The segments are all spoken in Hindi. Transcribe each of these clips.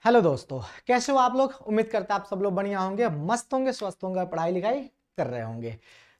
हेलो दोस्तों, कैसे हो आप लोग। उम्मीद करते हैं आप सब लोग बढ़िया होंगे, मस्त होंगे, स्वस्थ होंगे, पढ़ाई लिखाई कर रहे होंगे।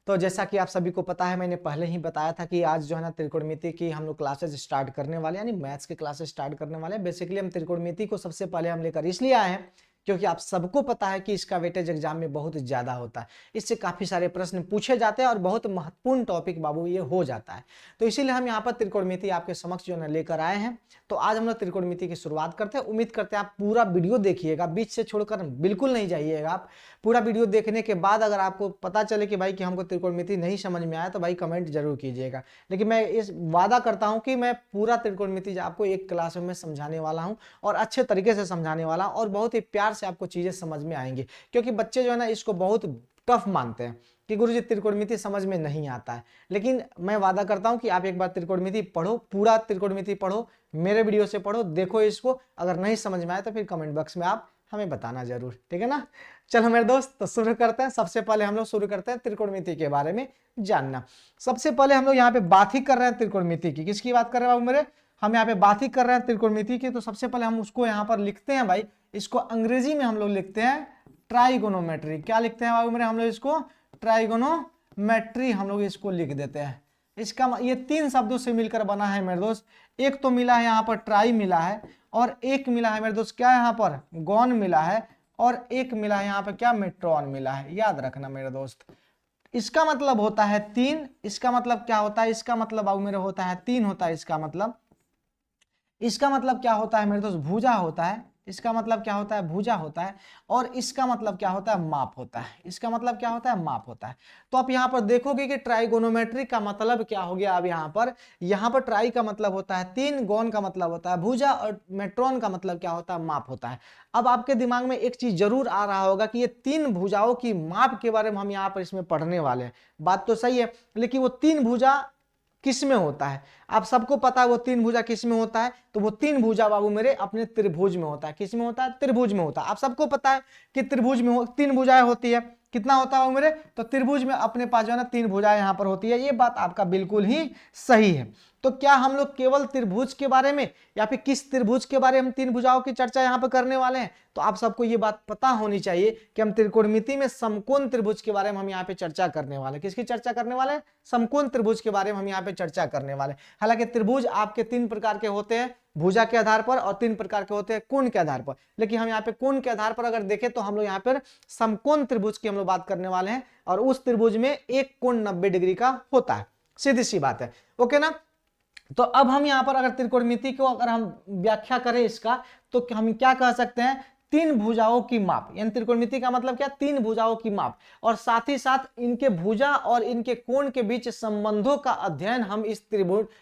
तो जैसा कि आप सभी को पता है, मैंने पहले ही बताया था कि आज जो है ना त्रिकोणमिति की हम लोग क्लासेस स्टार्ट करने वाले हैं, यानी मैथ्स के क्लासेस स्टार्ट करने वाले हैं। बेसिकली हम त्रिकोणमिति को सबसे पहले हम लेकर इसलिए आए हैं क्योंकि आप सबको पता है कि इसका वेटेज एग्जाम में बहुत ज्यादा होता है। इससे काफी सारे प्रश्न पूछे जाते हैं और बहुत महत्वपूर्ण टॉपिक बाबू ये हो जाता है। तो इसीलिए हम यहाँ पर त्रिकोणमिति आपके समक्ष जो है लेकर आए हैं। तो आज हम लोग त्रिकोणमिति की शुरुआत करते हैं। उम्मीद करते हैं आप पूरा वीडियो देखिएगा, बीच से छोड़कर बिल्कुल नहीं जाइएगा। आप पूरा वीडियो देखने के बाद अगर आपको पता चले कि भाई कि हमको त्रिकोणमिति नहीं समझ में आया तो भाई कमेंट जरूर कीजिएगा। लेकिन मैं इस वादा करता हूं कि मैं पूरा त्रिकोणमिति आपको एक क्लास में समझाने वाला हूं और अच्छे तरीके से समझाने वाला हूं और बहुत ही प्यार से आपको चीजें समझ में आएंगी। क्योंकि बच्चे जो है ना इसको बहुत टफ मानते हैं कि गुरुजी त्रिकोणमिति समझ में नहीं आता है। लेकिन मैं वादा करता हूं कि आप एक बार त्रिकोणमिति पढ़ो, पूरा त्रिकोणमिति पढ़ो, मेरे वीडियो से पढ़ो, देखो इसको। अगर नहीं समझ में आए तो फिर कमेंट बॉक्स में आप हमें बताना जरूर, ठीक है ना। चलो मेरे दोस्त, तो शुरू करते हैं। सबसे पहले हम लोग शुरू करते हैं त्रिकोणमिति के बारे में जानना। सबसे पहले हम लोग यहाँ पे बात ही कर रहे हैं त्रिकोणमिति की। किसकी बात कर रहे हैं बाबू मेरे? हम यहाँ पे बात ही कर रहे हैं त्रिकोणमिति की। तो सबसे पहले हम उसको यहाँ पर लिखते हैं भाई, इसको अंग्रेजी में हम लोग लिखते हैं ट्राइगोनोमेट्री। क्या लिखते हैं बाबू मेरे हम लोग इसको? ट्राइगोनोमेट्री हम लोग इसको लिख देते हैं। इसका ये तीन शब्दों से मिलकर बना है मेरे दोस्त। एक तो मिला है यहाँ पर ट्राई मिला है, और एक मिला है मेरे दोस्त क्या यहाँ पर गॉन मिला है, और एक मिला है यहाँ पर क्या मेट्रॉन मिला है। याद रखना मेरे दोस्त, इसका मतलब होता है तीन। इसका मतलब क्या होता है? इसका मतलब बाबू मेरे होता है तीन होता है। इसका मतलब क्या होता है मेरे दोस्त? भुजा होता है। इसका मतलब क्या होता है? भुजा होता है। और इसका मतलब क्या होता है? माप होता है। इसका मतलब क्या होता है? माप होता है। तो आप यहाँ पर देखोगे कि ट्राइगोनोमेट्री का मतलब क्या हो गया। अब यहाँ पर ट्राई का मतलब होता है तीन, गॉन का मतलब होता है भुजा, और मेट्रॉन का मतलब क्या होता है? माप होता है। अब आपके दिमाग में एक चीज जरूर आ रहा होगा कि ये तीन भुजाओं की माप के बारे में हम यहाँ पर इसमें पढ़ने वाले हैं। बात तो सही है, लेकिन वो तीन भुजा किस में होता है? आप सबको पता है वो तीन भुजा किस में होता है। तो वो तीन भुजा बाबू मेरे अपने त्रिभुज में होता है। किस में होता है? त्रिभुज में होता है। आप सबको पता है कि त्रिभुज में तीन भुजाएं होती है। कितना होता है बाबू मेरे? तो त्रिभुज में अपने पास जो है ना तीन भुजाएं यहां पर होती है। ये बात आपका बिल्कुल ही सही है। तो क्या हम लोग केवल त्रिभुज के बारे में, या फिर किस त्रिभुज के बारे में हम तीन भुजाओं की चर्चा यहाँ पर करने वाले हैं? तो आप सबको ये बात पता होनी चाहिए कि हम त्रिकोणमिति में समकोण त्रिभुज के बारे में हम यहाँ पे चर्चा करने वाले हैं। किसकी चर्चा करने वाले हैं? समकोण त्रिभुज के बारे में हम यहाँ पे चर्चा करने वाले हैं। हालांकि त्रिभुज आपके तीन प्रकार के होते हैं, भुजा के आधार पर, और तीन प्रकार के होते हैं कोण के आधार पर। लेकिन हम यहाँ पे कोण के आधार पर अगर देखें तो हम लोग यहाँ पर समकोण त्रिभुज की हम लोग बात करने वाले हैं। और उस त्रिभुज में एक कोण 90 डिग्री का होता है। सीधी सी बात है, ओके ना। तो अब हम यहां पर अगर त्रिकोणमिति को अगर हम व्याख्या करें इसका, तो हम क्या कह सकते हैं? तीन भुजाओं की माप, यानी त्रिकोणमिति का मतलब क्या? तीन भुजाओं की माप, और साथ ही साथ इनके भुजा और इनके कोण के बीच संबंधों का अध्ययन हम इस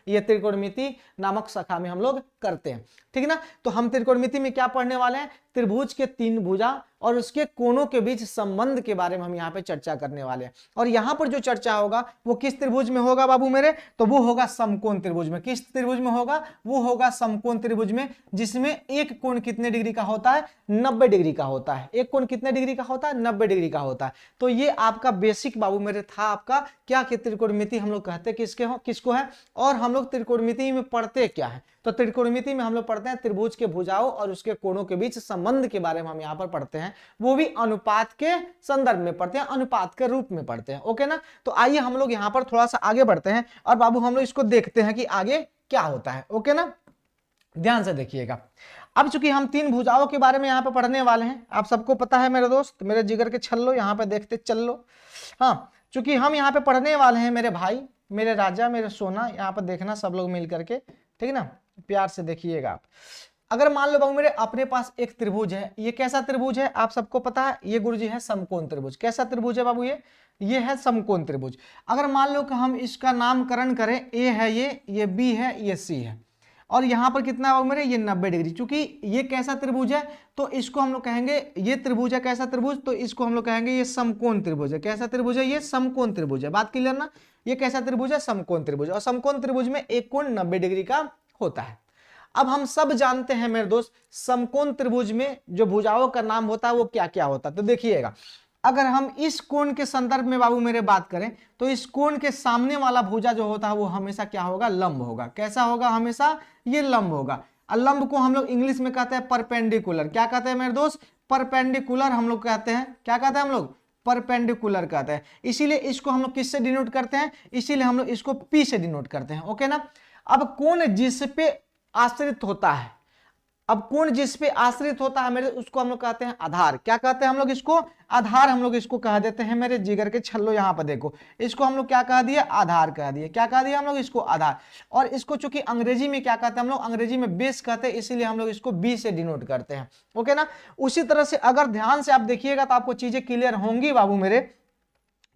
ये त्रिकोणमिति नामक शाखा में हम लोग करते हैं, ठीक ना। तो हम त्रिकोणमिति में क्या पढ़ने वाले हैं? त्रिभुज के तीन भुजा और उसके कोणों के बीच संबंध के बारे में हम यहाँ पे चर्चा करने वाले हैं। और यहाँ पर जो चर्चा होगा वो किस त्रिभुज में होगा बाबू मेरे? तो वो होगा समकोण त्रिभुज में। किस त्रिभुज में होगा? वो होगा समकोण त्रिभुज में, जिसमें एक कोण कितने डिग्री का होता है? 90 डिग्री का होता है। एक कोण कितने डिग्री का होता है? 90 डिग्री का होता है। तो ये आपका बेसिक बाबू मेरे था आपका क्या कि त्रिकोणमिति हम लोग कहते किसको है, और हम लोग त्रिकोणमिति में पढ़ते क्या है। तो त्रिकोणमिति में हम लोग पढ़ते हैं त्रिभुज के भुजाओं और उसके कोणों के बीच संबंध के बारे में हम यहाँ पर पढ़ते हैं। वो भी अनुपात के संदर्भ में पढ़ते हैं, अनुपात के रूप में पढ़ते हैं, ओके ना। तो आइए हम लोग यहाँ पर थोड़ा सा आगे बढ़ते हैं और बाबू हम लोग इसको देखते हैं कि आगे क्या होता है, ओके ना। ध्यान से देखिएगा। अब चूंकि हम तीन भुजाओं के बारे में यहाँ पे पढ़ने वाले हैं, आप सबको पता है मेरे दोस्त, मेरे जिगर के छल्लो, यहाँ पे देखते चल लो। हाँ, चूंकि हम यहाँ पे पढ़ने वाले हैं मेरे भाई, मेरे राजा, मेरे सोना, यहाँ पर देखना सब लोग मिल करके, ठीक ना, प्यार से देखिएगा आप। अगर मान लो बाबू मेरे अपने पास एक त्रिभुज है। ये कैसा त्रिभुज है? आप सबको पता है ये गुरुजी है समकोण त्रिभुज। कैसा त्रिभुज है बाबू? ये है समकोण त्रिभुज। अगर मान लो कि हम इसका नामकरण करें, ए है ये बी है, ये सी है, और यहां पर कितना बाबू मेरे? ये 90 डिग्री। चूंकि ये कैसा त्रिभुज है तो इसको हम लोग कहेंगे, ये त्रिभुज है कैसा त्रिभुज, तो इसको हम लोग कहेंगे ये समकोण त्रिभुज है। कैसा त्रिभुज है? ये समकोण त्रिभुज है। बात क्लियर ना? ये कैसा त्रिभुज है? समकोण त्रिभुज। और समकोण त्रिभुज में एक कोण 90 डिग्री का होता है। अब हम सब जानते हैं मेरे दोस्त, समकोण त्रिभुज में जो भुजाओं का नाम होता है वो क्या क्या होता है। तो देखिएगा, अगर हम इस कोण के संदर्भ में बाबू मेरे बात करें तो इस कोण के सामने वाला भुजा जो होता है वो हमेशा क्या होगा? लंब होगा। कैसा होगा? हमेशा ये लंब होगा। लंब को हम लोग इंग्लिश में कहते हैं परपेंडिकुलर। क्या कहते हैं मेरे दोस्त? परपेंडिकुलर हम लोग कहते हैं। क्या कहते हैं हम लोग? परपेंडिकुलर कहते हैं। इसीलिए इसको हम लोग किससे डिनोट करते हैं? इसीलिए हम लोग इसको P से डिनोट करते हैं। ओके ना। अब कोण जिस पे आश्रित होता है, अब कोण जिस पे आश्रित होता है मेरे, उसको हम लोग कहते हैं आधार। क्या कहते हैं हम लोग इसको? आधार हम लोग इसको कह देते हैं मेरे जिगर के छल्लो। यहाँ पर देखो, इसको हम लोग क्या कह दिए? आधार कह दिए। क्या कह दिया हम लोग? इसको आधार। और इसको चूंकि अंग्रेजी में क्या कहते हैं हम लोग? अंग्रेजी में बेस कहते हैं, इसीलिए हम लोग इसको बी से डिनोट करते हैं। ओके ना। उसी तरह से अगर ध्यान से आप देखिएगा तो आपको चीजें क्लियर होंगी बाबू मेरे,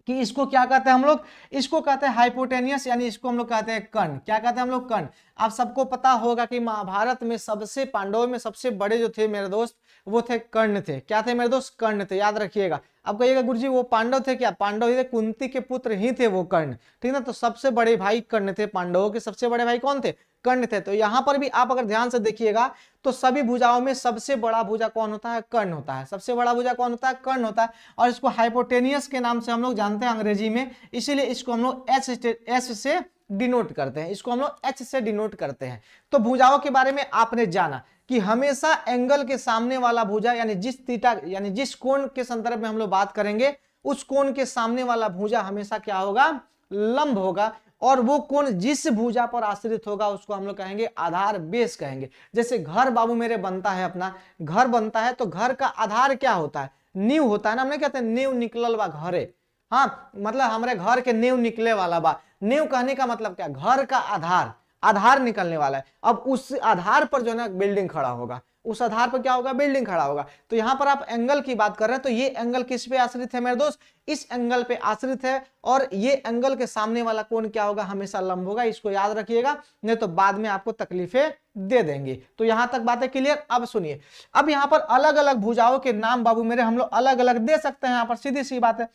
कि इसको क्या कहते हैं हम लोग? इसको कहते हैं हाइपोटेनियस, यानी इसको हम लोग कहते हैं कर्ण। क्या कहते हैं हम लोग? कर्ण। आप सबको पता होगा कि महाभारत में सबसे, पांडवों में सबसे बड़े जो थे मेरे दोस्त, वो थे कर्ण थे। क्या थे मेरे दोस्त? कर्ण थे। याद रखिएगा। अब कहिएगा गुरुजी वो पांडव थे क्या? पांडव ही थे, कुंती के पुत्र ही थे वो कर्ण, ठीक ना। तो सबसे बड़े भाई कर्ण थे, पांडवों के सबसे बड़े भाई कौन थे? कर्ण थे। तो यहां पर भी आप अगर ध्यान से देखिएगा तो सभी भुजाओं में सबसे बड़ा भुजा कौन होता है? कर्ण होता है। सबसे बड़ा भुजा कौन होता है? कर्ण होता है। और इसको हाइपोटेनियस के नाम से हम लोग जानते हैं अंग्रेजी में, इसीलिए इसको हम लोग एच से डिनोट करते हैं। इसको हम लोग एच से डिनोट करते हैं। तो भुजाओं के बारे में आपने जाना कि हमेशा एंगल के सामने वाला भुजा, यानी जिस थीटा, यानी जिस कोण के संदर्भ में हम लोग बात करेंगे, उस कोण के सामने वाला भुजा हमेशा क्या होगा? लंब होगा। और वो कोण जिस भुजा पर आश्रित होगा उसको हम लोग कहेंगे आधार, बेस कहेंगे। जैसे घर बाबू मेरे बनता है, अपना घर बनता है तो घर का आधार क्या होता है? नींव होता है ना। हमने कहते हैं नींव निकलल बा घरे। हाँ, मतलब हमारे घर के नींव निकले वाला बा। नींव कहने का मतलब क्या? घर का आधार, आधार निकलने वाला है। अब उस आधार पर जो है ना बिल्डिंग खड़ा होगा, उस आधार पर क्या होगा? बिल्डिंग खड़ा होगा। तो यहां पर आप एंगल की बात कर रहे हैं, तो ये एंगल किस पे आश्रित है मेरे दोस्त? इस एंगल पे आश्रित है। और ये एंगल के सामने वाला कोण क्या होगा? हमेशा लंब होगा। इसको याद रखिएगा, नहीं तो बाद में आपको तकलीफें दे देंगे। तो यहां तक बातें क्लियर। अब सुनिए, अब यहां पर अलग अलग भुजाओं के नाम बाबू मेरे हम लोग अलग अलग दे सकते हैं। यहां पर सीधी सी बात है।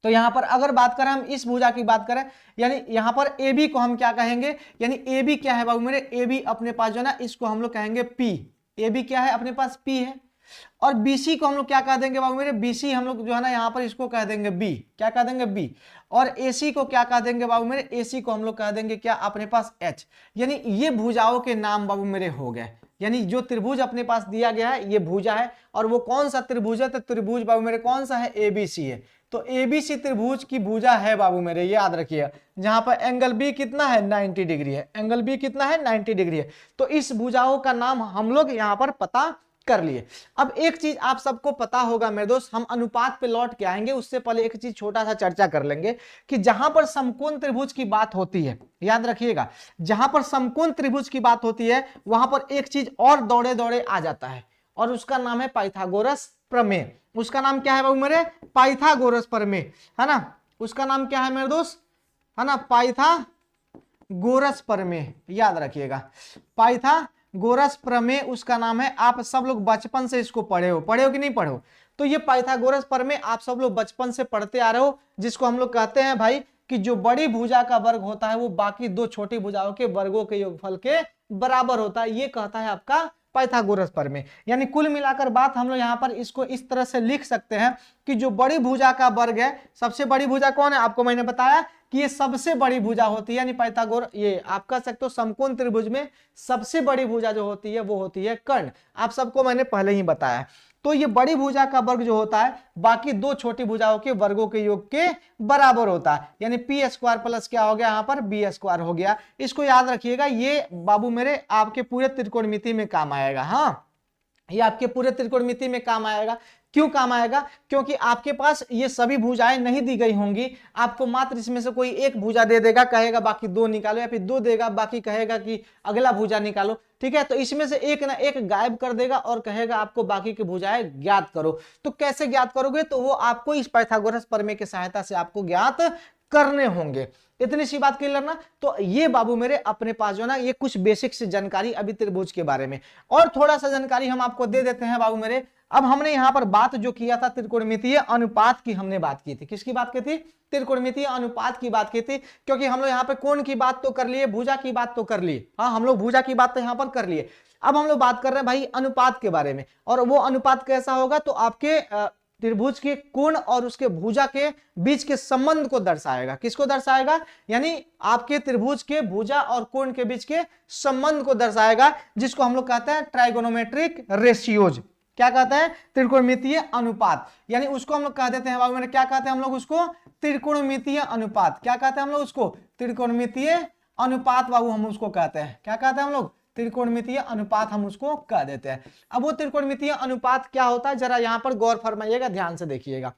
तो यहां पर अगर बात करें, हम इस भुजा की बात करें, यानी यहां पर ए बी को हम क्या कहेंगे? यानी ए बी क्या है बाबू मेरे? ए बी अपने पास जो है ना, इसको हम लोग कहेंगे पी। ए बी क्या है? अपने पास पी है। और बीसी को हम लोग क्या कह देंगे बाबू मेरे? बीसी हम लोग जो है ना यहाँ पर इसको कह देंगे बी। क्या कह देंगे? बी। और एसी को क्या कह देंगे बाबू मेरे? एसी को हम लोग कह देंगे क्या? अपने पास एच। यानी ये भुजाओं के नाम बाबू मेरे हो गए। यानी जो त्रिभुज अपने पास दिया गया है ये भुजा है। और वो कौन सा त्रिभुज है? तो त्रिभुज बाबू मेरे कौन सा है? एबीसी है। तो एबीसी त्रिभुज की भुजा है बाबू मेरे, याद रखिए। जहां पर एंगल बी कितना है? 90 डिग्री है। एंगल बी कितना है? 90 डिग्री है। तो इस भुजाओं का नाम हम लोग यहां पर पता कर लिए। अब एक चीज आप सबको पता होगा मेरे दोस्त, हम अनुपात पे लौट के आएंगे, उससे पहले एक चीज छोटा सा चर्चा कर लेंगे कि जहां पर समकोण त्रिभुज की बात होती है, याद रखिएगा, जहां पर समकोण त्रिभुज की बात होती है वहां पर एक चीज और दौड़े दौड़े आ जाता है, और उसका नाम है पाइथागोरस प्रमेय। उसका नाम क्या है बाबू मेरे? पाइथागोरस प्रमेय, है ना। उसका नाम क्या है मेरे दोस्त? है ना, पाइथागोरस प्रमेय। याद रखिएगा, पाइथागोरस प्रमेय उसका नाम है। आप सब लोग बचपन से इसको पढ़े हो कि नहीं पढ़े हो? तो ये पाइथागोरस प्रमेय आप सब लोग बचपन से पढ़ते आ रहे हो, जिसको हम लोग कहते हैं भाई कि जो बड़ी भुजा का वर्ग होता है वो बाकी दो छोटी भुजाओं के वर्गों के योगफल के बराबर होता है। ये कहता है आपका पाइथागोरस प्रमेय। यानी कुल मिलाकर बात हम लोग यहाँ पर इसको इस तरह से लिख सकते हैं कि जो बड़ी भुजा का वर्ग है, सबसे बड़ी भुजा कौन है? आपको मैंने बताया कि ये सबसे बड़ी भुजा होती है। यानी पाइथागोरस, ये आप कह सकते हो समकोण त्रिभुज में सबसे बड़ी भुजा जो होती है वो होती है कर्ण। आप सबको मैंने पहले ही बताया। तो ये बड़ी भुजा का वर्ग जो होता है बाकी दो छोटी भुजाओं के वर्गों के योग के बराबर होता है। यानी पी स्क्वायर प्लस क्या हो गया? यहाँ पर बी स्क्वायर हो गया। इसको याद रखिएगा, ये बाबू मेरे आपके पूरे त्रिकोणमिति में काम आएगा। हाँ, ये आपके पूरे त्रिकोणमिति में काम आएगा। क्यों काम आएगा? क्योंकि आपके पास ये सभी भुजाएं नहीं दी गई होंगी, आपको मात्र इसमें से कोई एक भुजा दे देगा, कहेगा बाकी दो निकालो, या फिर दो देगा बाकी कहेगा कि अगला भुजा निकालो। ठीक है, तो इसमें से एक ना एक गायब कर देगा और कहेगा आपको बाकी की भुजाएं ज्ञात करो। तो कैसे ज्ञात करोगे? तो वो आपको इस पाइथागोरस प्रमेय की सहायता से आपको ज्ञात करने होंगे। इतनी सी बात क्लियर ना। तो ये बाबू मेरे अपने पास जो ना ये कुछ बेसिक से जानकारी अभी त्रिभुज के बारे में, और थोड़ा सा जानकारी हम आपको दे देते हैं बाबू मेरे। अब हमने यहां पर बात जो किया था त्रिकोणमितीय अनुपात की हमने बात की थी। किसकी बात की थी? त्रिकोणमितीय अनुपात की बात की थी। क्योंकि हम लोग यहाँ पे कोण की बात तो कर लिए, भुजा की बात तो कर लिए। हाँ, हम लोग भुजा की बात तो यहाँ पर कर लिए। अब हम लोग बात कर रहे हैं भाई अनुपात के बारे में, और वो अनुपात कैसा होगा? तो आपके त्रिभुज के कोण और उसके भुजा के बीच के संबंध को दर्शाएगा। किसको दर्शाएगा? यानी आपके त्रिभुज के भुजा और कोण के बीच के संबंध को दर्शाएगा, जिसको हम लोग कहते हैं ट्राइगोनोमेट्रिक रेशियोज। क्या कहते हैं? त्रिकोणमितीय अनुपात। यानी उसको हम लोग कह देते हैं बाबू मेरे, क्या कहते हैं हम लोग उसको? त्रिकोणमितीय अनुपात। क्या कहते हैं हम लोग उसको? त्रिकोणमितीय अनुपात बाबू हम उसको कहते हैं। क्या कहते हैं हम लोग? त्रिकोणमितीय अनुपात हम उसको कह देते हैं। अब वो त्रिकोणमितीय अनुपात क्या होता है, जरा यहां पर गौर फरमाइएगा, ध्यान से देखिएगा।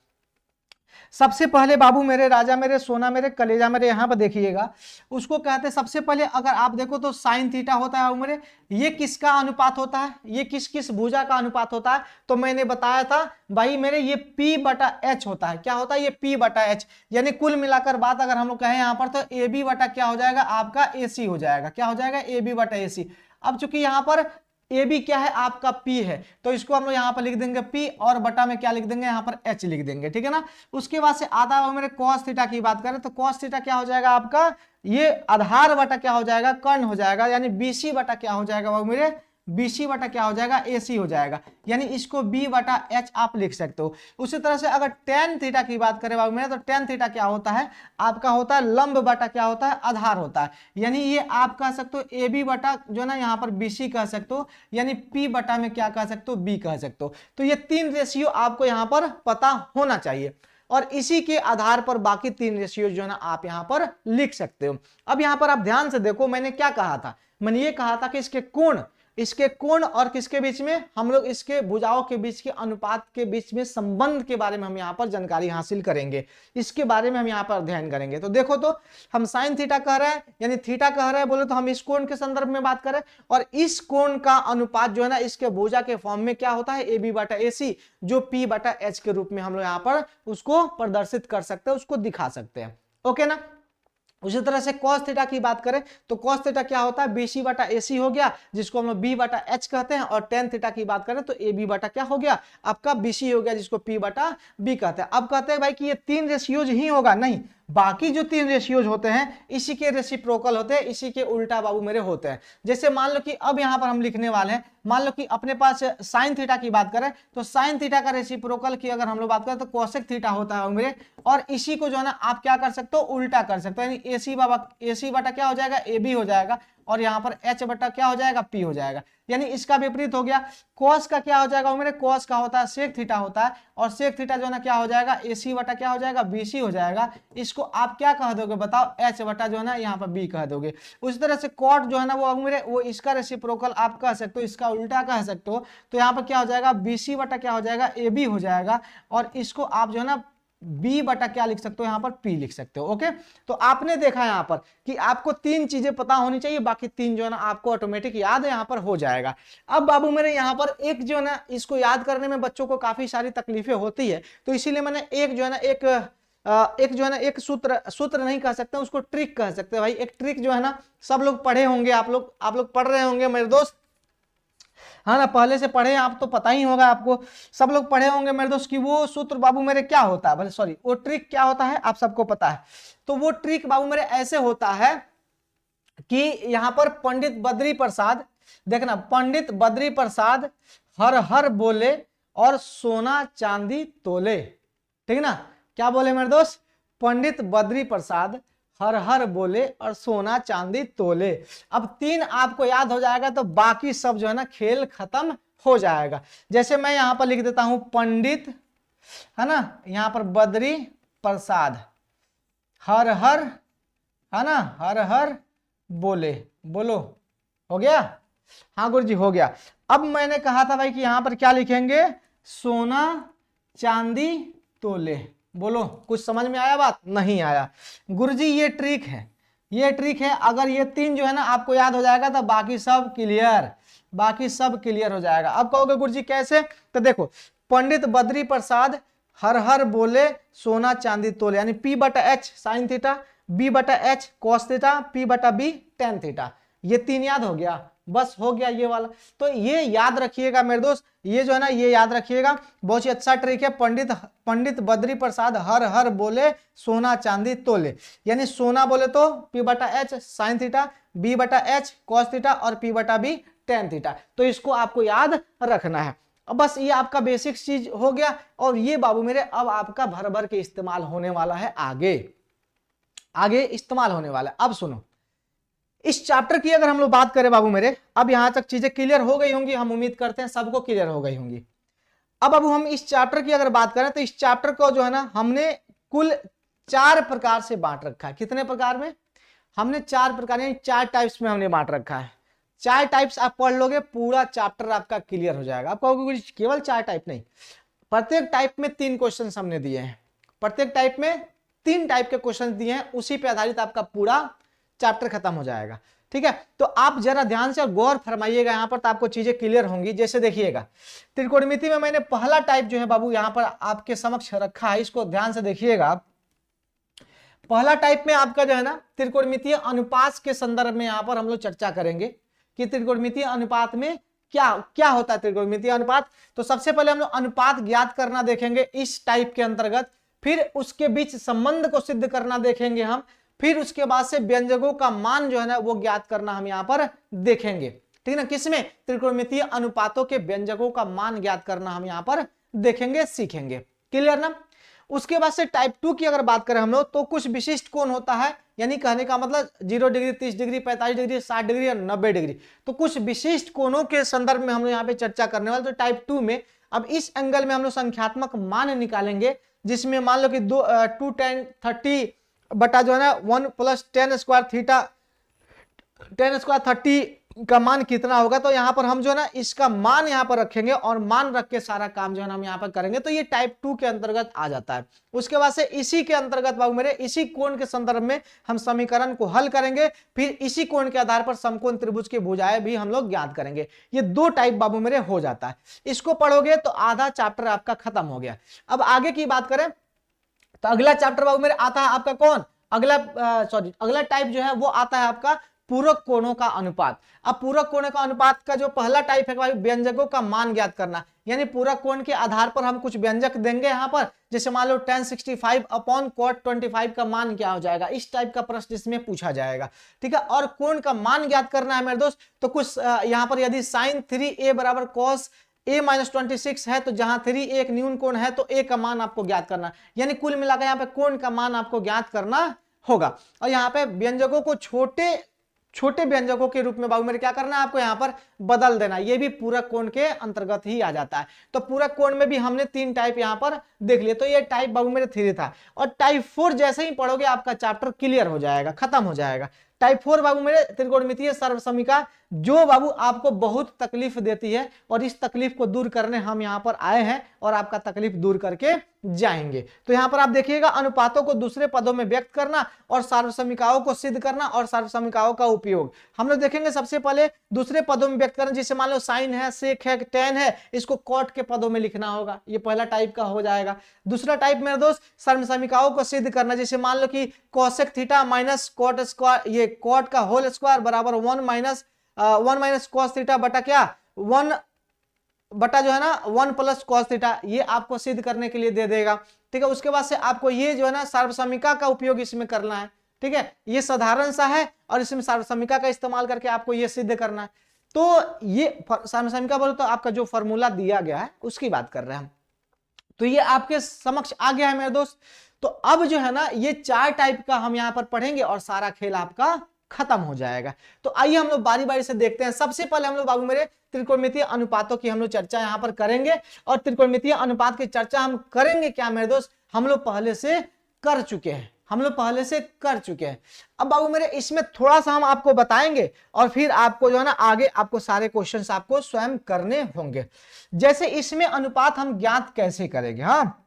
सबसे पहले बाबू मेरे, राजा मेरे, सोना मेरे, कलेजा मेरे, यहां पर देखिएगा, उसको कहते हैं सबसे पहले अगर आप देखो तो साइन थीटा होता है बाबू मेरे। ये किसका अनुपात होता है? ये किस किस भुजा का अनुपात होता है? तो मैंने बताया था भाई मेरे, ये P/H होता है। क्या होता है? ये P/H। यानी कुल मिलाकर बात अगर हम लोग कहें यहां पर, तो AB बटा क्या हो जाएगा? आपका AC हो जाएगा। क्या हो जाएगा? AB/AC। अब चूंकि यहां पर ए बी क्या है? आपका P है, तो इसको हम लोग यहाँ पर लिख देंगे P, और बटा में क्या लिख देंगे? यहाँ पर H लिख देंगे। ठीक है ना? उसके बाद से आधा मेरे cos थीटा की बात करें तो cos थीटा क्या हो जाएगा आपका? ये आधार बटा क्या हो जाएगा? कर्ण हो जाएगा। यानी BC बटा क्या हो जाएगा बाबू मेरे? BC बटा क्या हो जाएगा? AC हो जाएगा। यानी इसको B/H आप लिख सकते हो। उसी तरह से अगर tan थीटा की बात करें बाबू मेरे, तो tan थीटा क्या होता है? आपका होता है लंब बटा क्या होता है? आधार होता है। यानी ये आप कह सकते हो AB बटा जो ना यहाँ पर BC कह सकते हो, यानी P बटा में क्या कह सकते हो? B कह सकते हो। तो ये 3 रेशियो आपको यहाँ पर पता होना चाहिए, और इसी के आधार पर बाकी 3 रेशियो जो है ना आप यहाँ पर लिख सकते हो। अब यहाँ पर आप ध्यान से देखो, मैंने क्या कहा था? मैंने ये कहा था कि इसके कोण और किसके बीच में? हम लोग इसके भुजाओं के बीच के अनुपात के बीच में संबंध के बारे में हम यहाँ पर जानकारी हासिल करेंगे। इसके बारे में हम यहाँ पर अध्ययन करेंगे। तो देखो, तो हम साइन थीटा कह रहे हैं, यानी थीटा कह रहे हैं, बोले तो हम इस कोण के संदर्भ में बात करें, और इस कोण का अनुपात जो है ना इसके भुजा के फॉर्म में क्या होता है? AB/AC, जो P/H के रूप में हम लोग यहाँ पर उसको प्रदर्शित कर सकते हैं, उसको दिखा सकते हैं। ओके ना? उसी तरह से cos थीटा की बात करें तो cos थीटा क्या होता है? BC/AC हो गया, जिसको हम लोग B/H कहते हैं। और tan थीटा की बात करें तो AB बटा क्या हो गया? आपका BC हो गया, जिसको P/B कहते हैं। अब कहते हैं भाई कि ये 3 रेशियोज ही होगा? नहीं, बाकी जो 3 रेशियोज होते हैं इसी के रेसिप्रोकल होते हैं, इसी के उल्टा बाबू मेरे होते हैं। जैसे मान लो कि अब यहां पर हम लिखने वाले हैं, मान लो कि अपने पास साइन थीटा की बात करें तो साइन थीटा का रेसिप्रोकल की अगर हम लोग बात करें तो कोसेक थीटा होता है मेरे, और इसी को जो है ना आप क्या कर सकते हो? उल्टा कर सकते हो। यानी AC बटा क्या हो जाएगा? AB हो जाएगा, और यहाँ पर H बटा क्या हो जाएगा? P हो जाएगा। यानी इसका विपरीत हो गया। cos का क्या हो जाएगा मेरे? cos का होता है sec थीटा होता है, और sec थीटा जो है ना क्या हो जाएगा? AC बटा क्या हो जाएगा? BC हो जाएगा। इसको आप क्या कह दोगे बताओ? H बटा जो है ना यहाँ पर B कह दोगे। उसी तरह से cot जो है ना वो मेरे, वो इसका रेसिप्रोकल आप कह सकते हो, इसका उल्टा कह सकते हो। तो यहाँ पर क्या हो जाएगा? BC बटा क्या हो जाएगा? AB हो जाएगा, और इसको आप जो है ना B बटा क्या लिख सकते हो? यहाँ पर P लिख सकते हो। ओके, तो आपने देखा यहाँ पर कि आपको 3 चीजें पता होनी चाहिए, बाकी 3 जो है ना आपको ऑटोमेटिक याद यहाँ पर हो जाएगा। अब बाबू मेरे यहाँ पर एक जो है ना इसको याद करने में बच्चों को काफी सारी तकलीफें होती है, तो इसीलिए मैंने एक जो है ना एक जो है ना एक सूत्र नहीं कह सकते, उसको ट्रिक कह सकते हैं भाई। एक ट्रिक जो है ना सब लोग पढ़े होंगे, आप लोग पढ़ रहे होंगे मेरे दोस्त, हाँ ना? पहले से पढ़े आप तो पता ही होगा आपको, सब लोग पढ़े होंगे मेरे दोस्त कि वो सूत्र बाबू मेरे क्या होता है, सॉरी वो ट्रिक क्या होता है आप सबको पता है। तो वो ट्रिक बाबू मेरे ऐसे होता है कि यहाँ पर पंडित बद्री प्रसाद, देखना, पंडित बद्री प्रसाद हर हर बोले और सोना चांदी तोले। ठीक ना? क्या बोले मेरे दोस्त? पंडित बद्री प्रसाद हर हर बोले और सोना चांदी तोले। अब 3 आपको याद हो जाएगा तो बाकी सब जो है ना खेल खत्म हो जाएगा। जैसे मैं यहां पर लिख देता हूं पंडित, है ना, यहां पर बद्री प्रसाद हर हर, है ना, हर हर बोले, बोलो, हो गया? हाँ गुरुजी हो गया। अब मैंने कहा था भाई कि यहां पर क्या लिखेंगे? सोना चांदी तोले। बोलो, कुछ समझ में आया? बात नहीं आया? गुरुजी ये ट्रिक है, ये ट्रिक है। अगर ये 3 जो है ना आपको याद हो जाएगा तो बाकी सब क्लियर, बाकी सब क्लियर हो जाएगा। अब कहोगे गुरुजी कैसे? तो देखो, पंडित बद्री प्रसाद हर हर बोले सोना चांदी तोले, यानी P/H sine theta, B/H cos theta, P/B tan theta. ये 3 याद हो गया? बस हो गया ये वाला। तो ये याद रखिएगा मेरे दोस्त, ये जो है ना ये याद रखिएगा, बहुत ही अच्छा ट्रिक है। पंडित बद्री प्रसाद हर हर बोले सोना चांदी तोले, यानी सोना बोले तो P/H sine theta, B/H cos theta और P/B tan थीटा। तो इसको आपको याद रखना है। अब बस ये आपका बेसिक चीज हो गया, और ये बाबू मेरे अब आपका भर भर के इस्तेमाल होने वाला है, आगे आगे इस्तेमाल होने वाला है। अब सुनो, इस चैप्टर की अगर हम लोग बात करें बाबू मेरे, अब यहां तक चीजें क्लियर हो गई होंगी, हम उम्मीद करते हैं सबको क्लियर हो गई होंगी। अब हम इस चैप्टर की अगर बात करें तो इस चैप्टर को जो है ना हमने कुल 4 प्रकार से बांट रखा है। कितने प्रकार में? हमने 4 प्रकार, यानी 4 टाइप्स में हमने बांट रखा है। 4 टाइप्स आप पढ़ लोगे, पूरा चैप्टर आपका क्लियर हो जाएगा। आप कहोगे केवल 4 टाइप नहीं, प्रत्येक टाइप में 3 क्वेश्चन हमने दिए हैं, प्रत्येक टाइप में 3 टाइप के क्वेश्चन दिए हैं, उसी पे आधारित आपका पूरा चैप्टर खत्म हो जाएगा। ठीक है, तो आप जरा ध्यान से गौर फरमाइएगा यहां पर, तो आपको चीजें क्लियर होंगी। जैसे देखिएगा, त्रिकोणमिति में मैंने पहला टाइप जो है बाबू यहां पर आपके समक्ष रखा है, इसको ध्यान से देखिएगा आप। पहला टाइप में आपका जो है ना त्रिकोणमितीय अनुपात के संदर्भ में यहां पर हम लोग चर्चा करेंगे कि त्रिकोणमितीय अनुपात में क्या क्या होता है त्रिकोणमितीय अनुपात। तो सबसे पहले हम लोग अनुपात ज्ञात करना देखेंगे इस टाइप के अंतर्गत, फिर उसके बीच संबंध को सिद्ध करना देखेंगे हम, फिर उसके बाद से व्यंजकों का मान जो है ना वो ज्ञात करना हम यहां पर देखेंगे। ठीक है ना, किसमें? त्रिकोणमितीय अनुपातों के व्यंजकों का मान ज्ञात करना हम यहां पर देखेंगे, सीखेंगे। क्लियर ना? उसके बाद से टाइप 2 की अगर बात करें हम लोग, तो कुछ विशिष्ट कोण होता है, यानी कहने का मतलब 0 डिग्री, 30 डिग्री, 45 डिग्री, 60 डिग्री और 90 डिग्री, तो कुछ विशिष्ट कोणों के संदर्भ में हम लोग यहाँ पे चर्चा करने वाले। तो टाइप 2 में अब इस एंगल में हम लोग संख्यात्मक मान निकालेंगे, जिसमें मान लो कि 2tan30 बटा जो है ना 1 + tan² थीटा, tan² 30 का मान कितना होगा। तो यहां पर हम जो है ना इसका मान यहां पर रखेंगे और मान रख के सारा काम जो है ना हम यहां पर करेंगे। तो ये टाइप 2 के अंतर्गत आ जाता है। उसके बाद से इसी के अंतर्गत बाबू मेरे, इसी कोण के संदर्भ में हम समीकरण को हल करेंगे, फिर इसी कोण के आधार पर समकोण त्रिभुज की भुजाएं भी हम लोग ज्ञात करेंगे। ये 2 टाइप बाबू मेरे हो जाता है। इसको पढ़ोगे तो आधा चैप्टर आपका खत्म हो गया। अब आगे की बात करें तो अगला चैप्टर बाबू मेरे आता है आपका कौन? अगला टाइप जो है वो आता है आपका पूरक कोणों का अनुपात। अब पूरक कोणों का अनुपात का जो पहला टाइप है भाई, व्यंजकों का मान ज्ञात करना, यानी पूरक कोण के आधार पर हम कुछ व्यंजक देंगे यहां पर, जैसे मान लो tan 65 अपॉन cot 25 का मान क्या हो जाएगा, इस टाइप का प्रश्न इसमें पूछा जाएगा। ठीक है, और कोण का मान ज्ञात करना है मेरे दोस्त, तो कुछ यहां पर यदि sin 3a बराबर cos a - 26 है, तो जहां 3 एक न्यून कोण है तो a का मान आपको ज्ञात करना, यानी कुल मिलाकर यहाँ पे कोण का मान आपको ज्ञात करना होगा। और यहाँ पे व्यंजकों को छोटे व्यंजकों के रूप में बाबू मेरे क्या करना है, आपको यहाँ पर बदल देना। ये भी पूरक कोण के अंतर्गत ही आ जाता है। तो पूरक कोण में भी हमने 3 टाइप यहाँ पर देख लिए। तो ये टाइप बाबू मेरे 3 था, और टाइप 4 जैसे ही पढ़ोगे आपका चैप्टर क्लियर हो जाएगा, खत्म हो जाएगा। टाइप 4 बाबू मेरे त्रिकोणमितीय सर्वसमीका, जो बाबू आपको बहुत तकलीफ देती है, और इस तकलीफ को दूर करने हम यहाँ पर आए हैं और आपका तकलीफ दूर करके जाएंगे। तो यहाँ पर आप देखिएगा, अनुपातों को दूसरे पदों में व्यक्त करना और सार्वसमीकाओं को सिद्ध करना और सार्वसमीकाओं का उपयोग हम लोग देखेंगे। सबसे पहले दूसरे पदों में व्यक्त करना, जैसे मान लो साइन है, सेक है, टेन है, इसको कॉट के पदों में लिखना होगा, ये पहला टाइप का हो जाएगा। दूसरा टाइप मेरे दोस्त सार्वसमीकाओं को सिद्ध करना, जैसे मान लो कि cosec theta minus cot square, ये कॉट का होल स्क्वायर बराबर 1 माइनस कॉस थीटा बटा क्या 1 बटा जो है ना 1 + cos थीटा, ये आपको सिद्ध करने के लिए दे देगा। ठीक है, उसके बाद से आपको ये जो है ना सार्वसमीका का उपयोग इसमें करना है। ठीक है, ये साधारण सा है और इसमें सार्वसमीका का इस्तेमाल करके आपको ये सिद्ध करना है। तो ये सार्वसमीका बोलो तो आपका जो फॉर्मूला दिया गया है उसकी बात कर रहे हैं हम। तो ये आपके समक्ष आ गया है मेरे दोस्त। तो अब जो है ना ये 4 टाइप का हम यहां पर पढ़ेंगे और सारा खेल आपका खत्म हो जाएगा। तो आइए हम लोग बारी बारी से देखते हैं। सबसे पहले हम लोग बाबू मेरे त्रिकोणमितीय अनुपातों की हम लोग चर्चा यहां पर करेंगे, और त्रिकोणमितीय अनुपात की चर्चा हम करेंगे क्या मेरे दोस्त, हम लोग पहले से कर चुके हैं, अब बाबू मेरे इसमें थोड़ा सा हम आपको बताएंगे और फिर आपको जो है ना आगे आपको सारे क्वेश्चंस आपको स्वयं करने होंगे। जैसे इसमें अनुपात हम ज्ञात कैसे करेंगे, हाँ,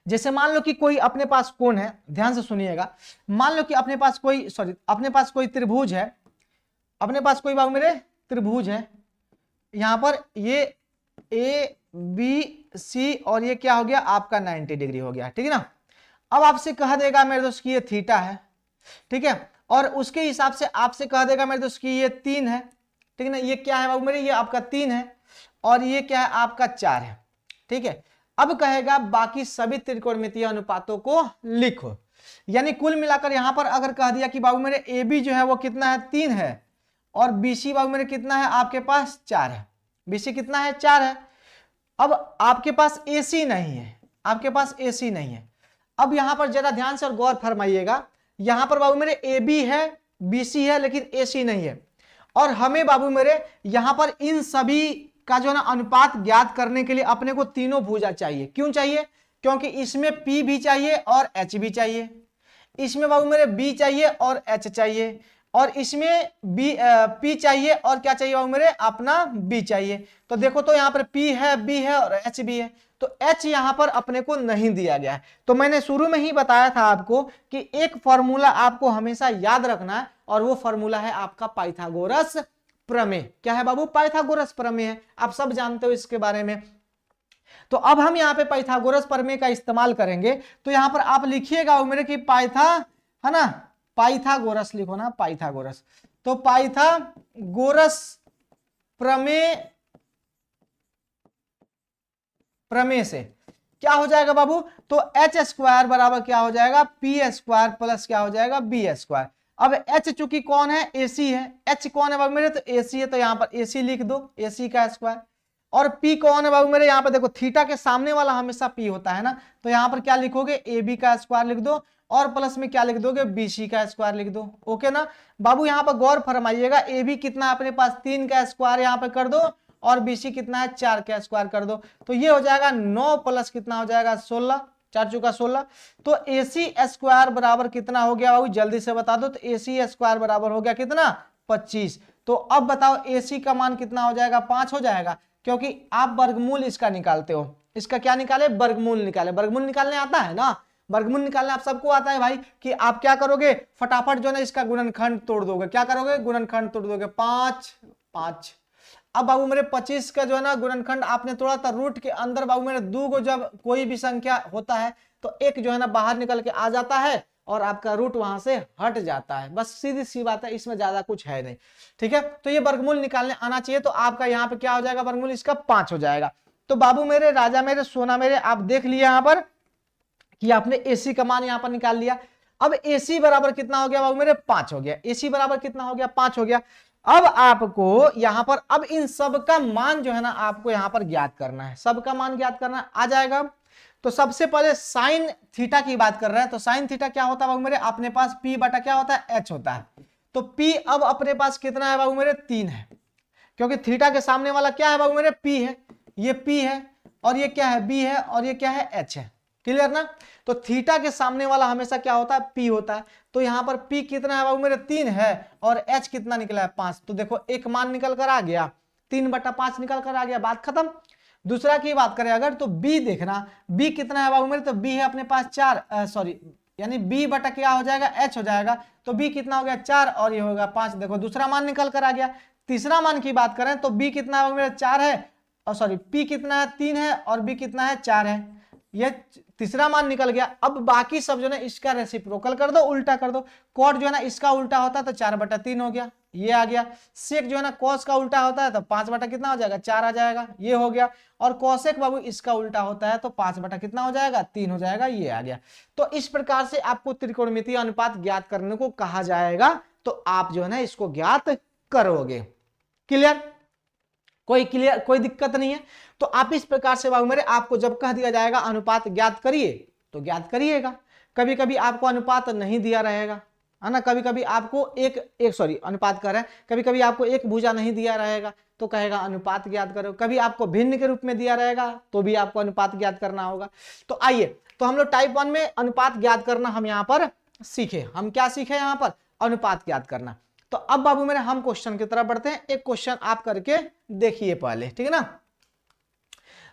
जैसे मान लो कि कोई अपने पास कोण है, ध्यान से सुनिएगा, मान लो कि अपने पास कोई त्रिभुज है, अपने पास कोई बाबू मेरे त्रिभुज है, यहां पर ये ए बी सी और ये क्या हो गया आपका 90 डिग्री हो गया। ठीक है ना, अब आपसे कह देगा मेरे दोस्त कि ये थीटा है, ठीक है, और उसके हिसाब से आपसे कह देगा मेरे दोस्त कि ये 3 है। ठीक है ना, ये क्या है बाबू मेरे, ये आपका 3 है और ये क्या है आपका 4 है। ठीक है, अब कहेगा बाकी सभी त्रिकोणमितीय अनुपातों को लिखो, यानी कुल मिलाकर यहां पर अगर कह दिया कि बाबू मेरे ए बी जो है वो कितना है 3 है, और BC बाबू मेरे कितना है आपके पास 4 है, BC कितना है 4 है, अब आपके पास AC नहीं है, आपके पास AC नहीं है। अब यहां पर जरा ध्यान से और गौर फरमाइएगा, यहां पर बाबू मेरे AB है, BC है, लेकिन AC नहीं है। और हमें बाबू मेरे यहां पर इन सभी का जो है ना अनुपात ज्ञात करने के लिए अपने को तीनों भुजा चाहिए। क्यों चाहिए? क्योंकि इसमें P भी चाहिए और H भी चाहिए, इसमें बाबू मेरे B चाहिए और H चाहिए, और इसमें P चाहिए और क्या चाहिए बाबू मेरे, अपना B चाहिए। तो देखो तो यहाँ पर P है, B है और H भी है, तो H यहाँ पर अपने को नहीं दिया गया है। तो मैंने शुरू में ही बताया था आपको कि एक फॉर्मूला आपको हमेशा याद रखना है, और वो फॉर्मूला है आपका पाइथागोरस प्रमेय। क्या है बाबू? पाइथागोरस प्रमेय है, आप सब जानते हो इसके बारे में। तो अब हम यहाँ पे पाइथागोरस प्रमेय का इस्तेमाल करेंगे। तो यहाँ पर आप लिखिएगा मेरे कि है ना, पाइथागोरस लिखो ना, पाइथागोरस। तो पाइथागोरस प्रमेय से क्या हो जाएगा बाबू? तो एच स्क्वायर बराबर क्या हो जाएगा, पी स्क्वायर प्लस क्या हो जाएगा, बी स्क्वायर। अब एच चूंकि कौन है, एसी है। एच कौन है बाबू मेरे? तो एसी है, तो यहाँ पर एसी लिख दो, एसी का स्क्वायर। और पी कौन है बाबू मेरे? यहाँ पर देखो थीटा के सामने वाला हमेशा पी होता है ना, तो यहाँ पर क्या लिखोगे, ए बी का स्क्वायर लिख दो, और प्लस में क्या लिख दोगे, बीसी का स्क्वायर लिख दो। ओके ना बाबू? यहाँ पर गौर फरमाइएगा, ए बी कितना अपने पास 3 का स्क्वायर यहाँ पे कर दो, और बीसी कितना है 4 का स्क्वायर कर दो। तो ये हो जाएगा 9 प्लस कितना हो जाएगा 16, 4 चौका 16। तो एसी स्क्वायर बराबर कितना हो गया बाबू? जल्दी से बता दो। तो एसी स्क्वायर बराबर हो गया कितना, 25। तो अब बताओ एसी का मान कितना हो जाएगा, 5 हो जाएगा, क्योंकि आप वर्गमूल इसका निकालते हो। इसका क्या निकाले, वर्गमूल निकाले। वर्गमूल निकालने आता है ना, वर्गमूल निकालने आप सबको आता है भाई, कि आप क्या करोगे, फटाफट जो है इसका गुणनखंड तोड़ दोगे। क्या करोगे, गुणनखंड तोड़ दोगे, 5 5। अब बाबू मेरे 25 का जो है ना गुणनखंड आपने तोड़ा था, रूट के अंदर बाबू मेरे 2 को जब कोई भी संख्या होता है तो एक जो है ना बाहर निकल के आ जाता है, और आपका रूट वहां से हट जाता है। बस सीधी सी बात है, इसमें ज्यादा कुछ है नहीं। ठीक है, तो ये वर्गमूल निकालने आना चाहिए। तो आपका यहाँ पे क्या हो जाएगा, वर्गमूल इसका 5 हो जाएगा। तो बाबू मेरे, राजा मेरे, सोना मेरे, आप देख लिया यहाँ पर कि आपने एसी का मान यहाँ पर निकाल लिया। अब एसी बराबर कितना हो गया बाबू मेरे, 5 हो गया। एसी बराबर कितना हो गया, 5 हो गया। अब आपको यहां पर अब इन सब का मान जो है ना आपको यहां पर ज्ञात करना है, सबका मान ज्ञात करना आ जाएगा। तो सबसे पहले साइन थीटा की बात कर रहे हैं। तो साइन थीटा क्या होता है बाबू मेरे, अपने पास पी बटा क्या होता है, एच होता है। तो पी अब अपने पास कितना है बाबू मेरे, 3 है, क्योंकि थीटा के सामने वाला क्या है बाबू मेरे, पी है। ये पी है, और ये क्या है, बी है, और ये क्या है, एच है। क्लियर ना? तो थीटा के सामने वाला हमेशा क्या होता है, पी होता है। तो यहां पर पी कितना है बाबू मेरे, 3 है, और एच कितना निकला है, 5। तो देखो एक मान निकल कर आ गया, 3/5 निकल कर आ गया, बात खत्म। दूसरा की बात करें अगर, तो बी देखना, बी कितना है बाबू मेरे, तो बी है अपने पास 4, सॉरी यानी बी बटा क्या हो जाएगा, एच हो जाएगा। तो बी कितना हो गया, 4, और ये होगा 5। देखो दूसरा मान निकल कर आ गया। तीसरा मान की बात करें तो बी कितना है मेरा, 4 है, और सॉरी पी कितना है, 3 है, और बी कितना है, 4 है। ये तीसरा मान निकल गया। अब बाकी सब जो है इसका रेसिप्रोकल कर दो, उल्टा कर दो। कॉट जो है ना इसका उल्टा होता है तो 4/3 हो गया, ये आ गया। सेक जो है ना कॉस का उल्टा होता है तो 5 बटा कितना हो जाएगा, 4 आ जाएगा, ये हो गया। और कॉसेक बाबू इसका उल्टा होता है तो 5 बटा कितना हो जाएगा, 3 हो जाएगा, ये आ गया। तो इस प्रकार से आपको त्रिकोणमितीय अनुपात ज्ञात करने को कहा जाएगा, तो आप जो है ना इसको ज्ञात करोगे। क्लियर? कोई दिक्कत नहीं है। तो आप इस प्रकार से बाबू मेरे, आपको जब कह दिया जाएगा अनुपात ज्ञात करिए तो ज्ञात करिएगा। कभी कभी आपको अनुपात नहीं दिया रहेगा, है ना, कभी कभी आपको अनुपात कर रहे हैं, कभी कभी आपको एक भुजा नहीं दिया रहेगा तो कहेगा अनुपात ज्ञात करो। कभी आपको भिन्न के रूप में दिया रहेगा तो भी आपको अनुपात ज्ञात करना होगा। तो आइए, तो हम लोग टाइप 1 में अनुपात ज्ञात करना हम यहाँ पर सीखे। हम क्या सीखे यहाँ पर, अनुपात ज्ञात करना। तो अब बाबू मेरे हम क्वेश्चन की तरफ बढ़ते हैं। एक क्वेश्चन आप करके देखिए पहले, ठीक है ना।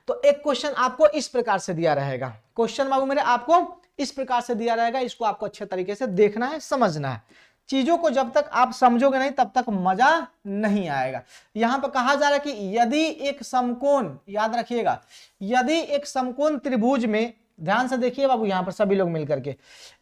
तो एक क्वेश्चन आपको इस प्रकार से दिया रहेगा। क्वेश्चन बाबू मेरे आपको इस प्रकार से दिया रहेगा, इसको आपको अच्छे तरीके से देखना है, समझना है। चीजों को जब तक आप समझोगे नहीं तब तक मजा नहीं आएगा। यहां पर कहा जा रहा है कि यदि एक समकोण, याद रखिएगा, यदि एक समकोण त्रिभुज में, ध्यान से देखिए बाबू यहां पर सभी लोग मिलकर के,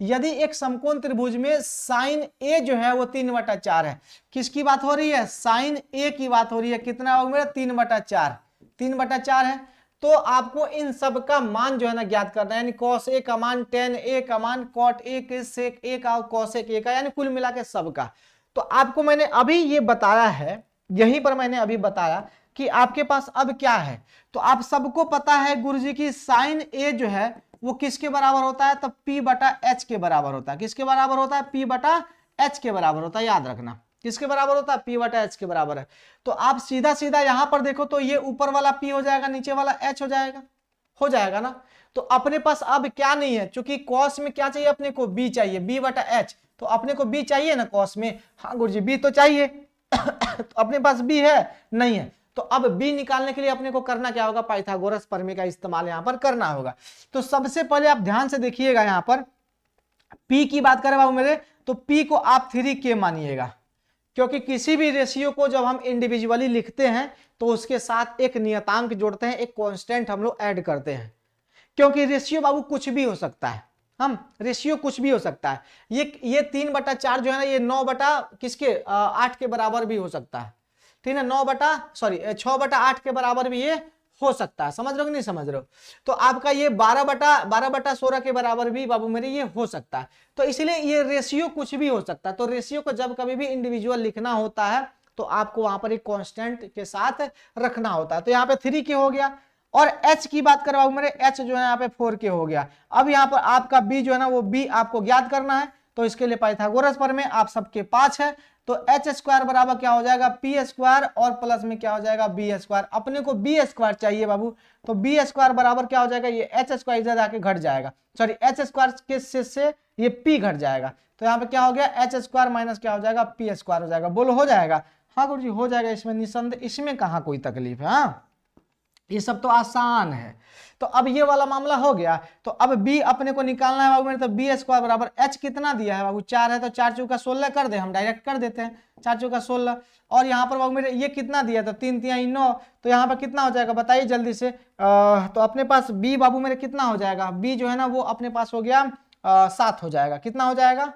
यदि एक समकोण त्रिभुज में साइन ए जो है वो 3/4 है। किसकी बात हो रही है, साइन ए की बात हो रही है। कितना बाबू मेरा, 3/4, 3/4 है। तो आपको इन सब का मान जो है ना ज्ञात करना है, यानी कॉस ए का मान, टेन ए का मान, कॉट ए के, सेक ए का, कॉसेक ए का, यानी कुल मिला के सबका। तो आपको मैंने अभी ये बताया है, यहीं पर मैंने अभी बताया कि आपके पास अब क्या है, तो आप सबको पता है गुरुजी की साइन ए जो है वो किसके बराबर होता है, तो P बटा H के बराबर होता है। किसके बराबर होता है, P बटा H के बराबर होता है, याद रखना किसके बराबर होता है, P बटा H के बराबर है। तो आप सीधा सीधा यहां पर देखो तो ये ऊपर वाला P हो जाएगा, नीचे वाला H हो जाएगा ना। तो अपने पास अब क्या नहीं है, क्योंकि कॉस में क्या चाहिए अपने को, B चाहिए, B बटा H, तो अपने को B चाहिए ना कॉस में, हाँ गुरुजी B तो चाहिए तो अपने पास B है नहीं है, तो अब B निकालने के लिए अपने को करना क्या होगा, पाइथागोरस प्रमेय का इस्तेमाल यहां पर करना होगा। तो सबसे पहले आप ध्यान से देखिएगा, यहां पर P की बात करें बाबू मेरे, तो P को आप 3K मानिएगा, क्योंकि किसी भी रेशियो को जब हम इंडिविजुअली लिखते हैं तो उसके साथ एक नियतांक जोड़ते हैं, एक कांस्टेंट हम लोग ऐड करते हैं, क्योंकि रेशियो बाबू कुछ भी हो सकता है, हम रेशियो कुछ भी हो सकता है। ये 3/4 जो है ना, ये 9 बटा किसके 8 के बराबर भी हो सकता है, ठीक है, 6/8 के बराबर भी ये हो सकता है, समझ रहे हो कि नहीं समझ रहे हो। तो आपका ये 12/16 के बराबर भी बाबू मेरे ये हो सकता है। तो इसलिए ये रेशियो कुछ भी हो सकता है। तो रेशियो को जब कभी भी इंडिविजुअल लिखना होता है तो आपको वहां पर एक कांस्टेंट के साथ रखना होता है। तो यहाँ पे 3K हो गया, और H की बात करें बाबू मेरे, H जो है यहाँ पे 4K हो गया। अब यहाँ पर आपका B जो है ना, वो B आपको ज्ञात करना है, तो इसके लिए पाइथागोरस प्रमेय आप सबके पास है। तो h² बराबर क्या हो जाएगा, P² और प्लस में क्या हो जाएगा, B²। अपने को B² चाहिए बाबू, तो B² बराबर क्या हो जाएगा, ये h² इधर आके घट जाएगा, सॉरी h² के से ये P घट जाएगा, तो यहाँ पे क्या हो गया, h² माइनस क्या हो जाएगा, P² हो जाएगा। बोलो हो जाएगा, हाँ गुरुजी हो जाएगा, इसमें निसंदेह, इसमें कहाँ कोई तकलीफ है, हाँ ये सब तो आसान है। तो अब ये वाला मामला हो गया। तो अब B अपने को निकालना है बाबू मेरे, तो B² बराबर H कितना दिया है बाबू, 4 है, तो 4 चौका 16 कर दे, हम डायरेक्ट कर देते हैं, 4 चौका 16। और यहाँ पर बाबू मेरे ये कितना दिया था, 3 3 9, तो यहाँ पर कितना हो जाएगा बताइए जल्दी से। तो अपने पास B बाबू मेरे कितना हो जाएगा, B जो है ना वो अपने पास हो गया 7 हो जाएगा, कितना हो जाएगा,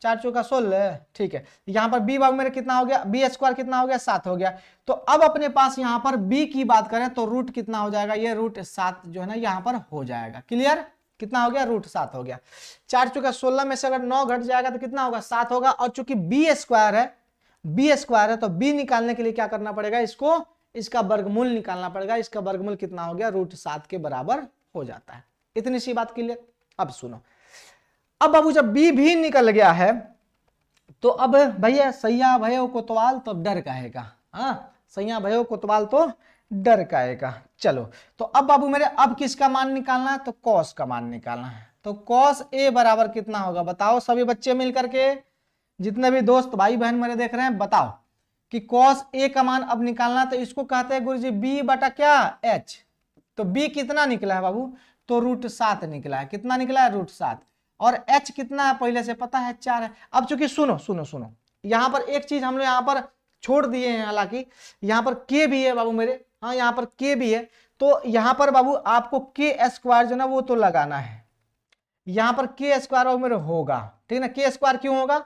4 चौका 16, ठीक है। यहाँ पर B बाबू मेरे कितना हो गया, B² कितना हो गया, 7 हो गया। तो अब अपने पास यहाँ पर B की बात करें तो रूट कितना हो जाएगा, ये √7 जो है ना यहाँ पर हो जाएगा, क्लियर, कितना हो गया, √7 हो गया। 4 चौका 16 में से अगर 9 घट जाएगा तो कितना होगा, 7 होगा। और चूंकि B² है तो B निकालने के लिए क्या करना पड़ेगा, इसको इसका वर्गमूल निकालना पड़ेगा। इसका वर्गमूल कितना हो गया, √7 के बराबर हो जाता है। इतनी सी बात क्लियर। अब सुनो, अब बाबू जब B भी निकल गया है तो अब भैया सैया भयो कोतवाल तो डर काहेगा, हाँ सैया भयो कोतवाल तो डर काहेगा। चलो तो अब बाबू मेरे अब किसका मान निकालना है, तो कॉस का मान निकालना है। तो कॉस A बराबर कितना होगा, बताओ सभी बच्चे मिल करके, जितने भी दोस्त भाई बहन मेरे देख रहे हैं, बताओ कि कॉस A का मान अब निकालना। तो इसको कहते हैं गुरुजी B बटा क्या H। तो B कितना निकला है बाबू, तो √7 निकला है, कितना निकला है, √7। और H कितना है पहले से पता है, 4 है। अब चूंकि सुनो यहाँ पर एक चीज हम लोग यहाँ पर छोड़ दिए हैं, हालांकि यहाँ पर K भी है बाबू मेरे, हाँ यहाँ पर K भी है। तो यहाँ पर बाबू आपको K² जो ना वो तो लगाना है, यहाँ पर K² बाबू मेरे होगा, ठीक है ना। K² क्यों होगा,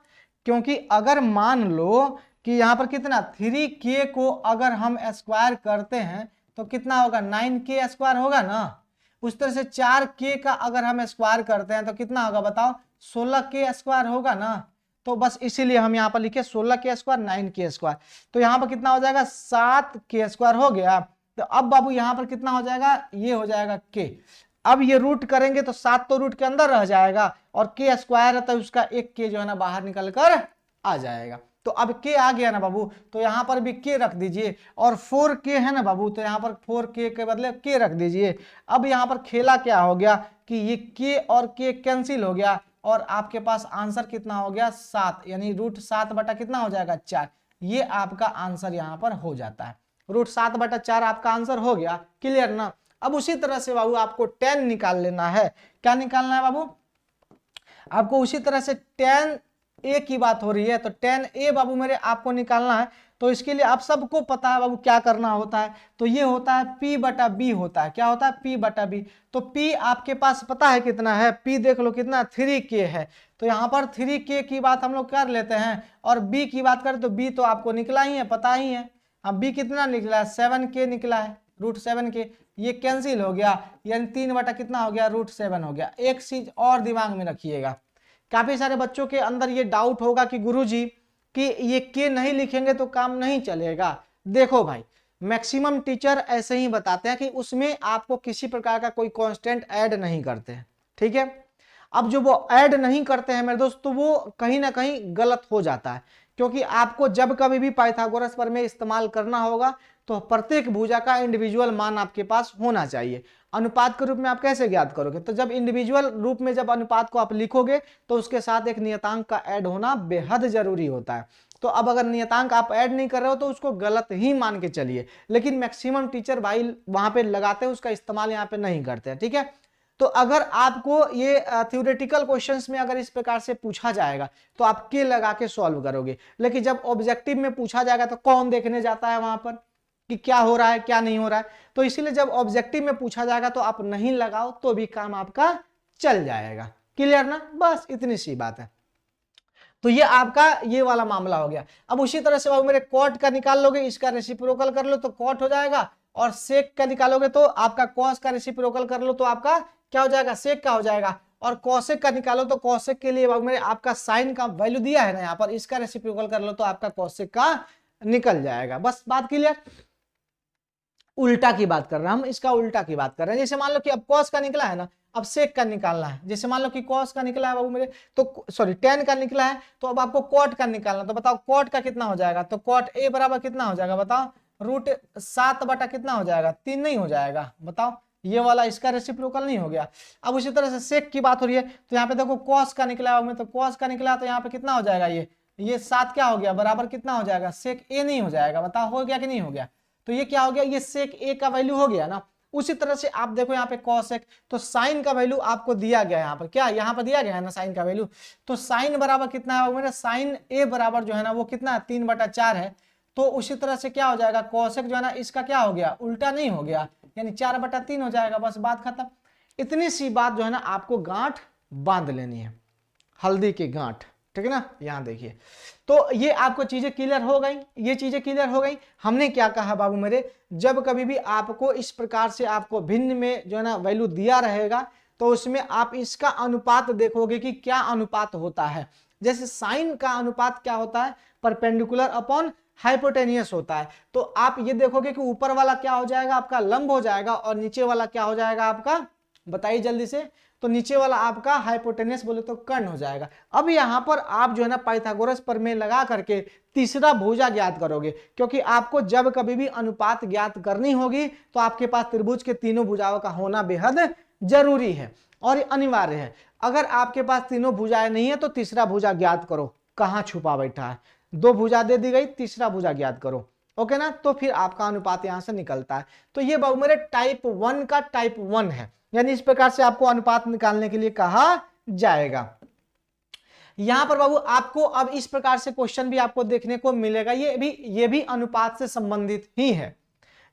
क्योंकि अगर मान लो कि यहाँ पर कितना 3K को अगर हम स्क्वायर करते हैं तो कितना होगा, 9K² होगा ना। उस तरह से 4K का अगर हम स्क्वायर करते हैं तो कितना होगा बताओ, 16K² होगा ना। तो बस इसीलिए हम यहाँ पर लिखे 16K², 9K²। तो यहाँ पर कितना हो जाएगा, 7K² हो गया। तो अब बाबू यहाँ पर कितना हो जाएगा, ये हो जाएगा K। अब ये रूट करेंगे तो 7 तो रूट के अंदर रह जाएगा, और K² है तो उसका एक K जो है ना बाहर निकल कर आ जाएगा। तो अब K आ गया ना बाबू, तो यहाँ पर भी K रख दीजिए। और 4K है ना बाबू, तो यहाँ पर 4K के बदले K रख दीजिए। अब यहाँ पर खेला क्या हो गया कि ये K और K कैंसिल हो गया, और आपके पास आंसर कितना हो गया, 7, यानी √7 बटा कितना हो जाएगा, 4। ये आपका आंसर यहाँ पर हो जाता है, √7 बटा 4 आपका आंसर हो गया, क्लियर ना। अब उसी तरह से बाबू आपको tan निकाल लेना है। क्या निकालना है बाबू, आपको उसी तरह से tan A की बात हो रही है, तो tan A बाबू मेरे आपको निकालना है। तो इसके लिए आप सबको पता है बाबू क्या करना होता है, तो ये होता है P बटा B होता है। क्या होता है, P बटा B। तो P आपके पास पता है कितना है, P देख लो कितना 3K है। तो यहाँ पर 3K की बात हम लोग कर लेते हैं, और B की बात करें तो B तो आपको निकला ही है, पता ही है। अब B कितना निकला है, 7K निकला है, √7K। ये कैंसिल हो गया, यानी 3 बटा कितना हो गया, √7 हो गया। एक चीज और दिमाग में रखिएगा, काफी सारे बच्चों के अंदर ये डाउट होगा कि गुरुजी कि ये K नहीं लिखेंगे तो काम नहीं चलेगा। देखो भाई, मैक्सिमम टीचर ऐसे ही बताते हैं कि उसमें आपको किसी प्रकार का कोई कांस्टेंट ऐड नहीं करते हैं, ठीक है। अब जो वो ऐड नहीं करते हैं मेरे दोस्त, तो वो कहीं ना कहीं गलत हो जाता है, क्योंकि आपको जब कभी भी पाइथागोरस प्रमेय इस्तेमाल करना होगा तो प्रत्येक भुजा का इंडिविजुअल मान आपके पास होना चाहिए। अनुपात के रूप में आप कैसे ज्ञात करोगे? तो जब इंडिविजुअल रूप में जब अनुपात को आप लिखोगे तो उसके साथ एक नियतांक का ऐड होना बेहद जरूरी होता है। तो अब अगर नियतांक आप ऐड नहीं कर रहे हो तो उसको गलत ही मान के चलिए, लेकिन मैक्सिमम टीचर भाई वहां पे लगाते हैं, उसका इस्तेमाल यहाँ पे नहीं करते हैं, ठीक है। तो अगर आपको ये थ्योरेटिकल क्वेश्चंस में अगर इस प्रकार से पूछा जाएगा तो आप के लगा के सॉल्व करोगे, लेकिन जब ऑब्जेक्टिव में पूछा जाएगा तो कौन देखने जाता है वहां पर कि क्या हो रहा है क्या नहीं हो रहा है। तो इसीलिए जब ऑब्जेक्टिव में पूछा जाएगा तो आप नहीं लगाओ तो भी काम आपका चल जाएगा। क्लियर ना? बस इतनी सी बात है। तो ये आपका ये वाला मामला हो गया। अब उसी तरह से बाबू मेरे कॉट का निकाल लोगे, इसका रेसिप्रोकल कर लो तो कॉट हो जाएगा, और सेक का निकालोगे तो आपका कॉस का रेसिप्रोकल कर लो तो आपका क्या हो जाएगा? सेक का हो जाएगा। और कॉसेक का निकालो तो कॉसेक के लिए बाबू मेरे आपका साइन का वैल्यू दिया है ना यहाँ पर, इसका रेसिप्रोकल कर लो तो आपका कॉसेक का निकल जाएगा। बस बात क्लियर। उल्टा की बात कर रहे हैं हम, इसका उल्टा की बात कर रहे हैं। जैसे मान लो कि अब कॉस का निकला है ना, अब सेक का निकालना है। जैसे मान लो कि कॉस का निकला है बाबू मेरे, तो सॉरी टेन का निकला है, तो अब आपको कॉट का निकालना। तो बताओ कॉट का कितना हो जाएगा? तो कॉट ए बराबर कितना हो जाएगा बताओ? √7 बटा कितना हो जाएगा? 3 नहीं हो जाएगा? बताओ, ये वाला इसका रेसिप्रोकल नहीं हो गया। अब उसी तरह से सेक की बात हो रही है, तो यहाँ पे देखो कॉस का निकला है, तो कॉस का निकला तो यहाँ पे कितना हो जाएगा? ये 7 क्या हो गया? बराबर कितना हो जाएगा? सेक ए नहीं हो जाएगा? बताओ हो गया कि नहीं हो गया? तो ये क्या हो गया? ये सेक ए का वैल्यू हो गया ना। उसी तरह से आप देखो यहाँ पे कॉसेक, तो साइन का वैल्यू आपको दिया गया है यहाँ पर, क्या यहाँ पर दिया गया है ना साइन का वैल्यू। तो साइन बराबर कितना है मेरा? साइन ए बराबर जो है ना वो कितना है? 3/4 है। तो उसी तरह से क्या हो जाएगा? कॉसेक जो है ना इसका क्या हो गया? उल्टा नहीं हो गया, यानी 4/3 हो जाएगा। बस बात खत्म। इतनी सी बात जो है ना आपको गांठ बांध लेनी है, हल्दी की गांठ, ठीक है ना। यहाँ देखिए, तो ये आपको चीजें क्लियर हो गई, ये चीजें क्लियर हो गई। हमने क्या कहा बाबू मेरे, जब कभी भी आपको इस प्रकार से आपको भिन्न में जो है ना वैल्यू दिया रहेगा तो उसमें आप इसका अनुपात देखोगे कि क्या अनुपात होता है। जैसे साइन का अनुपात क्या होता है? परपेंडिकुलर अपॉन हाइपोटेनियस होता है। तो आप ये देखोगे कि ऊपर वाला क्या हो जाएगा? आपका लंब हो जाएगा, और नीचे वाला क्या हो जाएगा आपका? बताइए जल्दी से। तो नीचे वाला आपका हाइपोटेनस बोले तो कर्ण हो जाएगा। अब यहां पर आप जो है ना पाइथागोरस प्रमेय लगा करके तीसरा भुजा ज्ञात करोगे, क्योंकि आपको जब कभी भी अनुपात ज्ञात करनी होगी तो आपके पास त्रिभुज के तीनों भुजाओं का होना बेहद जरूरी है और अनिवार्य है। अगर आपके पास तीनों भुजाएं नहीं है तो तीसरा भुजा ज्ञात करो, कहां छुपा बैठा है। 2 भुजा दे दी गई, तीसरा भुजा ज्ञात करो, ओके ना। तो फिर आपका अनुपात यहां से निकलता है। तो ये बाबू मेरे टाइप 1 का टाइप 1 है, यानी इस प्रकार से आपको अनुपात निकालने के लिए कहा जाएगा। यहां पर बाबू आपको अब इस प्रकार से क्वेश्चन भी आपको देखने को मिलेगा, ये भी अनुपात से संबंधित ही है,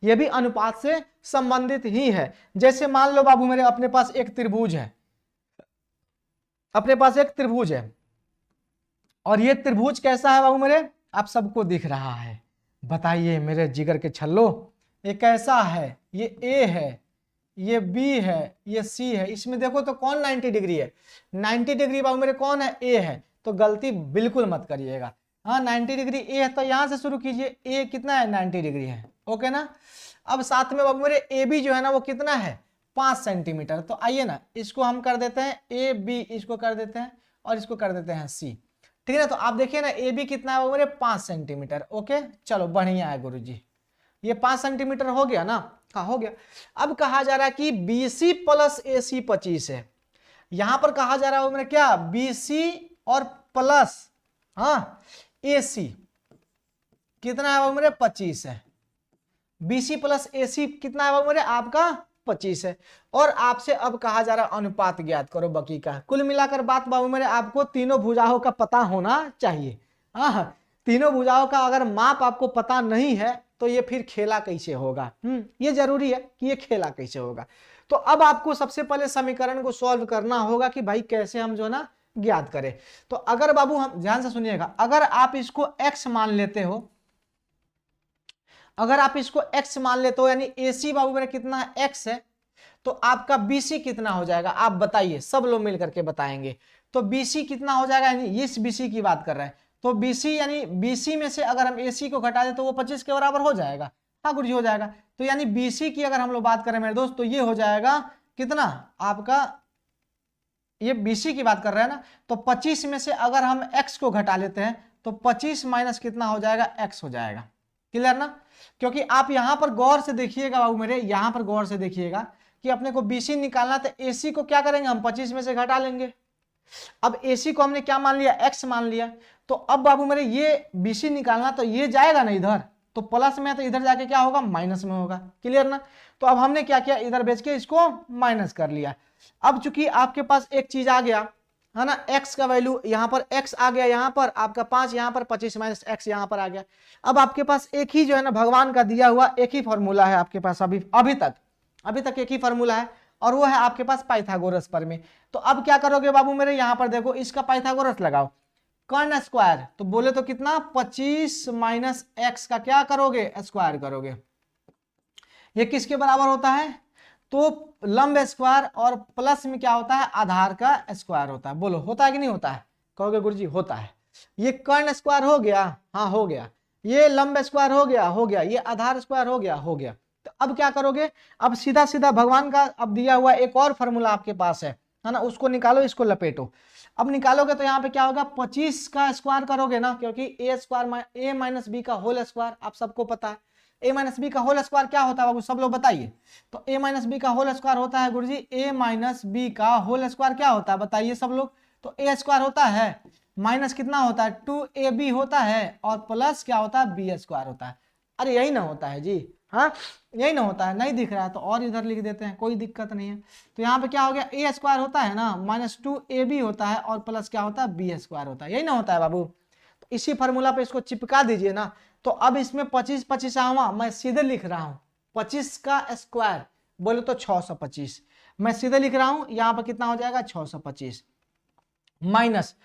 ये भी अनुपात से संबंधित ही है। जैसे मान लो बाबू मेरे अपने पास एक त्रिभुज है, अपने पास एक त्रिभुज है, और ये त्रिभुज कैसा है बाबू मेरे? आप सबको दिख रहा है, बताइए मेरे जिगर के छल्लो, ये कैसा है? ये ए है, ये बी है, ये सी है। इसमें देखो तो कौन 90 डिग्री है? 90 डिग्री बाबू मेरे कौन है? ए है। तो गलती बिल्कुल मत करिएगा। हाँ 90 डिग्री ए है, तो यहां से शुरू कीजिए। ए कितना है? 90 डिग्री है, ओके ना। अब साथ में बाबू मेरे ए बी जो है ना वो कितना है? 5 सेंटीमीटर। तो आइए ना इसको हम कर देते हैं ए बी, इसको कर देते हैं और इसको कर देते हैं सी, ठीक है ना। तो आप देखिए ना ए बी कितना है बाबू मेरे? 5 सेंटीमीटर, ओके। चलो बढ़िया है गुरुजी, ये 5 सेंटीमीटर हो गया ना। हाँ हो गया। अब कहा जा रहा है कि BC प्लस AC 25 है। यहां पर कहा जा रहा है मेरे क्या? BC और प्लस हाँ AC कितना है मेरे? 25 है। BC प्लस AC कितना है मेरे? आपका 25 है। और आपसे अब कहा जा रहा है अनुपात ज्ञात करो बाकी का। कुल मिलाकर बात बाबू मेरे आपको तीनों भुजाओं का पता होना चाहिए। हाँ तीनों भुजाओं का अगर माप आपको पता नहीं है तो ये फिर खेला कैसे होगा? ये जरूरी है कि ये खेला कैसे होगा। तो अब आपको सबसे पहले समीकरण को सॉल्व करना होगा कि भाई कैसे हम जो है ना ज्ञात करें। तो अगर बाबू हम ध्यान से सुनिएगा, अगर आप इसको x मान लेते हो, अगर आप इसको x मान लेते हो यानी AC बाबू मेरा कितना है? x है। तो आपका BC कितना हो जाएगा? आप बताइए, सब लोग मिल करके बताएंगे। तो BC कितना हो जाएगा? यानी इस BC की बात कर रहे हैं, तो BC यानी BC में से अगर हम AC को घटा दें तो वो 25 के बराबर हो जाएगा। हाँ गुरुजी हो जाएगा। तो यानी BC की अगर हम लोग बात करें मेरे दोस्त, तो ये हो जाएगा कितना आपका, ये BC की बात कर रहे हैं ना, तो 25 में से अगर हम x को घटा लेते हैं तो 25 माइनस कितना हो जाएगा, x हो जाएगा। क्लियर ना? क्योंकि आप यहां पर गौर से देखिएगा बाबू मेरे, यहां पर गौर से देखिएगा कि अपने को BC निकालना, तो AC को क्या करेंगे हम, 25 में से घटा लेंगे। अब AC को हमने क्या मान लिया, x मान लिया। तो अब बाबू मेरे ये BC निकालना, तो ये जाएगा ना इधर, तो प्लस में, तो इधर जाके क्या होगा, माइनस में होगा। क्लियर ना? तो अब हमने क्या किया, इधर भेज के इसको माइनस कर लिया। अब चूंकि आपके पास एक चीज आ गया है ना, x का वैल्यू यहाँ पर x आ गया, यहाँ पर आपका 5, यहाँ पर 25 माइनस x यहाँ पर आ गया। अब आपके पास एक ही जो है ना भगवान का दिया हुआ एक ही फॉर्मूला है आपके पास, अभी तक एक ही फॉर्मूला है, और वो है आपके पास पाइथागोरस प्रमेय। तो अब क्या करोगे बाबू मेरे, यहाँ पर देखो इसका पाइथागोरस लगाओ, कर्ण स्क्वायर, तो बोले तो कितना 25 माइनस x का क्या करोगे, स्क्वायर करोगे। ये किसके बराबर होता है, तो लंब स्क्वायर, और प्लस में क्या होता है, आधार का स्क्वायर होता है। बोलो होता है कि नहीं होता है, कहोगे गुरुजी होता है। ये कर्ण स्क्वायर हो गया, हाँ हो गया, ये लंब स्क्वायर हो गया, ये आधार स्क्वायर हो गया। तो अब क्या करोगे, अब सीधा सीधा भगवान का अब दिया हुआ एक और फॉर्मूला आपके पास है ना, उसको निकालो, इसको लपेटो। अब निकालोगे तो यहाँ पे क्या होगा, 25 का स्क्वायर करोगे ना, क्योंकि a माइनस बी का होल स्क्वायर आप सबको पता है। a माइनस बी का होल स्क्वायर क्या होता है बाबू, सब लोग बताइए। तो a माइनस बी का होल स्क्वायर होता है गुरुजी, a माइनस बी का होल स्क्वायर क्या होता है बताइए सब लोग। तो a स्क्वायर होता है, माइनस कितना होता है 2ab होता है, और प्लस क्या होता है b स्क्वायर होता है। अरे यही ना होता है जी, हाँ यही ना होता है, नहीं दिख रहा है तो और इधर लिख देते हैं, कोई दिक्कत नहीं है। तो यहाँ पे क्या हो गया, a स्क्वायर होता है ना, माइनस 2ab होता है, और प्लस क्या होता है, b स्क्वायर होता है, यही ना होता है बाबू। तो इसी फॉर्मूला पे इसको चिपका दीजिए ना। तो अब इसमें 25 25 आवा, मैं सीधे लिख रहा हूं 25 का स्क्वायर बोले तो 625, मैं सीधे लिख रहा हूं, यहां पर कितना हो जाएगा 625 माइनस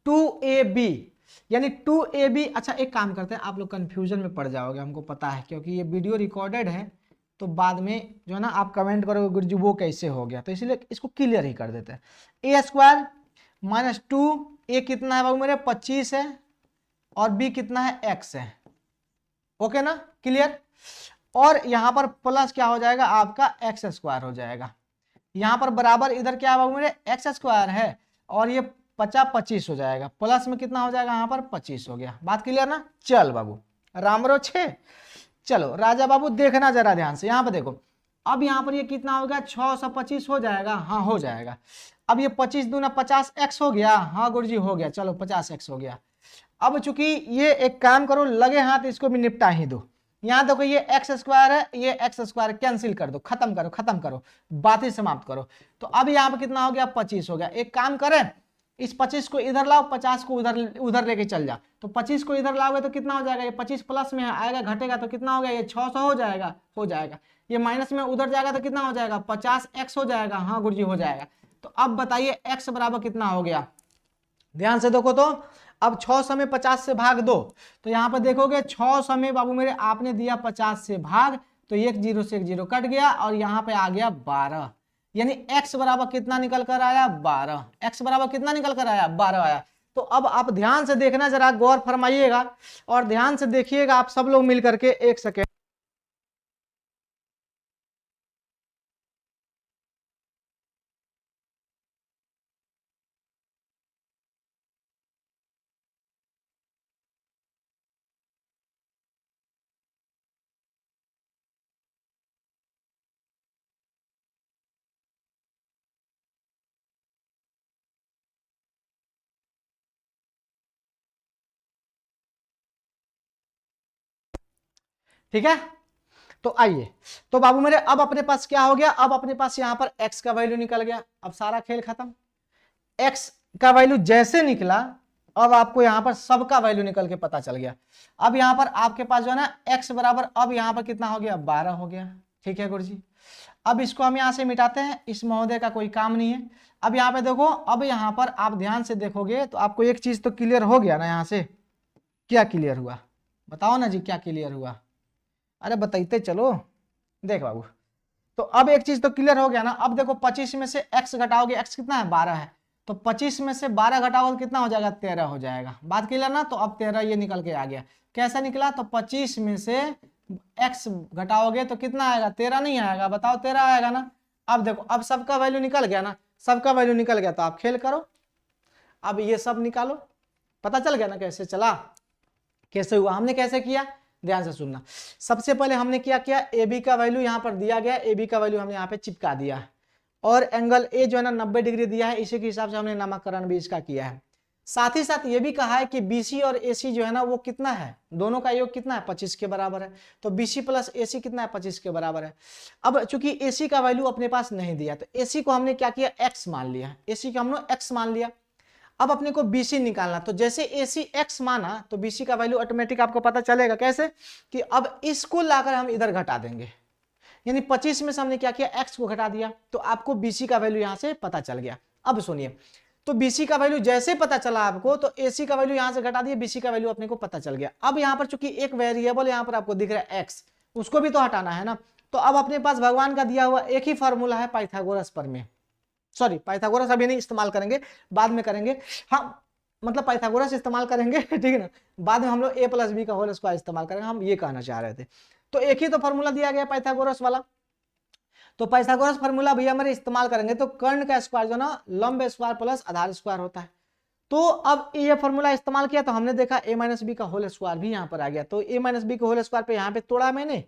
2ab, यानी 2ab। अच्छा एक काम करते हैं, आप लोग कंफ्यूजन में पड़ जाओगे, हमको पता है, क्योंकि ये वीडियो रिकॉर्डेड है, तो बाद में जो है ना आप कमेंट करोगे गुरुजी वो कैसे हो गया, तो इसलिए इसको क्लियर ही कर देते हैं। a स्क्वायर माइनस 2, a कितना है बाबू मेरे 25 है, और b कितना है x है, ओके ना, क्लियर। और यहां पर प्लस क्या हो जाएगा आपका एक्स स्क्वायर हो जाएगा, यहां पर बराबर इधर क्या है बाबू मेरे एक्स स्क्वायर है, और ये 25 हो जाएगा, प्लस में कितना हो जाएगा यहाँ पर 25 हो गया। बात क्लियर ना? चल बाबू रामरो छे, चलो राजा बाबू देखना जरा ध्यान से, यहाँ पर देखो। अब यहाँ पर ये कितना हो गया 625 हो जाएगा, हाँ हो जाएगा। अब ये 25 दूना 50x हो गया, हाँ गुरुजी हो गया, चलो 50x हो गया। अब चूंकि ये एक काम करो, लगे हाथ इसको भी निपटा ही दो। यहां देखो ये एक्स स्क्वायर है, ये एक्स स्क्वायर कैंसिल कर दो, खत्म करो, बात ही समाप्त करो। तो अब यहाँ पे कितना हो गया 25 हो गया। एक काम करें, इस 25 को इधर लाओ, 50 को उधर लेके चल जा। तो 25 को इधर लाओगे तो कितना हो जाएगा, ये 25 प्लस में आएगा, घटेगा तो कितना हो गया, ये 600 हो जाएगा। ये माइनस में उधर जाएगा तो कितना हो जाएगा 50x हो जाएगा, हाँ गुरुजी हो जाएगा। तो अब बताइए x बराबर कितना हो गया, ध्यान से देखो तो। अब 600 में 50 से भाग दो, तो यहां पर देखोगे 600 में बाबू मेरे आपने दिया 50 से भाग, तो एक जीरो से एक जीरो कट गया, और यहां पे आ गया 12, यानी x बराबर कितना निकल कर आया 12, x बराबर कितना निकल कर आया 12 आया। तो अब आप ध्यान से देखना, जरा गौर फरमाइएगा और ध्यान से देखिएगा आप सब लोग मिल करके, एक सेकेंड। ठीक है, तो आइए, तो बाबू मेरे अब अपने पास क्या हो गया, अब अपने पास यहां पर x का वैल्यू निकल गया। अब सारा खेल खत्म, x का वैल्यू जैसे निकला, अब आपको यहां पर सबका वैल्यू निकल के पता चल गया। अब यहां पर आपके पास जो है ना x बराबर, अब यहां पर कितना हो गया 12 हो गया। ठीक है गुरुजी, अब इसको हम यहां से मिटाते हैं, इस महोदय का कोई काम नहीं है। अब यहां पे देखो, अब यहां पर आप ध्यान से देखोगे तो आपको एक चीज तो क्लियर हो गया ना, यहां से क्या क्लियर हुआ बताओ ना जी, क्या क्लियर हुआ, अरे बताइए चलो। देख बाबू, तो अब एक चीज तो क्लियर हो गया ना। अब देखो 25 में से x घटाओगे, x कितना है 12 है, तो 25 में से 12 घटाओगे तो कितना हो जाएगा 13 हो जाएगा। बात क्लियर ना? तो अब 13 ये निकल के आ गया, कैसा निकला, तो 25 में से x घटाओगे तो कितना आएगा, 13 नहीं आएगा, बताओ 13 आएगा ना। अब देखो, अब सबका वैल्यू निकल गया ना, सबका वैल्यू निकल गया तो आप खेल करो, अब ये सब निकालो, पता चल गया ना कैसे चला, कैसे हुआ, हमने कैसे किया, ध्यान से सुनना। सबसे पहले हमने क्या किया, ए बी का वैल्यू यहाँ पर दिया गया, ए बी का वैल्यू हमने यहाँ पे चिपका दिया, और एंगल ए जो है ना 90 डिग्री दिया है, इसी के हिसाब से हमने नामकरण भी इसका किया है। साथ ही साथ ये भी कहा है कि बीसी और एसी जो है ना वो कितना है, दोनों का योग कितना है, 25 के बराबर है, तो बीसी प्लस एसी कितना है, 25 के बराबर है। अब चूंकि एसी का वैल्यू अपने पास नहीं दिया, तो एसी को हमने क्या किया, एक्स मान लिया, एसी को हमने एक्स मान लिया। अब अपने को बीसी निकालना, तो जैसे एसी एक्स माना तो बीसी का वैल्यू ऑटोमेटिक आपको पता चलेगा, कैसे कि अब इसको लाकर हम इधर घटा देंगे, यानी 25 में से हमने क्या किया, एक्स को घटा दिया, तो आपको बीसी का वैल्यू यहां से पता चल गया। अब सुनिए, तो बीसी का वैल्यू जैसे पता चला आपको, तो एसी का वैल्यू यहां से घटा दिया, बीसी का वैल्यू अपने को पता चल गया। अब यहां पर चूंकि एक वेरिएबल यहां पर आपको दिख रहा है एक्स, उसको भी तो हटाना है ना, तो अब अपने पास भगवान का दिया हुआ एक ही फॉर्मूला है पाइथागोरस प्रमेय, सॉरी पाइथागोरस अभी नहीं इस्तेमाल करेंगे, बाद में करेंगे, हाँ मतलब पाइथागोरस इस्तेमाल करेंगे ठीक है ना, बाद में हम लोग ए प्लस बी का होल स्क्वायर इस्तेमाल करेंगे, हम ये कहना चाह रहे थे। तो एक ही तो फॉर्मूला दिया गया पाइथागोरस वाला, तो पाइथागोरस फार्मूला भैया हमारे इस्तेमाल करेंगे, तो कर्ण का स्क्वायर जो ना लंब स्क्वायर प्लस आधार स्क्वायर होता है। तो अब ये फॉर्मूला इस्तेमाल किया तो हमने देखा a माइनस बी का होल स्क्वायर भी यहाँ पर आ गया, तो a माइनस बी का होल स्क्वायर पे यहाँ पे तोड़ा मैंने,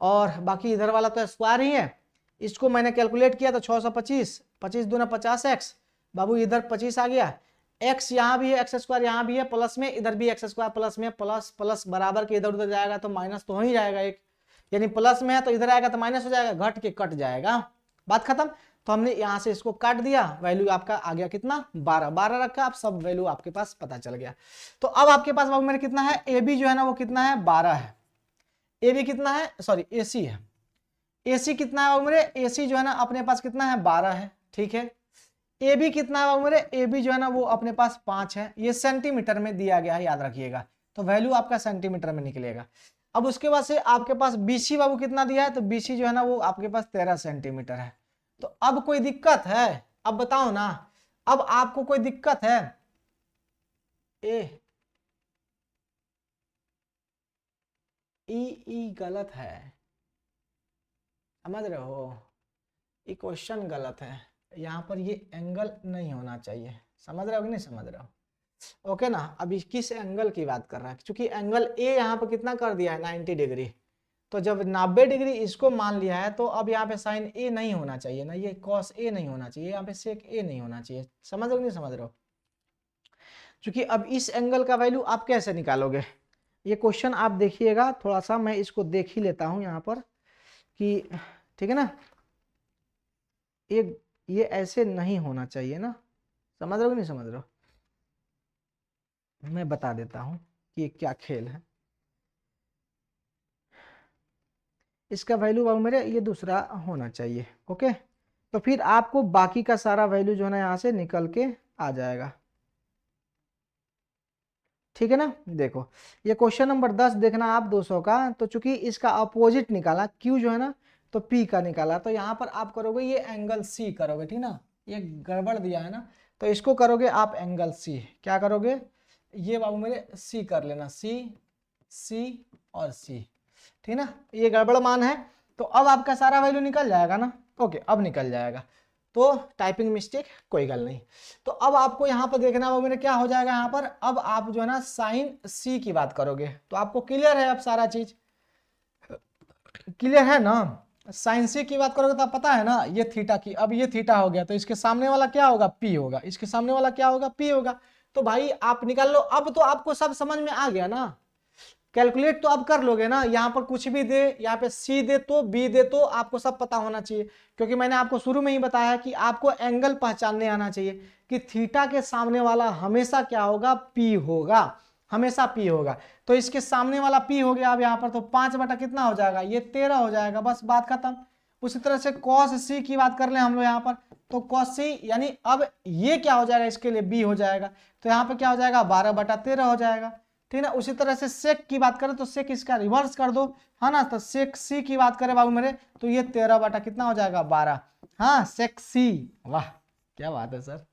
और बाकी इधर वाला तो स्क्वायर ही है, इसको मैंने कैलकुलेट किया तो 625, 25 दूना 50x, बाबू इधर 25 आ गया, x यहाँ भी है, एक्स स्क्वायर यहाँ भी है, प्लस में इधर भी एक्स स्क्वायर प्लस में, प्लस प्लस बराबर के इधर उधर जाएगा तो माइनस तो हो ही जाएगा एक, यानी प्लस में है तो इधर आएगा तो माइनस हो जाएगा, घट के कट जाएगा, बात खत्म। तो हमने यहां से इसको काट दिया, वैल्यू आपका आ गया कितना, 12, 12 रखा, आप सब वैल्यू आपके पास पता चल गया। तो अब आपके पास बाबू मेरे कितना है, ए बी जो है ना वो कितना है, 12 है, ए बी कितना है, सॉरी एसी है, एसी कितना है बाबू मेरे, एसी जो है ना अपने पास कितना है, 12 है, ठीक है। ए बी कितना है बाबू मेरे, ए बी जो है ना वो अपने पास 5 है, ये सेंटीमीटर में दिया गया है, याद रखिएगा, तो वैल्यू आपका सेंटीमीटर में निकलेगा। अब उसके बाद से आपके पास बीसी बाबू कितना दिया है, तो बीसी जो है ना वो आपके पास 13 सेंटीमीटर है। तो अब कोई दिक्कत है, अब बताओ ना, अब आपको कोई दिक्कत है, ई गलत है, समझ रहे हो, ये क्वेश्चन गलत है, यहाँ पर ये एंगल नहीं होना चाहिए, समझ रहे हो कि नहीं समझ रहे हो, ओके ना। अभी किस एंगल की बात कर रहा है, क्योंकि एंगल ए यहाँ पर कितना कर दिया है, 90 डिग्री, तो जब 90 डिग्री इसको मान लिया है तो अब यहाँ पे साइन ए नहीं होना चाहिए ना, ये कॉस ए नहीं होना चाहिए, यहाँ पे सेक ए नहीं होना चाहिए, समझ रहे हो नहीं समझ रहे हो। क्योंकि अब इस एंगल का वैल्यू आप कैसे निकालोगे, ये क्वेश्चन आप देखिएगा, थोड़ा सा मैं इसको देख ही लेता हूं यहाँ पर कि, ठीक है ना, ये ऐसे नहीं होना चाहिए ना, समझ रहे हो नहीं समझ रहे हो, मैं बता देता हूं कि क्या खेल है। इसका वैल्यू बाबू मेरे ये दूसरा होना चाहिए, ओके, तो फिर आपको बाकी का सारा वैल्यू जो है ना यहाँ से निकल के आ जाएगा, ठीक है ना। देखो ये क्वेश्चन नंबर 10 देखना आप 200 का, तो चूंकि इसका अपोजिट निकाला Q जो है ना, तो P का निकाला, तो यहाँ पर आप करोगे ये एंगल C करोगे, ठीक ना, ये गड़बड़ दिया है ना, तो इसको करोगे आप एंगल C, क्या करोगे, ये बाबू मेरे C कर लेना, C और C, ठीक ना, ये गड़बड़ मान है, तो अब आपका सारा वैल्यू निकल जाएगा ना, ओके अब निकल जाएगा, तो टाइपिंग मिस्टेक कोई गल नहीं। तो अब आपको यहाँ पर देखना वो मेरे क्या हो जाएगा, यहाँ पर अब आप जो है ना साइन सी की बात करोगे, तो आपको क्लियर है अब सारा चीज क्लियर है ना, साइन सी की बात करोगे तो आप पता है ना ये थीटा की, अब ये थीटा हो गया तो इसके सामने वाला क्या होगा, पी होगा, इसके सामने वाला क्या होगा, पी होगा, तो भाई आप निकाल लो, अब तो आपको सब समझ में आ गया ना, कैलकुलेट तो आप कर लोगे ना, यहाँ पर कुछ भी दे, यहाँ पे सी दे तो बी दे तो आपको सब पता होना चाहिए, क्योंकि मैंने आपको शुरू में ही बताया कि आपको एंगल पहचानने आना चाहिए कि थीटा के सामने वाला हमेशा क्या होगा, पी होगा, हमेशा पी होगा, तो इसके सामने वाला पी हो गया, अब यहाँ पर तो 5 बटा कितना हो जाएगा, ये 13 हो जाएगा, बस बात खत्म। उसी तरह से कॉस सी की बात कर ले हम लोग यहाँ पर, तो कॉस सी यानी अब ये क्या हो जाएगा, इसके लिए बी हो जाएगा, तो यहाँ पे क्या हो जाएगा, 12/13 हो जाएगा, ठीक है ना। उसी तरह से सेक की बात करें तो सेक इसका रिवर्स कर दो, है ना, तो सेक सी की बात करें बाबू मेरे, तो ये 13 बटा कितना हो जाएगा, 12, हाँ सेक सी, वाह क्या बात है सर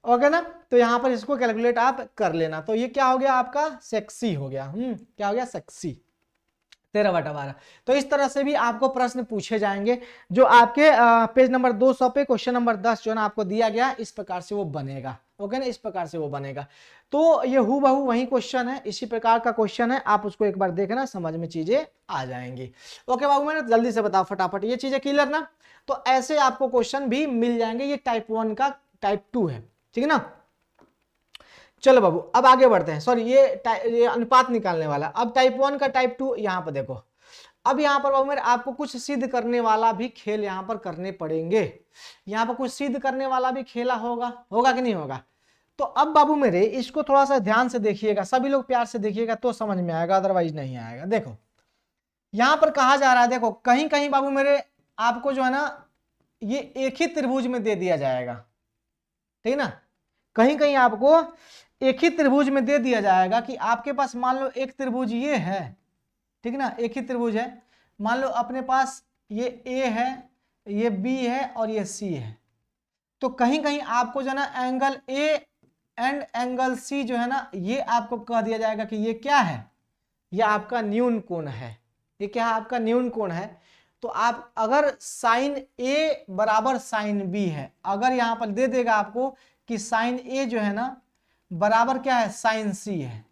ओके ना, तो यहाँ पर इसको कैलकुलेट आप कर लेना, तो ये क्या हो गया आपका, सेक सी हो गया, क्या हो गया, सेक सी, 13/12। तो इस तरह से भी आपको प्रश्न पूछे जाएंगे, जो आपके पेज नंबर 200 पे क्वेश्चन नंबर 10 जो है ना आपको दिया गया, इस प्रकार से वो बनेगा। ओके ना, इस प्रकार से वो बनेगा। तो ये हूबहू वही क्वेश्चन है, इसी प्रकार का क्वेश्चन है, आप उसको एक बार देखना, समझ में चीजें आ जाएंगी। ओके बाबू, मैंने जल्दी से बताओ फटाफट, ये चीजें क्लियर ना। तो ऐसे आपको क्वेश्चन भी मिल जाएंगे, ये टाइप 1 का टाइप 2 है, ठीक है ना। चलो बाबू अब आगे बढ़ते हैं, सॉरी ये अनुपात निकालने वाला। अब टाइप 1 का टाइप 2 यहां पर देखो। अब यहां पर बाबू मेरे आपको कुछ सिद्ध करने वाला भी खेल यहां पर करने पड़ेंगे। यहां पर कुछ सिद्ध करने वाला भी खेला होगा, होगा कि नहीं होगा। तो अब बाबू मेरे इसको थोड़ा सा ध्यान से देखिएगा, सभी लोग प्यार से देखिएगा तो समझ में आएगा, अदरवाइज नहीं आएगा। देखो यहां पर कहा जा रहा है, देखो कहीं कहीं बाबू मेरे आपको जो है ना ये एक ही त्रिभुज में दे दिया जाएगा, ठीक है ना। कहीं कहीं आपको एक ही त्रिभुज में दे दिया जाएगा कि आपके पास मान लो एक त्रिभुज ये है, ठीक है ना, एक ही त्रिभुज है। मान लो अपने पास ये ए है, ये बी है और ये सी है। तो कहीं कहीं आपको जो है ना angle A and angle C जो है ना ये आपको कह दिया जाएगा कि ये क्या है, ये आपका न्यून कोण है। ये क्या है, आपका न्यून कोण है। तो आप अगर साइन ए बराबर साइन बी है, अगर यहां पर दे देगा आपको कि साइन ए जो है ना बराबर क्या है, साइन सी है,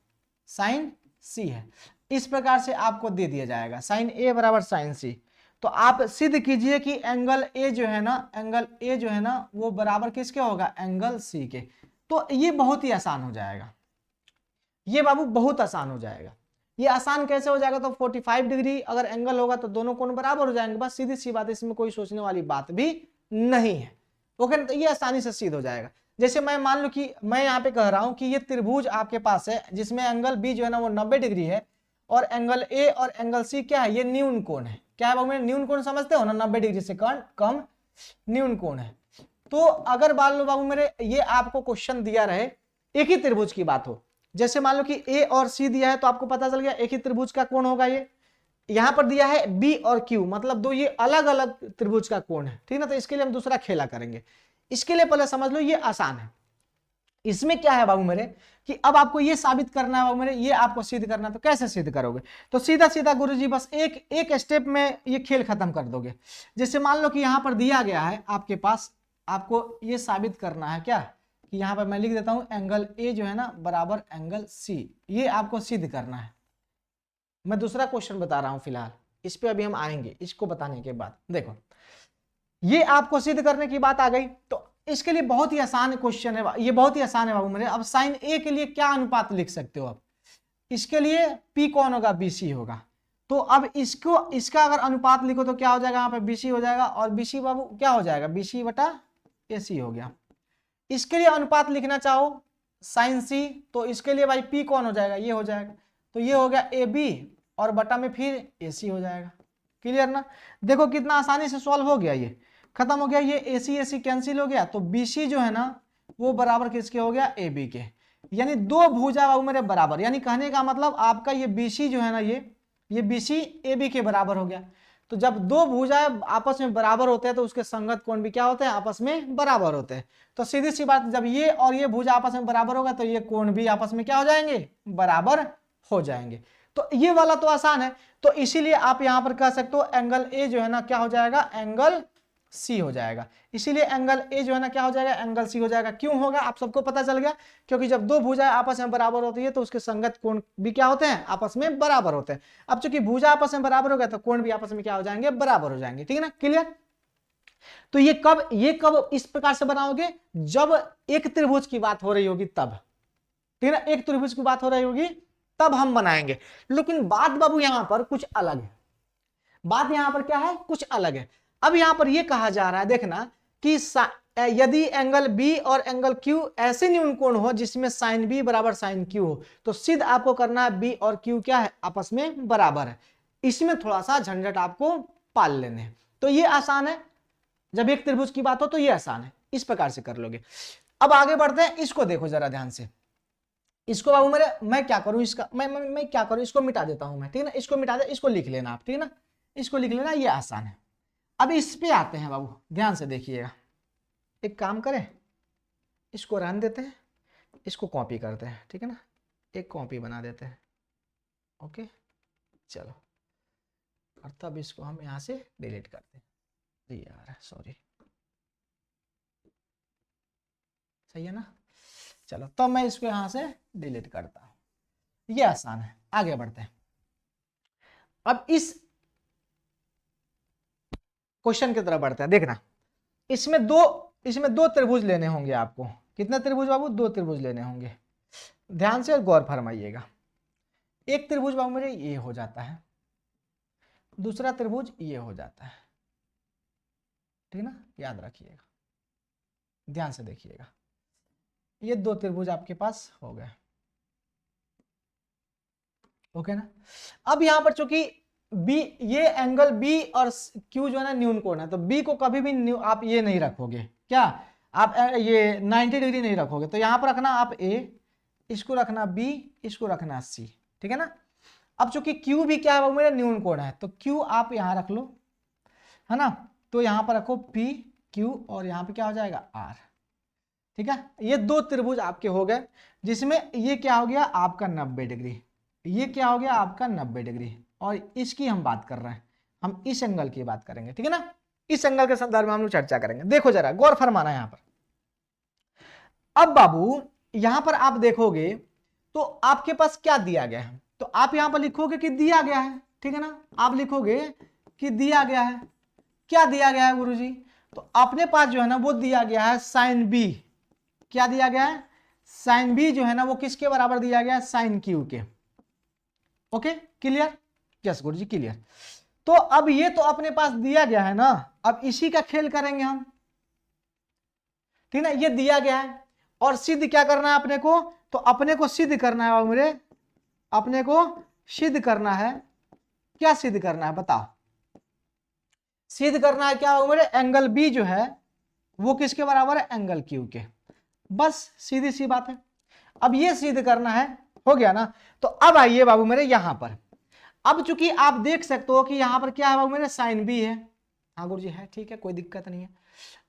साइन सी है, इस प्रकार से आपको दे दिया जाएगा साइन ए बराबर साइन सी। तो आप सिद्ध कीजिए कि एंगल ए जो है ना, एंगल ए जो है ना वो बराबर किसके होगा, एंगल सी के। तो ये बहुत ही आसान हो जाएगा, ये बाबू बहुत आसान हो जाएगा। ये आसान कैसे हो जाएगा, तो 45 डिग्री अगर एंगल होगा तो दोनों कोण बराबर हो जाएंगे, बस सीधी सी बात है, इसमें कोई सोचने वाली बात भी नहीं है। ओके, तो ये आसानी से सिद्ध हो जाएगा। जैसे मैं मान लो कि मैं यहाँ पे कह रहा हूं कि ये त्रिभुज आपके पास है जिसमें एंगल बी जो है ना वो 90 डिग्री है, और एंगल ए और एंगल सी क्या है, ये न्यून कोण है। क्या है बाबू, न्यून कोण समझते हो ना, 90 डिग्री से कम न्यून कोण है। तो अगर मान लो बाबू मेरे ये आपको क्वेश्चन दिया रहे, एक ही त्रिभुज की बात हो, जैसे मान लो कि ए और सी दिया है, तो आपको पता चल गया एक ही त्रिभुज का कोण होगा। ये यहां पर दिया है बी और क्यू, मतलब दो ये अलग अलग त्रिभुज का कोण है, ठीक ना। तो इसके लिए हम दूसरा खेला करेंगे। इसके लिए पहले समझ लो ये आसान है। इसमें क्या है बाबू मेरे कि अब आपको ये साबित करना है बाबू मेरे, ये आपको सिद्ध करना है। तो कैसे सिद्ध करोगे, तो सीधा सीधा गुरुजी बस एक स्टेप में ये खेल खत्म कर दोगे। जैसे मान लो कि यहां पर दिया गया है आपके पास, आपको ये साबित करना है क्या कि यहां पर मैं लिख देता हूं एंगल ए जो है ना बराबर एंगल सी, ये आपको सिद्ध करना है। मैं दूसरा क्वेश्चन बता रहा हूं फिलहाल, इस पे अभी हम आएंगे, इसको बताने के बाद। देखो ये आपको सिद्ध करने की बात आ गई, तो इसके लिए बहुत ही आसान क्वेश्चन है, ये बहुत ही आसान है बाबू मेरे। अब साइन ए के लिए क्या अनुपात लिख सकते हो आप, इसके लिए पी कौन होगा, बीसी होगा। तो अब इसको इसका अगर अनुपात लिखो तो क्या हो जाएगा, यहाँ पे बीसी हो जाएगा, और बीसी बाबू क्या हो जाएगा, बीसी बटा एसी हो गया। इसके लिए अनुपात लिखना चाहो साइन सी, तो इसके लिए भाई पी कौन हो जाएगा, ये हो जाएगा। तो ये हो गया ए बी और बटा में फिर ए सी हो जाएगा। क्लियर ना, देखो कितना आसानी से सॉल्व हो गया, ये खत्म हो गया, ये ए सी कैंसिल हो गया। तो बी सी जो है ना वो बराबर किसके हो गया, ए बी के। यानी दो भुजा बाबू मेरे बराबर, यानी कहने का मतलब आपका ये बी सी जो है ना ये बी सी ए बी के बराबर हो गया। तो जब दो भुजाएं आपस में बराबर होते हैं तो उसके संगत कोण भी क्या होते हैं, आपस में बराबर होते हैं। तो सीधी सी बात, जब ये और ये भुजा आपस में बराबर होगा तो ये कोण भी आपस में क्या हो जाएंगे, बराबर हो जाएंगे। तो ये वाला तो आसान है, तो इसीलिए आप यहां पर कह सकते हो एंगल ए जो है ना क्या हो जाएगा, एंगल सी हो जाएगा। इसीलिए एंगल ए जो है ना क्या हो जाएगा, एंगल सी हो जाएगा। क्यों होगा आप सबको पता चल गया, क्योंकि जब दो भुजाएं आपस में बराबर होती है तो उसके संगत कोण भी क्या होते हैं, आपस में बराबर होते हैं। अब चूंकि भुजा आपस में बराबर हो गया तो कोण भी आपस में क्या हो जाएंगे, बराबर हो जाएंगे, ठीक है ना, क्लियर। तो ये कब इस प्रकार से बनाओगे, जब एक त्रिभुज की बात हो रही होगी तब, ठीक है ना, एक त्रिभुज की बात हो रही होगी तब हम बनाएंगे। लेकिन बात बाबू यहां पर कुछ अलग है, बात यहां पर क्या है, कुछ अलग है। अब यहां पर यह कहा जा रहा है, देखना कि यदि एंगल बी और एंगल क्यू ऐसे न्यून कोण हो जिसमें साइन बी बराबर साइन क्यू हो, तो सिद्ध आपको करना है बी और क्यू क्या है, आपस में बराबर है। इसमें थोड़ा सा झंझट आपको पाल लेने हैं। तो ये आसान है, जब एक त्रिभुज की बात हो तो ये आसान है, इस प्रकार से कर लोगे। अब आगे बढ़ते हैं, इसको देखो जरा ध्यान से। इसको बाबू मेरे मैं क्या करूं, इसका मैं क्या करूं, इसको मिटा देता हूं मैं, ठीक है ना, इसको मिटा दे, इसको लिख लेना आप, ठीक है ना, इसको लिख लेना, ये आसान है। अब इस पे आते हैं बाबू, ध्यान से देखिएगा। एक काम करें, इसको रहने देते हैं, इसको कॉपी करते हैं, ठीक है ना, एक कॉपी बना देते हैं। ओके चलो, और तब इसको हम यहाँ से डिलीट करते हैं। जी यार सॉरी, सही है ना। चलो तो मैं इसको यहाँ से डिलीट करता हूँ, ये आसान है। आगे बढ़ते हैं। अब इस क्वेश्चन की तरफ बढ़ते हैं। देखना, इसमें दो त्रिभुज लेने होंगे आपको। कितने त्रिभुज बाबू? 2 त्रिभुज लेने होंगे। ध्यान से गौर फरमाइएगा। एक त्रिभुज बाबू मेरे ये हो जाता है, दूसरा त्रिभुज ये हो जाता है, ठीक ना, याद रखिएगा, ध्यान से देखिएगा। ये 2 त्रिभुज आपके पास हो गए, ओके ना। अब यहां पर चूंकि बी, ये एंगल बी और क्यू जो है ना न्यून कोण है, तो बी को कभी भी आप ये नहीं रखोगे, क्या आप ये 90 डिग्री नहीं रखोगे। तो यहां पर रखना आप ए, इसको रखना बी, इसको रखना सी, ठीक है ना। अब चूंकि क्यू भी क्या है वो मेरा न्यून कोण है, तो क्यू आप यहां रख लो, है ना। तो यहां पर रखो पी क्यू और यहां पे क्या हो जाएगा आर, ठीक है। ये 2 त्रिभुज आपके हो गए, जिसमें ये क्या हो गया आपका 90 डिग्री, ये क्या हो गया आपका 90 डिग्री, और इसकी हम बात कर रहे हैं, हम इस एंगल की बात करेंगे, ठीक है ना। इस एंगल के संदर्भ में हम लोग चर्चा करेंगे। देखो जरा गौर फरमाना यहां पर। अब बाबू यहां पर आप देखोगे तो आपके पास क्या दिया गया है, तो आप यहां पर लिखोगे कि दिया गया है, ठीक है ना। आप लिखोगे कि दिया गया है। क्या दिया गया है गुरुजी? तो अपने पास जो है ना वो दिया गया है साइन बी। क्या दिया गया है? साइन बी जो है ना वो किसके बराबर दिया गया है? साइन क्यू के। Okay clear? यस गुरुजी क्लियर। तो अब ये तो अपने पास दिया गया है ना, अब इसी का खेल करेंगे हम, ठीक है ना। ये दिया गया है और सिद्ध क्या करना है अपने को? तो अपने को सिद्ध करना है मेरे, अपने को सिद्ध करना है। क्या सिद्ध करना है बताओ? सिद्ध करना है क्या मेरे? एंगल बी जो है वो किसके बराबर है? एंगल क्यू के। बस सीधी सी बात है। अब ये सिद्ध करना है, हो गया ना। तो अब आइए बाबू मेरे यहां पर, अब चूंकि आप देख सकते हो कि यहां पर क्या है बाबू मेरे? साइन बी है। हाँ गुरु जी है, ठीक है कोई दिक्कत नहीं है।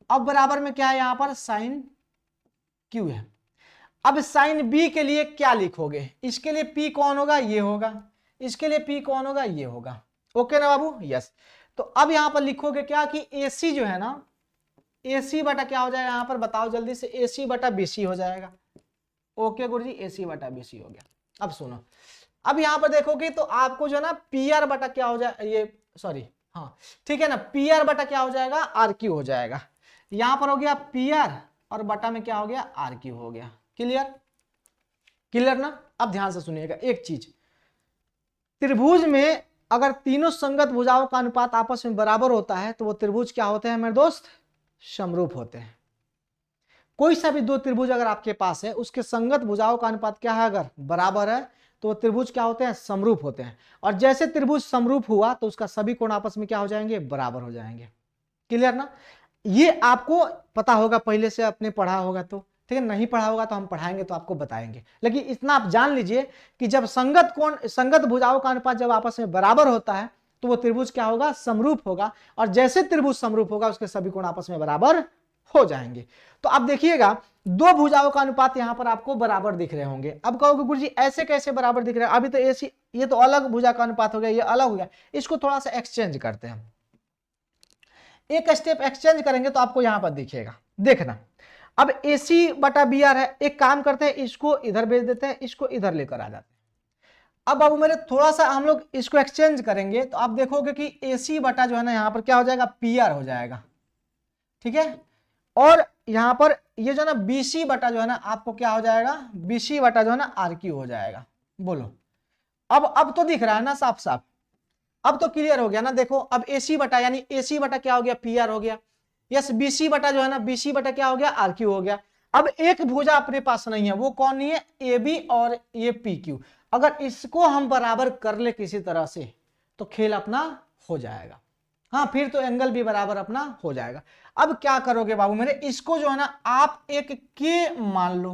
अब बराबर में क्या है यहां पर? साइन क्यू है। अब साइन बी के लिए क्या लिखोगे? इसके लिए पी कौन होगा? ये होगा। इसके लिए पी कौन होगा? ये होगा। ओके ना बाबू? यस। तो अब यहां पर लिखोगे क्या कि AC जो है ना, AC बटा क्या हो जाएगा यहां पर? बताओ जल्दी से। AC बटा BC हो जाएगा। ओके गुरुजी, AC बटा BC हो गया। अब सुनो, अब यहां पर देखोगे तो आपको जो है ना PR बटा क्या हो जाए, ये सॉरी हाँ ठीक है ना, PR बटा क्या हो जाएगा? RQ हो जाएगा। यहां पर हो गया PR और बटा में क्या हो गया? RQ हो गया। क्लियर? क्लियर ना। अब ध्यान से सुनिएगा एक चीज, त्रिभुज में अगर तीनों संगत भुजाओं का अनुपात आपस में बराबर होता है तो वो त्रिभुज क्या होते हैं मेरे दोस्त? समरूप होते हैं। कोई सा भी 2 त्रिभुज अगर आपके पास है, उसके संगत भुजाओं का अनुपात क्या है? अगर बराबर है तो वो त्रिभुज क्या होते हैं? समरूप होते हैं। और जैसे त्रिभुज समरूप हुआ तो उसका सभी कोण आपस में क्या हो जाएंगे? बराबर हो जाएंगे। क्लियर ना। ये आपको पता होगा, पहले से आपने पढ़ा होगा तो ठीक है, नहीं पढ़ा होगा तो हम पढ़ाएंगे तो आपको बताएंगे। लेकिन इतना आप जान लीजिए कि जब संगत कोण, संगत भुजाओं का अनुपात जब आपस में बराबर होता है तो वो त्रिभुज क्या होगा? समरूप होगा। और जैसे त्रिभुज समरूप होगा उसके सभी कोण आपस में बराबर हो जाएंगे। तो अब देखिएगा 2 भुजाओं का अनुपात यहां पर आपको बराबर दिख रहे होंगे। अब कहोगे गुरुजी ऐसे कैसे बराबर दिख रहे हैं? अभी तो ऐसी, ये तो अलग भुजा का अनुपात हो गया, ये अलग हो गया। इसको थोड़ा सा एक्सचेंज करते हैं, एक स्टेप एक्सचेंज करेंगे तो आपको यहां पर दिखेगा। देखना, अब AC बटा BR है। एक काम करते हैं, इसको इधर भेज देते हैं, इसको इधर लेकर आ जाते हैं। अब बाबू मेरे थोड़ा सा हम लोग इसको एक्सचेंज करेंगे तो आप देखोगे कि AC बटा जो है ना यहां पर क्या हो जाएगा? PR हो जाएगा, ठीक है। और यहां पर ये जो है ना BC बटा जो है ना आपको क्या हो जाएगा? BC बटा जो है ना RQ हो जाएगा। बोलो अब तो दिख रहा है ना साफ साफ, अब तो क्लियर हो गया ना। देखो अब AC बटा यानी AC बटा क्या हो गया? PR हो गया। यस, BC बटा जो है ना BC बटा क्या हो गया? RQ हो गया। अब एक भुजा अपने पास नहीं है, वो कौन नहीं है? AB और ये PQ। अगर इसको हम बराबर कर ले किसी तरह से तो खेल अपना हो जाएगा। हाँ फिर तो एंगल भी बराबर अपना हो जाएगा। अब क्या करोगे बाबू मेरे? इसको जो है ना आप एक के मान लो,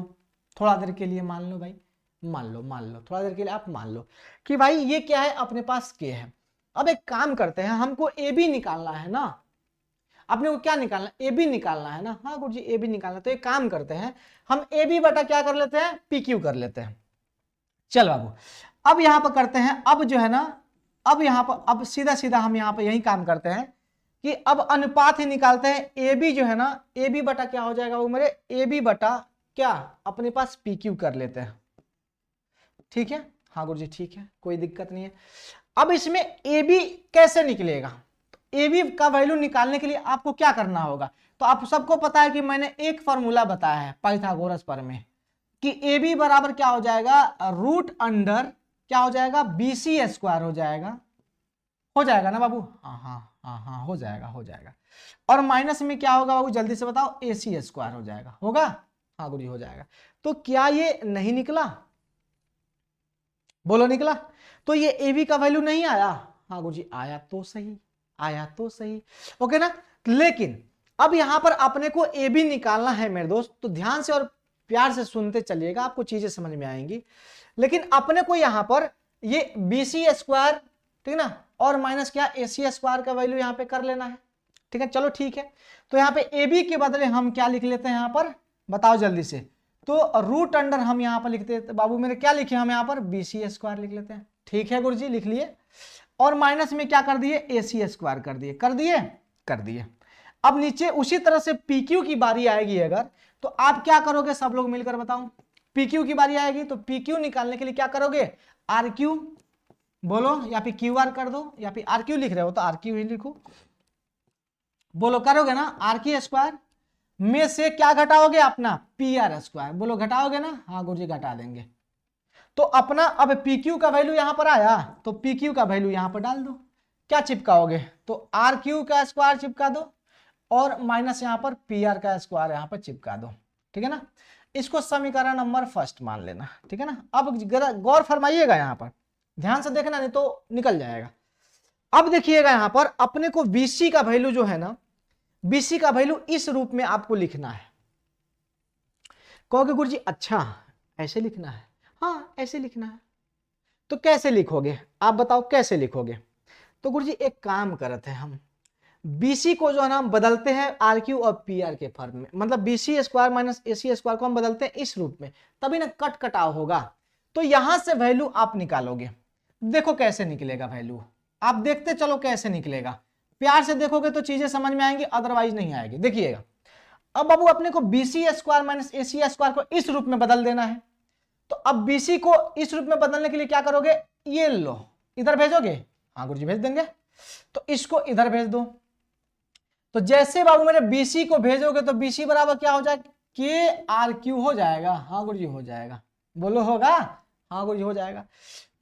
थोड़ा देर के लिए मान लो भाई, मान लो थोड़ा देर के लिए आप मान लो कि भाई ये क्या है? अपने पास के है। अब एक काम करते हैं, हमको AB निकालना है ना, अपने को क्या निकालना? AB निकालना है ना। हाँ गुरुजी AB निकालना, तो एक काम करते हैं, हम AB बटा क्या कर लेते हैं? PQ कर लेते हैं। चल बाबू अब यहां पर करते हैं, अब जो है ना अब यहाँ पर अब सीधा सीधा हम यहाँ पर यही काम करते हैं कि अब अनुपात ही निकालते हैं। ए बी जो है ना, ए बी बटा क्या हो जाएगा वो मेरे, ए बी बटा क्या अपने पास पी क्यू कर लेते हैं। ठीक है, हाँ गुरु जी ठीक है, कोई दिक्कत नहीं है। अब इसमें ए बी कैसे निकलेगा, ए बी का वैल्यू निकालने के लिए आपको क्या करना होगा, तो आप सबको पता है कि मैंने एक फॉर्मूला बताया है पाइथागोरस पर में कि ए बी बराबर क्या हो जाएगा, रूट अंडर क्या हो जाएगा, बी सी स्क्वायर हो जाएगा ना बाबू, हाँ हाँ हाँ हाँ हो जाएगा हो जाएगा। और माइनस में क्या होगा बाबू जल्दी से बताओ, ए सी स्क्वायर हो जाएगा, होगा, हाँ गुरु जी हो जाएगा। तो क्या ये नहीं निकला, बोलो निकला, तो ये ए बी का वैल्यू नहीं आया, हाँ गुरु जी आया तो सही, आया तो सही, ओके ना। लेकिन अब यहां पर अपने को ए बी निकालना है मेरे दोस्त, तो ध्यान से और प्यार से सुनते चलिएगा, आपको चीजें समझ में आएंगी। लेकिन अपने को यहां पर ये बी सी स्क्वायर, ठीक है ना, और माइनस क्या ए सी स्क्वायर का वैल्यू यहां पे कर लेना है, ठीक है, चलो ठीक है। तो यहाँ पे ए बी के बदले हम क्या लिख लेते हैं यहाँ पर, बताओ जल्दी से, तो रूट अंडर हम यहाँ पर लिखते हैं बाबू मेरे, क्या लिखे हम यहाँ पर, बी सी स्क्वायर लिख लेते हैं, ठीक है गुरुजी लिख लिए। और माइनस में क्या कर दिए, ए सी स्क्वायर कर दिए। अब नीचे उसी तरह से पी क्यू की बारी आएगी अगर, तो आप क्या करोगे सब लोग मिलकर बताओ, पी क्यू की बारी आएगी तो पी क्यू निकालने के लिए क्या करोगे, आर क्यू बोलो, या फिर क्यू आर कर दो, या फिर आर क्यू लिख रहे हो तो आर क्यू ही लिखो, बोलो करोगे ना, आर क्यू स्क्वायर में से क्या घटाओगे अपना पी आर स्क्वायर, बोलो घटाओगे ना, हाँ गुरुजी घटा देंगे। तो अपना अब पी क्यू का वैल्यू यहां पर आया, तो पी क्यू का वैल्यू यहां पर डाल दो, क्या चिपकाओगे, तो आर क्यू का स्क्वायर चिपका दो और माइनस यहां पर पी आर का स्क्वायर यहां पर चिपका दो, ठीक है ना। इसको समीकरण नंबर फर्स्ट मान लेना, ठीक है ना। अब गौर फरमाइएगा यहां पर, ध्यान से देखना नहीं तो निकल जाएगा। अब देखिएगा यहां पर अपने को बीसी का वैल्यू जो है ना, बीसी का वैल्यू इस रूप में आपको लिखना है। कहोगे गुरुजी अच्छा ऐसे लिखना है, हाँ ऐसे लिखना है, तो कैसे लिखोगे आप बताओ कैसे लिखोगे। तो गुरुजी एक काम करते हैं हम, बीसी को जो है ना हम बदलते हैं आर क्यू और पी आर के फॉर्म में, मतलब बीसी स्क्वायर माइनस ए सी स्क्वायर को हम बदलते हैं इस रूप में, तभी ना कट कटाव होगा। तो यहां से वैल्यू आप निकालोगे, देखो कैसे निकलेगा वैल्यू, आप देखते चलो कैसे निकलेगा, प्यार से देखोगे तो चीजें समझ में आएंगी, अदरवाइज नहीं आएगी। देखिएगा अब बाबू अपने को बीसी स्क्वायर माइनस ए सी स्क्वायर को इस रूप में बदल देना है, तो अब बीसी को इस रूप में बदलने के लिए क्या करोगे, ये लो इधर भेजोगे, हाँ गुरुजी भेज देंगे, तो इसको इधर भेज दो। तो जैसे बाबू मेरे बीसी को भेजोगे तो बीसी बराबर क्या हो जाएगा, के आर क्यू हो जाएगा, हाँ गुरुजी हो जाएगा, बोलो होगा, हाँ गुरुजी हो जाएगा।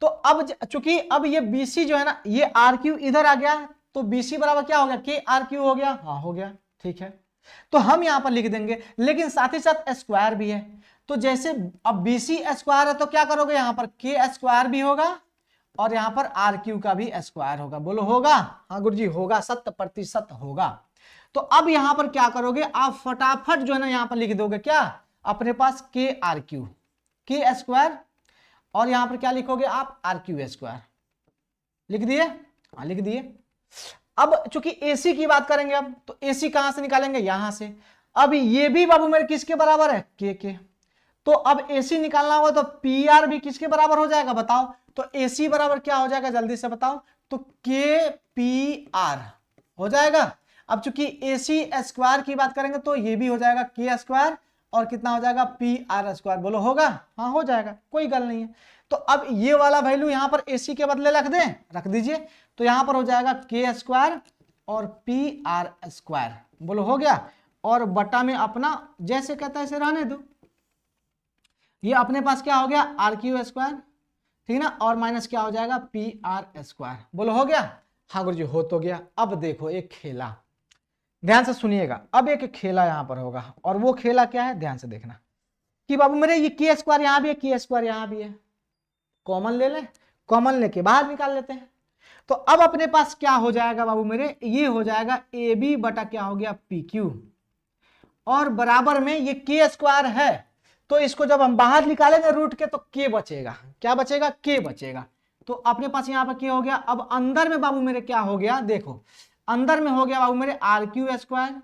तो अब चूंकि अब ये बीसी जो है ना, ये आर क्यू इधर आ गया, तो बीसी बराबर क्या हो गया, के आर क्यू हो गया, हाँ हो गया, ठीक है। तो हम यहां पर लिख देंगे, लेकिन साथ ही साथ स्क्वायर भी है, तो जैसे अब बीसी स्क्वायर है तो क्या करोगे, यहां पर के स्क्वायर भी होगा और यहां पर आर क्यू का भी स्क्वायर होगा, बोलो होगा, हाँ गुरुजी होगा, 100% होगा। तो अब यहां पर क्या करोगे आप फटाफट जो है ना यहां पर लिख दोगे क्या, अपने पास के आर क्यू के स्क्वायर, और यहां पर क्या लिखोगे आप आर क्यू स्क्वायर, लिख दिए, हाँ लिख दिए। अब चूंकि एसी की बात करेंगे अब, तो एसी कहां से निकालेंगे, यहां से। अब ये भी बाबू मेरे किसके बराबर है, के। तो अब एसी निकालना होगा तो पी आर भी किसके बराबर हो जाएगा बताओ, तो एसी बराबर क्या हो जाएगा जल्दी से बताओ, तो के पी आर हो जाएगा। अब चूंकि एसी स्क्वायर की बात करेंगे तो ये भी हो जाएगा के स्क्वायर, और कितना हो जाएगा पी आर स्क्वायर, बोलो होगा, हाँ हो जाएगा, कोई गल नहीं है। तो अब ये वाला वैल्यू यहां पर एसी के बदले रख दें, रख दीजिए, तो यहां पर हो जाएगा के स्क्वायर और पी आर स्क्वायर, बोलो हो गया। और बटा में अपना जैसे कहता है इसे रहने दो, ये अपने पास क्या हो गया आर क्यू स्क्वायर, ठीक है ना, और माइनस क्या हो जाएगा पी आर स्क्वायर, बोलो हो गया, हाँ गुरुजी हो तो गया। अब देखो एक खेला, ध्यान से सुनिएगा, अब एक खेला यहां पर होगा, और वो खेला क्या है ध्यान से देखना कि बाबू मेरे ये के स्क्वायर यहां भी है, के स्क्वायर यहां भी है, कॉमन ले ले, कॉमन लेके बाहर निकाल लेते हैं। तो अब अपने पास क्या हो जाएगा बाबू मेरे, ये हो जाएगा ए बी बटा क्या हो गया पी क्यू, और बराबर में ये के स्क्वायर है, तो इसको जब हम बाहर निकालेंगे रूट के तो के बचेगा, क्या बचेगा, के बचेगा। तो अपने पास यहां पर क्या हो गया, अब अंदर में बाबू मेरे क्या हो गया, देखो अंदर में हो गया बाबू मेरे आर क्यू स्क्वायर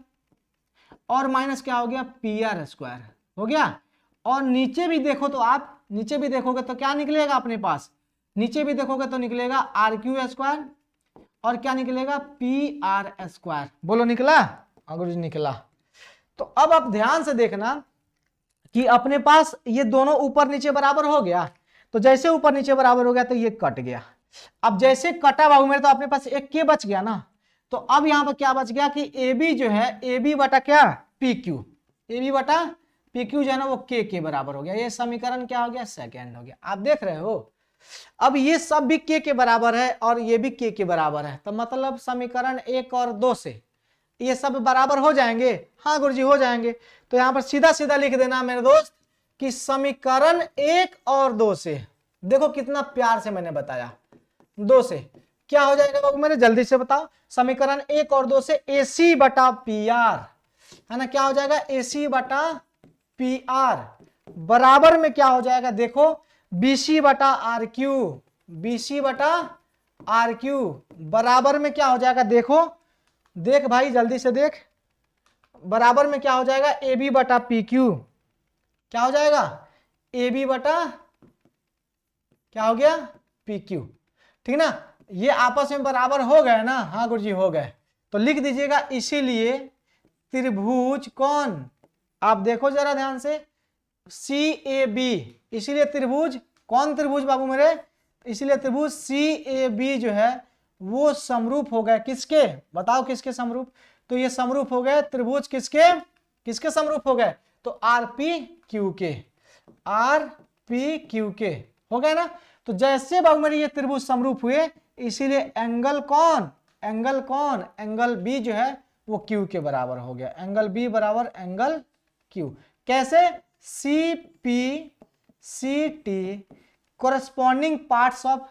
और माइनस क्या हो गया पी आर स्क्वायर हो गया। और नीचे भी देखो तो आप नीचे भी देखोगे तो क्या निकलेगा अपने पास, नीचे भी देखोगे तो निकलेगा आर क्यू स्क्वायर और क्या निकलेगा पी आर स्क्वायर। बोलो निकला? अगर निकला तो अब आप ध्यान से देखना कि अपने पास ये दोनों ऊपर नीचे बराबर हो गया, तो जैसे ऊपर नीचे बराबर हो गया तो ये कट गया। अब जैसे कटा बाबू मेरे तो अपने पास एक के बच गया ना, तो अब यहां पर क्या बच गया कि ए बी जो है ए बी बटा क्या पी क्यू, ए बी बटा पी क्यू जो है ना वो के बराबर हो गया। ये समीकरण क्या हो गया सेकेंड हो गया। आप देख रहे हो अब ये सब भी के बराबर है और ये भी के बराबर है, तो मतलब समीकरण 1 और 2 से ये सब बराबर हो जाएंगे। हाँ गुरुजी हो जाएंगे। तो यहां पर सीधा सीधा लिख देना मेरे दोस्त कि समीकरण 1 और 2 से, देखो कितना प्यार से मैंने बताया, 2 से क्या हो जाएगा बाबू मेरे जल्दी से बताओ। समीकरण 1 और 2 से AC बटा पी आर है ना, क्या हो जाएगा AC बटा पी आर बराबर में क्या हो जाएगा देखो BC बटा आर क्यू, BC बटा आर क्यू बराबर में क्या हो जाएगा देखो, देख भाई जल्दी से देख, बराबर में क्या हो जाएगा AB बटा पी क्यू, क्या हो जाएगा AB बटा क्या हो गया पी क्यू, ठीक ना। ये आपस में बराबर हो गए ना, हाँ गुरुजी हो गए। तो लिख दीजिएगा इसीलिए त्रिभुज कौन, आप देखो जरा ध्यान से CAB, इसीलिए त्रिभुज कौन त्रिभुज बाबू मेरे, इसीलिए त्रिभुज CAB जो है वो समरूप हो गए किसके, बताओ किसके समरूप, तो ये समरूप हो गए त्रिभुज किसके, किसके समरूप हो गए, तो RPQ के, RPQ के हो गए ना। तो जैसे बाबू मेरे ये त्रिभुज समरूप हुए इसीलिए एंगल कौन, एंगल कौन, एंगल B जो है वो Q के बराबर हो गया, एंगल B बराबर एंगल Q। कैसे, CPCT कोरस्पॉन्डिंग पार्ट्स ऑफ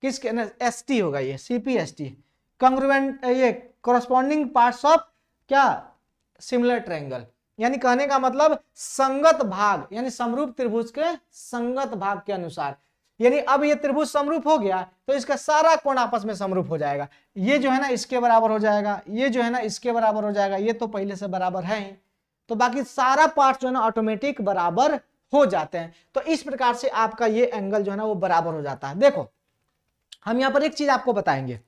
किसके, ST होगा ये CPST कंग्रुएंट, ये कोरस्पॉन्डिंग पार्ट्स ऑफ क्या सिमिलर ट्रायंगल, यानी कहने का मतलब संगत भाग, यानी समरूप त्रिभुज के संगत भाग के अनुसार। यानी अब ये त्रिभुज समरूप हो गया तो इसका सारा कोण आपस में समरूप हो जाएगा, ये जो है ना इसके बराबर हो जाएगा, ये जो है ना इसके बराबर हो जाएगा, ये तो पहले से बराबर है ही, तो बाकी सारा पार्ट जो है ना ऑटोमेटिक बराबर हो जाते हैं। तो इस प्रकार से आपका ये एंगल जो है ना वो बराबर हो जाता है। देखो हम यहां पर एक चीज आपको बताएंगे,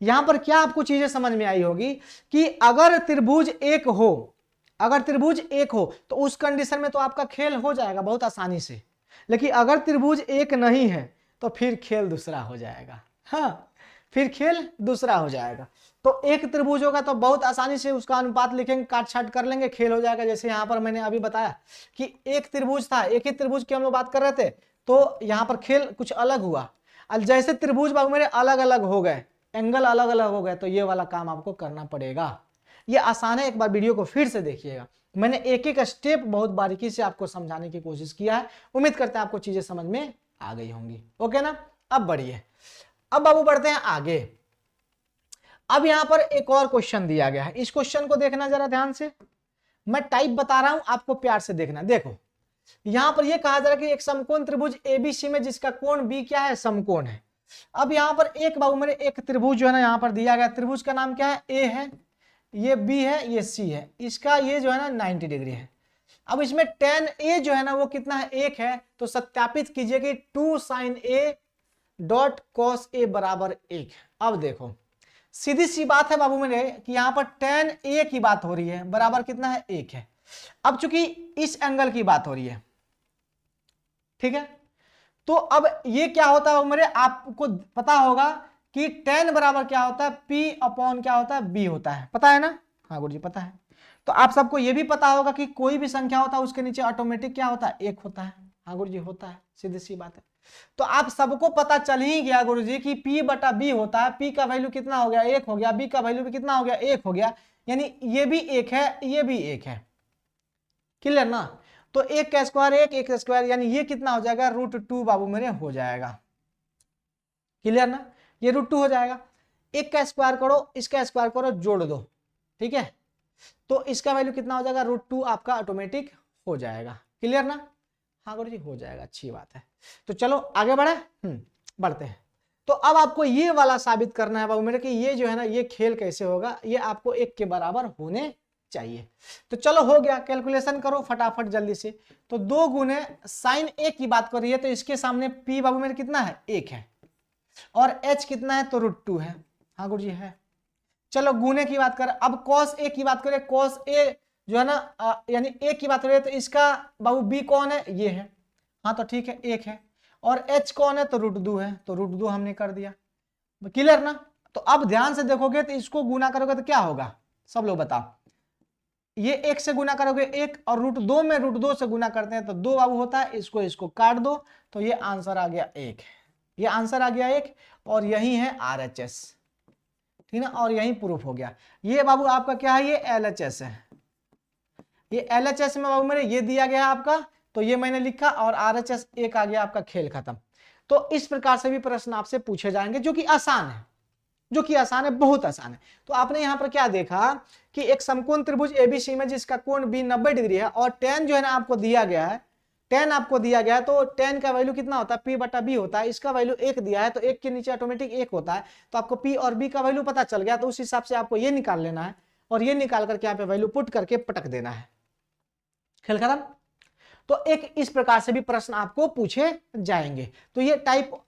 यहां पर क्या आपको चीजें समझ में आई होगी कि अगर त्रिभुज एक हो, अगर त्रिभुज एक हो तो उस कंडीशन में तो आपका खेल हो जाएगा बहुत आसानी से, लेकिन अगर त्रिभुज एक नहीं है तो फिर खेल दूसरा हो जाएगा। हाँ फिर खेल दूसरा हो जाएगा। तो एक त्रिभुज होगा तो बहुत आसानी से उसका अनुपात लिखेंगे, काट छाट कर लेंगे, खेल हो जाएगा। जैसे यहाँ पर मैंने अभी बताया कि एक त्रिभुज था, एक ही त्रिभुज की हम लोग बात कर रहे थे, तो यहाँ पर खेल कुछ अलग हुआ। जैसे त्रिभुज बाबू मेरे अलग अलग हो गए, एंगल अलग अलग हो गए, तो ये वाला काम आपको करना पड़ेगा। ये आसान है, एक बार वीडियो को फिर से देखिएगा, मैंने एक एक स्टेप बहुत बारीकी से आपको समझाने की कोशिश किया है। उम्मीद करते हैं आपको चीजें समझ में आ गई होंगी। ओके ना, अब बढ़िए, अब बाबू बढ़ते हैं आगे। अब यहां पर एक और क्वेश्चन दिया गया है, इस क्वेश्चन को देखना जरा ध्यान से, मैं टाइप बता रहा हूं आपको प्यार से देखना। देखो यहां पर यह कहा जा रहा है कि एक समकोण त्रिभुज ABC में जिसका कोण B क्या है समकोण है। अब यहां पर एक बाबू मेरे एक त्रिभुज जो है ना यहां पर दिया गया, त्रिभुज का नाम क्या है A है, ये B है, ये C है, इसका ये जो है ना 90 डिग्री है। अब इसमें tan A जो है ना वो कितना है 1 है, तो सत्यापित कीजिए कि 2 sin A dot cos A बराबर 1। अब देखो सीधी सी बात है बाबू मेरे कि यहां पर tan A की बात हो रही है, बराबर कितना है 1 है। अब चूंकि इस एंगल की बात हो रही है, ठीक है, तो अब ये क्या होता है मेरे, आपको पता होगा कि tan बराबर क्या होता है P अपॉन क्या होता है B होता है, पता है ना, हाँ गुरुजी पता है। तो आप सबको ये भी पता होगा कि कोई भी संख्या होता है उसके नीचे ऑटोमेटिक क्या होता है 1 होता है, हाँ गुरुजी होता है, सीधी सी बात है। तो आप सबको पता चल ही गया गुरुजी कि P बटा B होता है, P का वैल्यू कितना हो गया 1 हो गया, B का वैल्यू भी कितना हो गया 1 हो गया, यानी ये भी 1 है, ये भी 1 है, क्लियर ना। तो 1 का स्क्वायर 1 का स्क्वायर, यानी ये कितना हो जाएगा √2 बाबू मेरे हो जाएगा, क्लियर ना, ये √2 हो जाएगा। 1 का स्क्वायर करो, इसका स्क्वायर करो, जोड़ दो, ठीक है, तो इसका वैल्यू कितना हो जाएगा √2 आपका ऑटोमेटिक हो जाएगा, क्लियर ना, हाँ गुरु जी हो जाएगा, अच्छी बात है। तो चलो आगे बढ़े, बढ़ते हैं। तो अब आपको ये वाला साबित करना है बाबू मेरे कि ये जो है ना ये खेल कैसे होगा, ये आपको 1 के बराबर होने चाहिए। तो चलो हो गया, कैलकुलेशन करो फटाफट जल्दी से। तो 2 गुने साइन ए की बात कर रही है तो इसके सामने पी बाबू मेरे कितना है, 1 है, और एच कितना है तो √2 है। हाँ गुरुजी है। चलो गुने की बात करें, अब कॉस ए की बात करें, कॉस ए जो है ना यानी ए की बात करें तो इसका बाबू बी कौन है, ये है। हाँ तो ठीक है 1 है, और एच कौन है तो √2 है, तो √2 हमने कर दिया। क्लियर ना। तो अब ध्यान से देखोगे तो इसको गुना करोगे तो क्या होगा, सब लोग बताओ। ये 1 से गुना करोगे 1, और √2 में √2 से गुना करते हैं तो 2 बाबू होता है, इसको काट दो तो ये आंसर आ गया 1, ये आंसर आ गया 1, और यही है RHS, ठीक ना, और यही प्रूफ हो गया। ये बाबू आपका क्या है, ये LHS है, ये LHS में बाबू मेरे ये दिया गया आपका, तो ये मैंने लिखा, और RHS 1 आ गया आपका, खेल खत्म। तो इस प्रकार से भी प्रश्न आपसे पूछे जाएंगे जो कि आसान है, जो कि आसान है, बहुत आसान है। तो आपने यहां पर क्या देखा कि एक समकोण त्रिभुज ABC में जिसका कोण B 90 डिग्री है, और tan जो है ना आपको दिया गया है, tan आपको दिया गया है, तो tan का वैल्यू कितना होता है, P/B होता है, इसका वैल्यू 1 दिया है तो 1 के नीचे ऑटोमेटिक 1 होता है, तो आपको P और B का वैल्यू पता चल गया, तो उस हिसाब से आपको ये निकाल लेना है, और ये निकाल करके यहाँ पे वैल्यू पुट करके पटक देना है, खेल खत्म। तो एक इस प्रकार से भी प्रश्न आपको पूछे जाएंगे। तो ये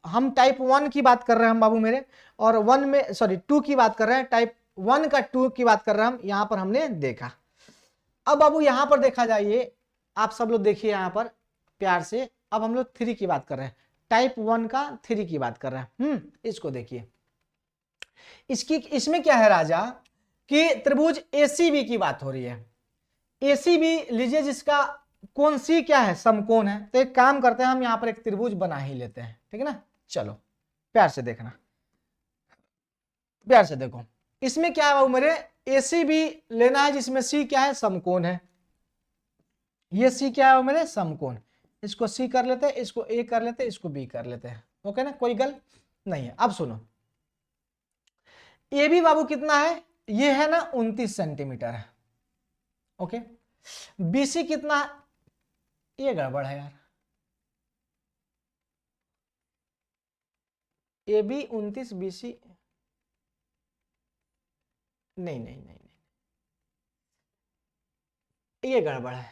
हम टाइप 1 की बात कर रहे हैं हम बाबू मेरे, और 2 की बात कर रहे हैं, टाइप 1 का 2 की बात कर रहे हैं हम, यहां पर हमने देखा। अब बाबू यहां पर देखा जाइए, आप सब लोग देखिए यहां पर प्यार से, अब हम लोग 3 की बात कर रहे हैं, टाइप 1 का 3 की बात कर रहे हैं। इसको देखिए, इसमें क्या है राजा कि त्रिभुज ACB की बात हो रही है। ACB लीजिए जिसका कोण C क्या है, समकोण है, तो एक काम करते हैं हम यहां पर एक त्रिभुज बना ही लेते हैं, ठीक है ना। चलो प्यार से देखना, प्यार से देखो, इसमें क्या है मेरे, ACB लेना है जिसमें C क्या है, समकोण है, ये C क्या है मेरे, समकोण, इसको C कर लेते हैं, इसको A कर लेते हैं, इसको B कर लेते हैं, ओके ना, कोई गल नहीं है। अब सुनो, AB बाबू कितना है, ये है ना 29 सेंटीमीटर है, ओके। BC कितना है, ये गड़बड़ है यार, AB 29, BC नहीं नहीं नहीं नहीं, ये गड़बड़ है,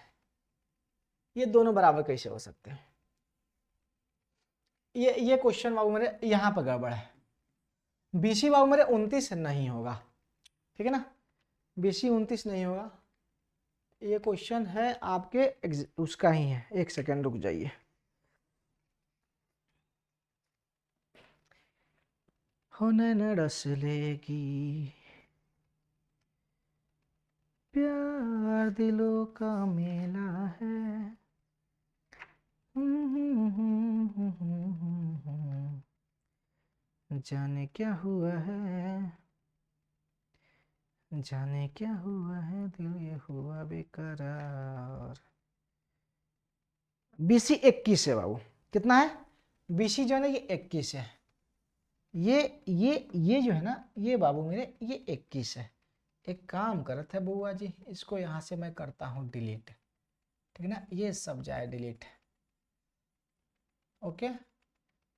ये दोनों बराबर कैसे हो सकते हैं, ये क्वेश्चन बाबू मेरे यहां पर गड़बड़ है। BC बाबू मेरे 29 नहीं होगा, ठीक है ना, BC 29 नहीं होगा, ये क्वेश्चन है आपके उसका ही है, एक सेकेंड रुक जाइए। हो न रस लेगी प्यार दिलों का मेला है, जाने क्या हुआ है, जाने क्या हुआ है, दिल ये हुआ बेकरार। BC 21 है बाबू, कितना है, BC जो है ना ये 21 है, ये जो है ना ये बाबू मेरे ये 21 है। एक काम करते हैं बुआ जी, इसको यहां से मैं करता हूं डिलीट, ठीक है ना, ये सब जाए डिलीट, ओके।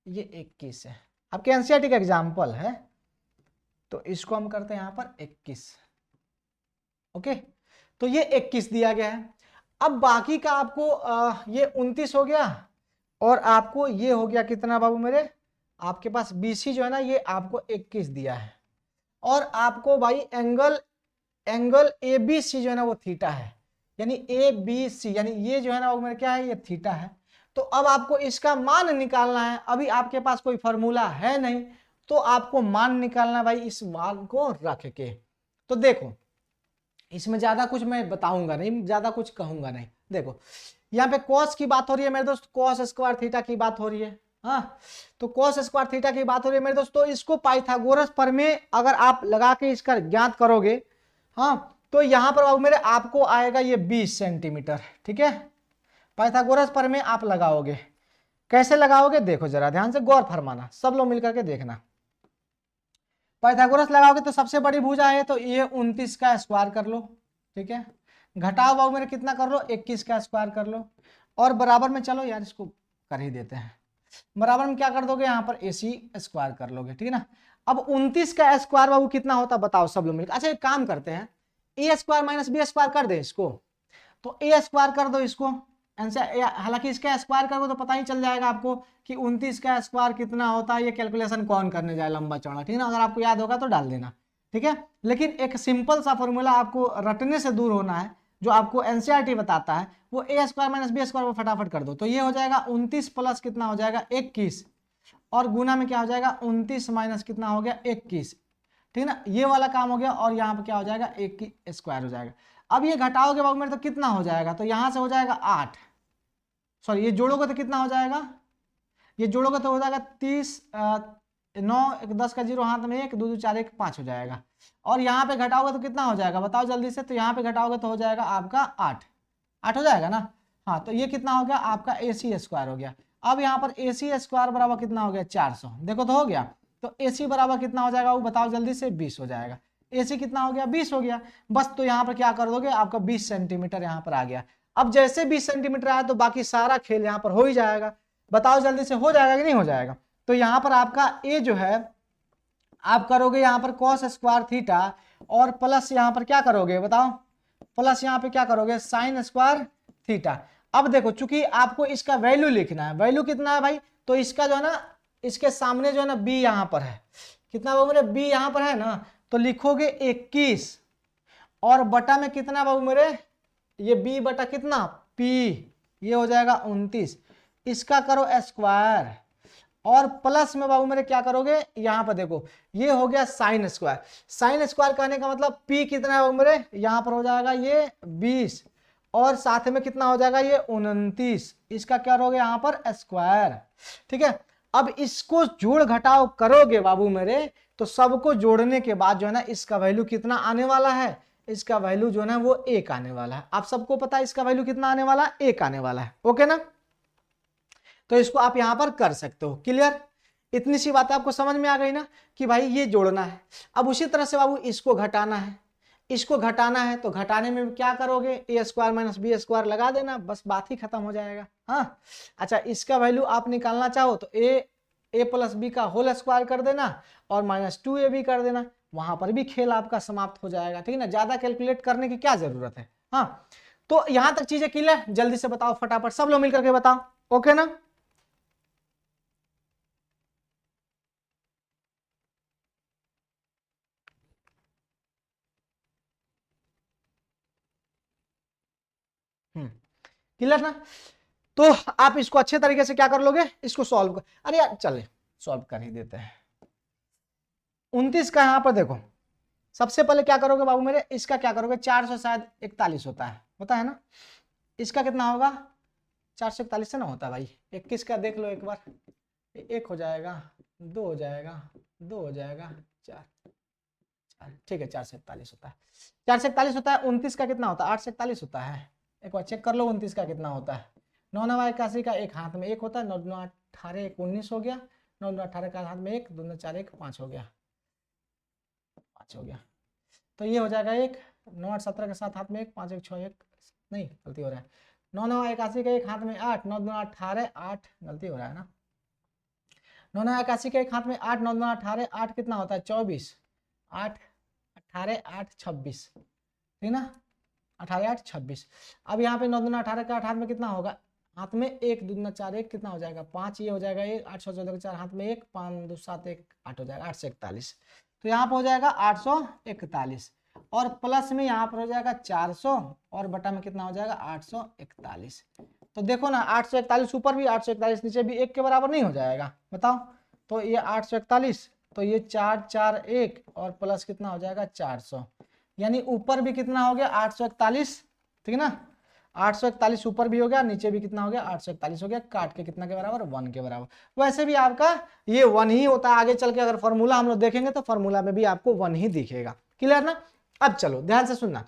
ये 21 है, आपके एनसीईआरटी का एग्जाम्पल है, तो इसको हम करते हैं यहां पर 21, ओके। तो ये 21 दिया गया है। अब बाकी का आपको ये 29 हो गया, और आपको ये हो गया कितना बाबू मेरे, आपके पास BC जो है ना ये आपको 21 दिया है, और आपको भाई एंगल ABC जो है ना वो थीटा है, यानी ABC यानी ये जो है ना वो मेरे क्या है, ये थीटा है। तो अब आपको इसका मान निकालना है, अभी आपके पास कोई फॉर्मूला है नहीं, तो आपको मान निकालना है भाई इस मान को रख के। तो देखो इसमें ज्यादा कुछ मैं बताऊंगा नहीं, ज्यादा कुछ कहूंगा नहीं। देखो यहाँ पे कॉस की बात हो रही है मेरे दोस्त, कॉस स्क्वायर थीटा की बात हो रही है, हाँ, तो कॉस स्क्वायर थीटा की बात हो रही है मेरे दोस्त, तो इसको पाइथागोरस प्रमेय अगर आप लगा के इसका ज्ञात करोगे, हाँ, तो यहां पर बाबू मेरे आपको आएगा ये 20 सेंटीमीटर, ठीक है। पाइथागोरस प्रमेय आप लगाओगे, कैसे लगाओगे देखो जरा ध्यान से गौर फरमाना, सब लोग मिलकर के देखना। पाइथागोरस लगाओगे तो सबसे बड़ी भुजा है तो ये 29 का स्क्वायर कर लो, ठीक है, घटाओ बाबू मेरे कितना कर लो, 21 का स्क्वायर कर लो, और बराबर में चलो यार इसको कर ही देते हैं, बराबर में क्या कर दोगे यहाँ पर AC स्क्वायर कर लोगे, ठीक है ना। अब 29 का स्क्वायर बाबू कितना होता बताओ सब लोग मिलकर। अच्छा एक काम करते हैं, ए स्क्वायर माइनस बी स्क्वायर कर दे इसको, तो ए स्क्वायर कर दो इसको, हालांकि इसका स्क्वायर करोगे तो पता ही चल जाएगा आपको कि 29 का स्क्वायर कितना होता है। ये कैलकुलेशन कौन करने जाए लंबा चौड़ा, ठीक है ना, अगर आपको याद होगा तो डाल देना, ठीक है। लेकिन एक सिंपल सा फॉर्मूला आपको रटने से दूर होना है, जो आपको एनसीईआरटी बताता है, वो ए स्क्वायर माइनस बी स्क्वायर वो फटाफट कर दो। तो ये हो जाएगा 29 प्लस कितना हो जाएगा 21, और गुना में क्या हो जाएगा 29 माइनस कितना हो गया 21, ठीक है ना, ये वाला काम हो गया। और यहाँ पे क्या हो जाएगा 1 की स्क्वायर हो जाएगा। अब ये घटाओगे बाबू मेरे तो कितना हो जाएगा, तो यहाँ से हो जाएगा 8, सॉरी ये जोड़ोगे तो कितना हो जाएगा, ये जोड़ोगे तो हो जाएगा 30, 9 1 10 का 0 हाथ में 1 2 2 4 1 5 हो जाएगा। और यहाँ पे घटाओगे तो कितना हो जाएगा बताओ जल्दी से, तो यहाँ पे घटाओगे तो हो जाएगा आपका 8 हो जाएगा ना। हाँ तो ये कितना हो गया आपका ए सी स्क्वायर हो गया। अब यहाँ पर ए सी स्क्वायर बराबर कितना हो गया 400, देखो तो हो गया। तो ए सी बराबर कितना हो जाएगा वो बताओ जल्दी से, 20 हो जाएगा। ए सी कितना हो गया 20 हो गया बस। तो यहाँ पर क्या कर दोगे आपका 20 सेंटीमीटर यहाँ पर आ गया। अब जैसे 20 सेंटीमीटर आया तो बाकी सारा खेल यहाँ पर हो ही जाएगा। बताओ जल्दी से हो जाएगा कि नहीं हो जाएगा। तो यहाँ पर आपका ए जो है आप करोगे यहाँ पर कॉस स्क्वायर थीटा, और प्लस यहाँ पर क्या करोगे बताओ, प्लस यहाँ पे क्या करोगे साइन स्क्वायर थीटा। अब देखो चूंकि आपको इसका वैल्यू लिखना है, वैल्यू कितना है भाई, तो इसका जो है ना इसके सामने जो है ना बी यहाँ पर है, कितना बाबू मेरे बी यहाँ पर है ना, तो लिखोगे 21 और बटा में कितना बाबू मेरे, ये बी बटा कितना पी, ये हो जाएगा 29, इसका करो स्क्वायर, और प्लस में बाबू मेरे क्या करोगे यहाँ पर देखो ये हो गया साइन स्क्वायर। साइन स्क्वायर कहने का मतलब पी कितना है बाबू मेरे, यहाँ पर हो जाएगा ये 20 और साथ में कितना हो जाएगा ये 29, इसका क्या करोगे यहाँ पर स्क्वायर, ठीक है। अब इसको जोड़ घटाव करोगे बाबू मेरे, तो सबको जोड़ने के बाद जो है ना इसका वैल्यू कितना आने वाला है, इसका वैल्यू जो है ना वो 1 आने वाला है। आप सबको पता है इसका वैल्यू कितना आने वाला है, 1 आने वाला है, ओके ना। तो इसको आप यहां पर कर सकते हो, क्लियर। इतनी सी बात आपको समझ में आ गई ना कि भाई ये जोड़ना है। अब उसी तरह से बाबू इसको घटाना है, इसको घटाना है तो घटाने में क्या करोगे ए स्क्वायर माइनस बी स्क्वायर लगा देना, बस बात ही खत्म हो जाएगा। हाँ अच्छा इसका वैल्यू आप निकालना चाहो तो ए प्लस बी का होल स्क्वायर कर देना और माइनस 2ab कर देना, वहां पर भी खेल आपका समाप्त हो जाएगा, ठीक है ना। ज्यादा कैलकुलेट करने की क्या जरूरत है। हाँ तो यहां तक चीजें क्लियर, जल्दी से बताओ फटाफट सब लोग मिलकर के बताओ, ओके ना। क्लियर ना। तो आप इसको अच्छे तरीके से क्या कर लोगे, इसको सॉल्व कर, अरे यार चले सॉल्व कर ही देते हैं। 29 का यहां पर देखो सबसे पहले क्या करोगे बाबू मेरे, इसका क्या करोगे 400 शायद 41 होता है ना, इसका कितना होगा 441 से ना होता भाई, 21 का देख लो एक बार, 1 हो जाएगा 2 हो जाएगा 2 हो जाएगा 4, ठीक है 441 होता है, 441 होता है। 29 का कितना होता है 841 होता है, एक बार चेक कर लो 29 का कितना होता है। 9 9 81 का एक हाथ में 1 होता है, 9 9 18 1 19 हो गया, 9 9 18 का हाथ में 1 2 9 4 1 5 हो गया, 5 हो गया। तो ये हो जाएगा 1 9 8 17 के साथ हाथ में 1 5 1 6 1 नहीं गलती हो रहा है, 9 9 81 का एक हाथ में 8 9 9 18 8 गलती हो रहा है ना, 9 9 81 का एक हाथ में 8 9 9 18 8 कितना होता है 24 8 18 8 26, ठीक ना 18 8 26। अब यहाँ पे 9 2 18 का 8 हाथ में कितना होगा, हाथ में 1 2 9 4 1 कितना हो जाएगा 5, ये हो जाएगा 1 8 6 14 4 हाथ में 1 5 2 7 1 8 हो जाएगा 841। तो यहाँ पर हो जाएगा 841 और प्लस में यहाँ पर हो जाएगा 400 और बटा में कितना हो जाएगा 841। तो देखो ना 841 ऊपर भी 841 नीचे भी 1 के बराबर नहीं हो जाएगा, बताओ। तो ये 841 तो ये 4 4 1 और प्लस कितना हो जाएगा 400, यानी ऊपर भी कितना हो गया 841, ठीक है ना 841 ऊपर भी हो गया नीचे भी कितना हो गया 841 हो गया, काट के कितना के बराबर 1 के बराबर। वैसे भी आपका ये 1 ही होता है, आगे चल के अगर फॉर्मूला हम लोग देखेंगे तो फॉर्मूला में भी आपको 1 ही दिखेगा, क्लियर ना। अब चलो ध्यान से सुनना,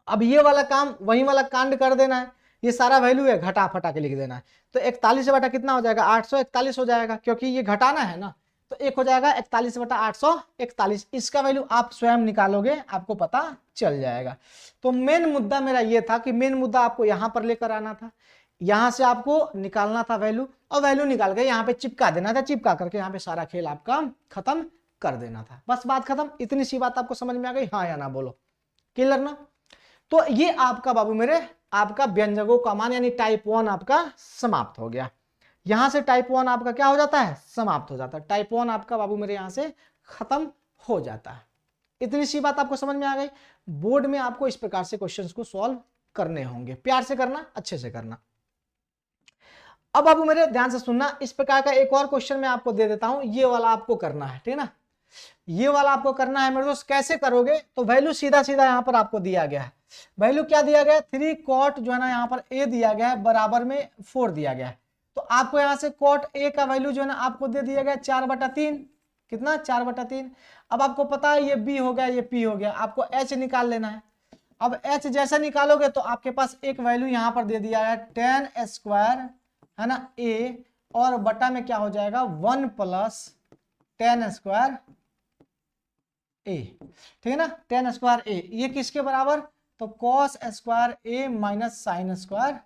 अब ये वाला काम वही वाला कांड कर देना है, ये सारा वैल्यू है घटा फटा के लिख देना है। तो 41 बटा कितना हो जाएगा 841 हो जाएगा, क्योंकि ये घटाना है ना, तो 1 हो जाएगा 41 बटा 841, इसका वैल्यू आप स्वयं निकालोगे आपको पता चल जाएगा। तो मेन मुद्दा मेरा ये था कि मेन मुद्दा आपको यहां पर लेकर आना था, यहां से आपको निकालना था वैल्यू, और वैल्यू निकाल के यहाँ पे चिपका देना था, चिपका करके यहाँ पे सारा खेल आपका खत्म कर देना था, बस बात खत्म। इतनी सी बात आपको समझ में आ गई, हाँ या ना बोलो। क्लियर ना। तो ये आपका बाबू मेरे आपका व्यंजकों का मान यानी टाइप 1 आपका समाप्त हो गया। यहां से टाइप 1 आपका क्या हो जाता है, समाप्त हो जाता है। टाइप 1 आपका बाबू मेरे यहां से खत्म हो जाता है। इतनी सी बात आपको समझ में आ गई। बोर्ड में आपको इस प्रकार से क्वेश्चंस को सॉल्व करने होंगे, प्यार से करना, अच्छे से करना। अब बाबू मेरे ध्यान से सुनना, इस प्रकार का एक और क्वेश्चन मैं आपको दे देता हूं, ये वाला आपको करना है, ठीक है ना। ये वाला आपको करना है मेरे दोस्त। कैसे करोगे, तो वैल्यू सीधा सीधा यहां पर आपको दिया गया है। वैल्यू क्या दिया गया है, 3 cot जो है ना यहाँ पर a दिया गया है बराबर में 4 दिया गया है। तो आपको यहां से cot a का वैल्यू जो है ना आपको दे दिया गया 4/3। कितना, 4/3। अब आपको पता है ये b हो गया, ये p हो गया, आपको h निकाल लेना है। अब h जैसा निकालोगे तो आपके पास एक वैल्यू यहां पर दे दिया है 10² है ना a, और बटा में क्या हो जाएगा 1 + 10² a, ठीक है ना, 10² a। ये किसके बराबर, तो cos² a - sin²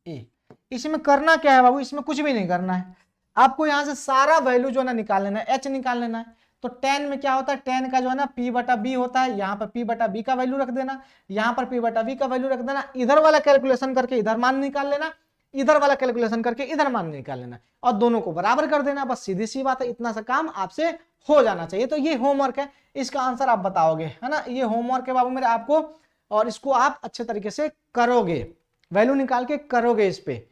a। इसमें करना क्या है बाबू, इसमें कुछ भी नहीं करना है, आपको यहां से सारा वैल्यू जो है ना निकाल लेना है, h निकाल लेना है। तो 10 में क्या होता है, 10 का जो है ना p/b होता है, यहाँ पर p/b का वैल्यू रख देना, यहाँ पर p/b का वैल्यू रख देना, इधर वाला कैलकुलेशन करके इधर मान निकाल लेना, इधर वाला कैलकुलेशन करके इधर मान निकाल लेना, और दोनों को बराबर कर देना। बस सीधी सी बात है, इतना सा काम आपसे हो जाना चाहिए। तो ये होमवर्क है, इसका आंसर आप बताओगे, है ना, ये होमवर्क है बाबू मेरे आपको, और इसको आप अच्छे तरीके से करोगे, वैल्यू निकाल के करोगे इस पे।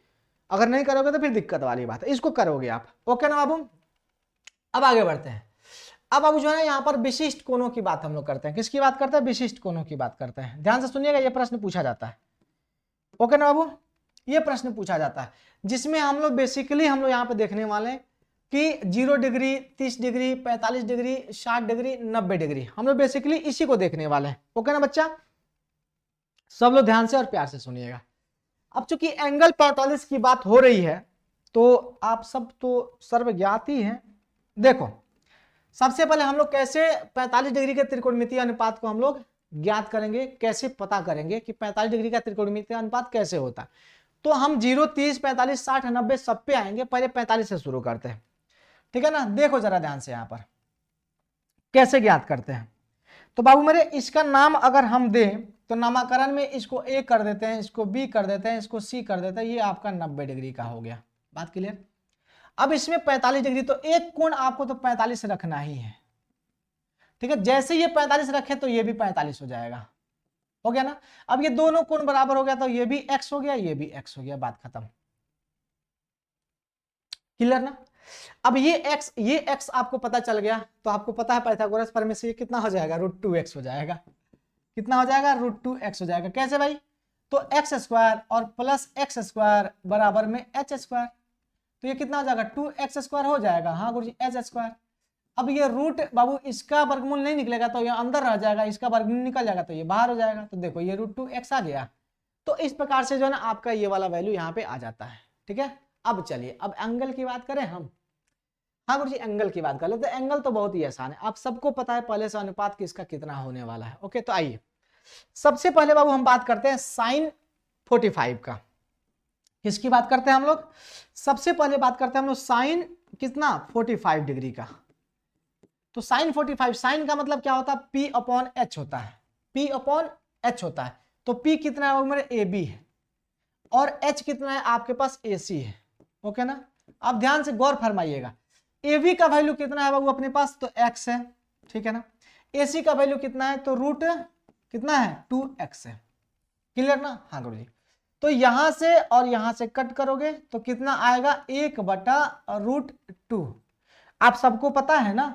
अगर नहीं करोगे तो फिर दिक्कत वाली बात है, इसको करोगे आप। ओके ना बाबू, अब आगे बढ़ते हैं। अब बाबू जो है ना यहाँ पर विशिष्ट कोणों की बात हम लोग करते हैं। किसकी बात करते हैं, विशिष्ट कोणों की बात करते हैं। ध्यान से सुनिएगा, ये प्रश्न पूछा जाता है। ओके ना बाबू, ये प्रश्न पूछा जाता है, जिसमें हम लोग बेसिकली हम लोग यहाँ पे देखने वाले हैं कि 0 degree, 30 degree, 45 degree, 60 degree, 90 degree, हम लोग बेसिकली इसी को देखने वाले हैं। ओके ना बच्चा, सब लोग ध्यान से और प्यार से सुनिएगा। अब चूंकि एंगल 45 की बात हो रही है, तो आप सब तो सर्वज्ञात ही हैं। देखो, सबसे पहले हम लोग कैसे 45 डिग्री के त्रिकोणमितीय अनुपात को हम लोग ज्ञात करेंगे, कैसे पता करेंगे कि 45 डिग्री का त्रिकोणमितीय अनुपात कैसे होता है। तो हम 0, 30, 45, 60, 90 सब पे आएंगे, पहले 45 से शुरू करते हैं, ठीक है ना। देखो जरा ध्यान से यहां पर कैसे ज्ञात करते हैं। तो बाबू मेरे इसका नाम अगर हम दें तो नामकरण में इसको ए कर देते हैं, इसको बी कर देते हैं, इसको सी कर देते हैं, ये आपका 90 डिग्री का हो गया। बात क्लियर। अब इसमें 45 डिग्री, तो एक कोण आपको तो 45 रखना ही है, ठीक है। जैसे ये 45 रखे तो ये भी 45 हो जाएगा, हो गया ना। अब ये दोनों कोण बराबर हो गया, तो ये भी x हो गया, ये भी x हो गया, बात खत्म। क्लियर ना। अब ये x आपको पता चल गया, तो आपको पता है पाइथागोरस प्रमेय से ये कितना हो जाएगा, √2x हो जाएगा। कितना हो जाएगा, √2x हो जाएगा। कैसे भाई, तो x² और प्लस x² बराबर में h², तो ये कितना हो जाएगा 2x² हो जाएगा। हाँ गुरुजी, h²। अब ये रूट बाबू इसका वर्गमूल नहीं निकलेगा तो ये अंदर रह जाएगा, इसका वर्गमूल निकल जाएगा तो ये बाहर हो जाएगा। तो देखो ये √2x आ गया। तो इस प्रकार से जो है ना आपका ये वाला वैल्यू यहाँ पे आ जाता है, ठीक है। अब चलिए, अब एंगल की बात करें हम। हाँ गुरुजी, एंगल की बात कर लेते हैं। एंगल तो बहुत ही आसान है, आप सबको पता है पहले से अनुपात किसका कितना होने वाला है। ओके, तो आइए सबसे पहले बाबू हम बात करते हैं sin 45 का। किसकी बात करते हैं हम लोग, सबसे पहले बात करते हैं हम लोग sin कितना 45 डिग्री का। तो sin 45, साइन का मतलब क्या होता है, P/H होता है, P/H होता है। तो P कितना है मेरे AB है, और H कितना है आपके पास AC है। ओके ना। अब ध्यान से गौर फरमाइएगा, AB का वैल्यू कितना है बाबू अपने पास, तो x है, ठीक है ना। AC का वैल्यू कितना है, तो रूट कितना है 2x है। क्लियर ना। हाँ गुरुजी, तो यहां से और यहां से कट करोगे तो कितना आएगा 1/√2। आप सबको पता है ना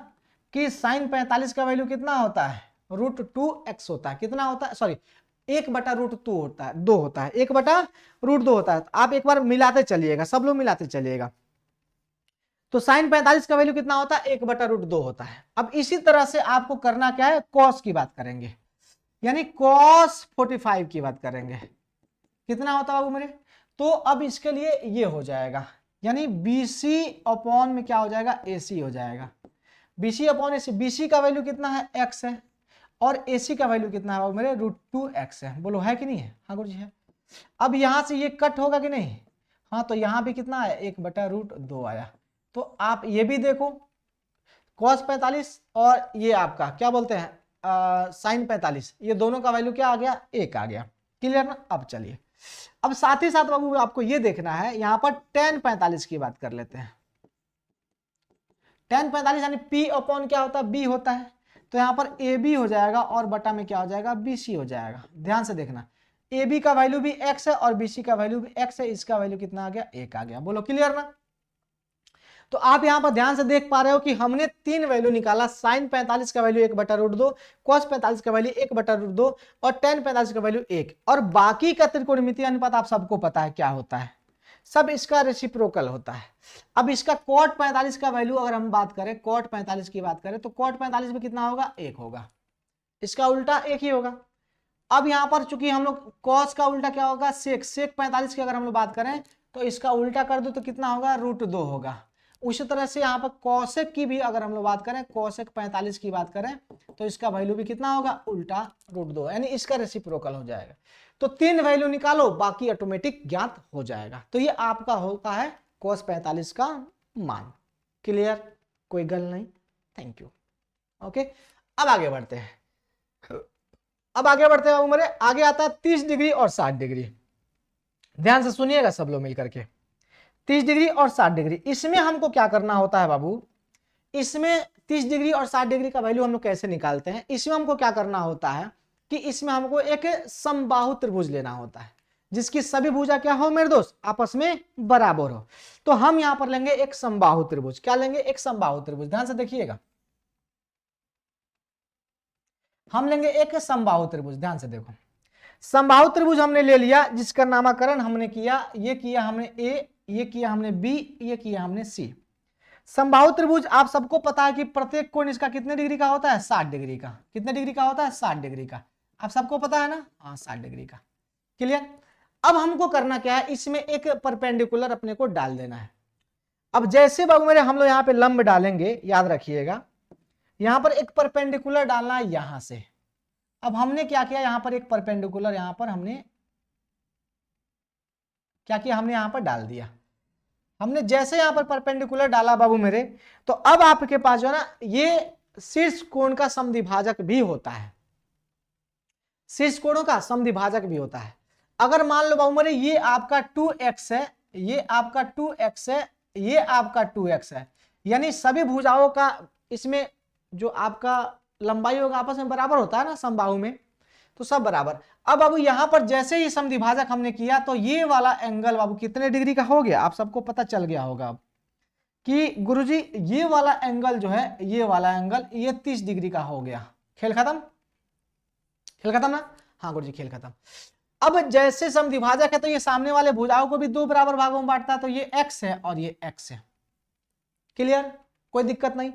कि sin 45 का वैल्यू कितना होता है, √2x होता है। कितना होता है, सॉरी 1/√2 होता है, 2 होता है, 1/√2 होता है। आप एक बार मिलाते चलिएगा, सब लोग मिलाते चलिएगा। तो sin 45 का वैल्यू कितना होता है, 1/√2 होता है। अब इसी तरह से आपको करना क्या है, cos की बात करेंगे, यानी cos 45 की बात करेंगे। कितना होता है बाबू मेरे, तो अब इसके लिए ये हो जाएगा, यानी BC/ में क्या हो जाएगा, AC हो जाएगा। BC/AC, BC का वैल्यू कितना है, x है, और AC का वैल्यू कितना है बाबू मेरे, √2x है। बोलो है कि नहीं है। हाँ गुरुजी है। अब यहां से ये कट होगा कि नहीं, हाँ, तो यहां भी कितना है 1/√2 आया। तो आप ये भी देखो cos 45 और ये आपका क्या बोलते हैं साइन 45, ये दोनों का वैल्यू क्या आ गया, 1 आ गया। क्लियर ना। अब चलिए, अब साथ ही साथ बाबू आपको ये देखना है, यहां पर tan 45 की बात कर लेते हैं। tan 45 यानी P अपॉन क्या होता है, B होता है। तो यहां पर AB हो जाएगा और बटा में क्या हो जाएगा, BC हो जाएगा। ध्यान से देखना, AB का वैल्यू भी x है और BC का वैल्यू भी x है, इसका वैल्यू कितना आ गया, 1 आ गया। बोलो क्लियर ना। तो आप यहां पर ध्यान से देख पा रहे हो कि हमने 3 वैल्यू निकाला, साइन 45 का वैल्यू 1/√2, कॉस 45 का वैल्यू 1/√2 और tan 45 का वैल्यू 1। और बाकी का त्रिकोणमितीय अनुपात आप सबको पता है क्या होता है, सब इसका रेसिप्रोकल होता है। अब इसका cot 45 का वैल्यू अगर हम बात करें, cot 45 की बात करें, तो cot 45 में कितना होगा, 1 होगा, इसका उल्टा 1 ही होगा। अब यहां पर चूंकि हम लोग cos का उल्टा क्या होगा, sec 45 की अगर हम लोग बात करें तो इसका उल्टा कर दो तो कितना होगा, √2 होगा। उसी तरह से यहाँ पर cosec की भी अगर हम लोग बात करें, cosec 45 की बात करें तो इसका वैल्यू भी कितना होगा, उल्टा √2, यानी इसका रेसिप्रोकल हो जाएगा। तो 3 वैल्यू निकालो, बाकी ऑटोमेटिक ज्ञात हो जाएगा। तो ये आपका होता है cos 45 का मान। क्लियर, कोई गल नहीं। Thank you. ओके, अब आगे बढ़ते हैं। अब आगे बढ़ते हैं मेरे, आगे आता है 30 डिग्री और 60 डिग्री। ध्यान से सुनिएगा सब लोग मिलकर के, 30 डिग्री और 60 डिग्री, इसमें हमको क्या करना होता है बाबू, इसमें 30 डिग्री और 60 डिग्री का वैल्यू हम लोग कैसे निकालते हैं। इसमें हमको क्या करना होता है कि इसमें हमको एक समबाहु त्रिभुज लेना होता है, जिसकी सभी भुजा क्या हो मेरे दोस्त, आपस में बराबर हो। तो हम यहां पर लेंगे एक समबाहु त्रिभुज। क्या लेंगे, एक समबाहु त्रिभुज। ध्यान से देखिएगा, हम लेंगे एक समबाहु त्रिभुज। ध्यान से देखो, समबाहु त्रिभुज हमने ले लिया, जिसका नामकरण हमने किया, ये किया हमने ए, ये किया हमने बी, ये किया हमने सी। समबाहु त्रिभुज आप सबको पता है कि प्रत्येक कोण इसका कितने डिग्री का होता है, 60 डिग्री का। कितने डिग्री का होता है, 60 डिग्री का। आप सबको पता है ना, हाँ 60 डिग्री का। क्लियर। अब हमको करना क्या है, इसमें एक परपेंडिकुलर अपने को डाल देना है। अब जैसे बाबू मेरे हम लोग यहाँ पे लंब डालेंगे, याद रखिएगा, यहां पर एक परपेंडिकुलर डालना है यहां से। अब हमने क्या किया, यहां पर एक परपेंडिकुलर यहां पर हमने क्या किया, हमने यहां पर डाल दिया। हमने जैसे यहां पर परपेंडिकुलर डाला बाबू मेरे, तो अब आपके पास जो है ना, ये शीर्ष कोण का समद्विभाजक भी होता है, शीर्ष कोणों का समद्विभाजक भी होता है। अगर मान लो बाबू मेरे ये आपका 2x है, ये आपका 2x है, ये आपका 2x है, यानी सभी भुजाओं का इसमें जो आपका लंबाई होगा आपस में बराबर होता है ना समबाहु में, तो सब बराबर। अब बाबू यहां पर जैसे ही समद्विभाजक हमने किया तो ये वाला एंगल बाबू कितने डिग्री का हो गया, आप सबको पता चल गया होगा अब कि गुरुजी ये वाला एंगल जो है, ये वाला एंगल ये 30 डिग्री का हो गया। खेल खत्म, खेल खत्म ना, हाँ गुरुजी खेल खत्म। अब जैसे समद्विभाजक है तो ये सामने वाले भुजाओं को भी 2 बराबर भागों में बांटता है, तो ये x है और ये x है। क्लियर, कोई दिक्कत नहीं।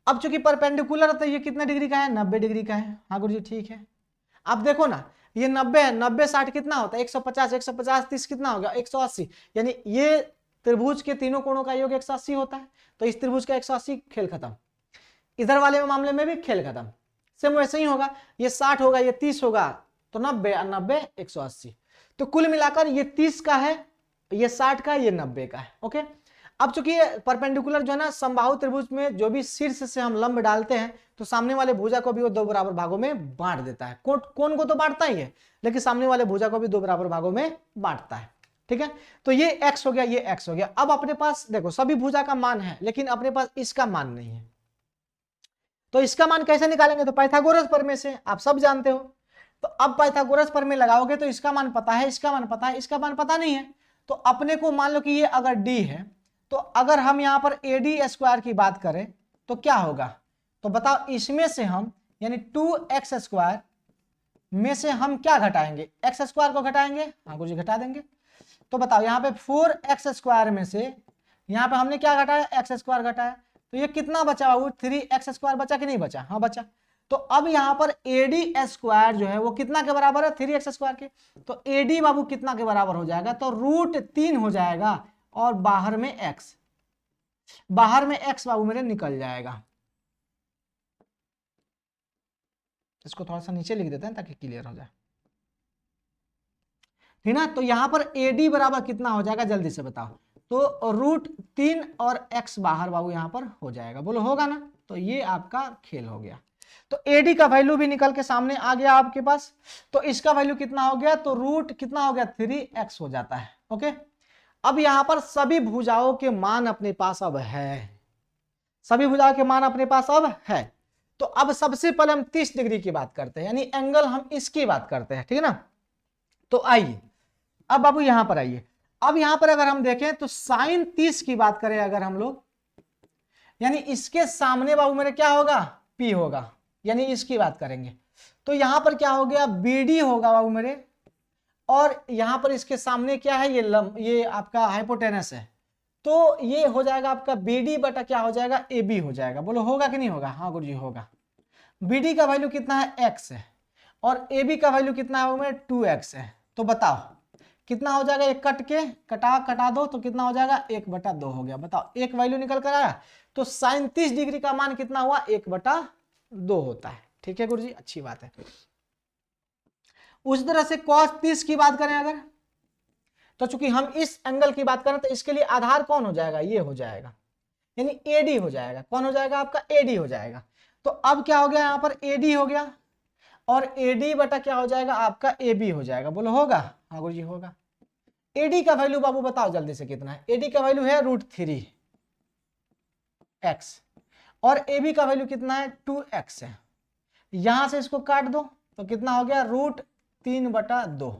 अब चूंकि परपेंडिकुलर है तो ये कितने डिग्री का है, 90 डिग्री का है। हाँ गुरुजी ठीक है। अब देखो ना, ये 90 है, 90 60 कितना होता है, 150, 150 30 कितना होगा, 180, यानी ये त्रिभुज के तीनों कोणों का योग 180 होता है। तो इस त्रिभुज का 180, खेल खत्म। इधर वाले मामले में भी खेल खत्म। सेम वैसे ही होगा, ये 60 होगा, ये 30 होगा, तो 90 90 180, तो कुल मिलाकर ये 30 का है, ये 60 का है, ये 90 का है। ओके। अब चूंकि परपेंडिकुलर जो है ना समबाहु त्रिभुज में जो भी शीर्ष से हम लंब डालते हैं तो सामने वाले भुजा को भी वो 2 बराबर भागों में बांट देता है। कोण को तो बांटता ही है, लेकिन सामने वाले भुजा को भी 2 बराबर भागों में बांटता है। ठीक है, तो ये x हो गया, ये x हो गया। अब अपने पास देखो सभी भुजा का मान है, लेकिन अपने पास इसका मान नहीं है, तो इसका मान कैसे निकालेंगे, तो पाइथागोरस प्रमेय से, आप सब जानते हो। तो अब पाइथागोरस प्रमेय लगाओगे तो इसका मान पता है, इसका मान पता है, इसका मान पता नहीं है। तो अपने को मान लो कि ये अगर d है, तो अगर हम यहां पर AD² की बात करें तो क्या होगा, तो बताओ इसमें से हम यानी 2x² में से हम क्या घटाएंगे, x² को घटाएंगे, हाँ गुरुजी घटा देंगे। तो बताओ यहाँ पे 4x² में से यहाँ पे हमने क्या घटाया, x² घटाया, तो ये कितना बचा बाबू, 3x² बचा कि नहीं बचा, हाँ बचा। तो अब यहाँ पर AD² जो है वो कितना के बराबर है, 3x² के। तो AD बाबू कितना के बराबर हो जाएगा, तो √3 हो जाएगा, और बाहर में x, बाहर में x बाबू मेरे निकल जाएगा। इसको थोड़ा सा नीचे लिख देते हैं ताकि क्लियर हो जाए, ठीक ना। तो यहां पर AD बराबर कितना हो जाएगा, जल्दी से बताओ, तो √3 और x बाहर बाबू यहां पर हो जाएगा, बोलो होगा ना। तो ये आपका खेल हो गया। तो एडी का वैल्यू भी निकल के सामने आ गया आपके पास। तो इसका वैल्यू कितना हो गया, तो रूट कितना हो गया 3x हो जाता है। ओके, अब यहां पर सभी भुजाओं के मान अपने पास अब है, सभी भुजाओं के मान अपने पास अब है। तो अब सबसे पहले हम 30 डिग्री की बात करते हैं, यानी एंगल हम इसकी बात करते हैं, ठीक है ना। तो आइए अब बाबू यहां पर आइए, अब यहां पर अगर हम देखें तो साइन 30 की बात करें अगर हम लोग, यानी इसके सामने बाबू मेरे क्या होगा, P होगा, यानी इसकी बात करेंगे तो यहां पर क्या हो गया, BD होगा बाबू मेरे, और यहां पर इसके सामने क्या है, ये आपका हाइपोटेनस है, तो ये हो जाएगा आपका BD बटा क्या हो जाएगा, AB हो जाएगा। बोलो होगा कि नहीं होगा, हाँ गुरु जी होगा। BD का वैल्यू कितना है, x है, और AB का वैल्यू कितना है बाबू मेरे 2x है। तो बताओ कितना हो जाएगा, एक कट के कटा दो तो कितना हो जाएगा, 1/2 हो गया। बताओ एक वैल्यू निकल कर आया, तो साइन 30 डिग्री का मान कितना हुआ, 1/2 होता है। ठीक है गुरुजी, अच्छी बात है। उस तरह से cos 30 की बात करें अगर, तो चूंकि हम इस एंगल की बात करें तो इसके लिए आधार कौन हो जाएगा, ये हो जाएगा, यानी AD हो जाएगा। कौन हो जाएगा आपका, AD हो जाएगा। तो अब क्या हो गया, यहां पर AD हो गया, और AD बटा क्या हो जाएगा आपका, AB हो जाएगा। बोलो होगा, हाँ गुरुजी होगा। AD का वैल्यू बाबू बताओ जल्दी से कितना है, AD का वैल्यू है √3x, और AB का वैल्यू कितना है 2x है। यहां से इसको काट दो तो कितना हो गया, √3/2।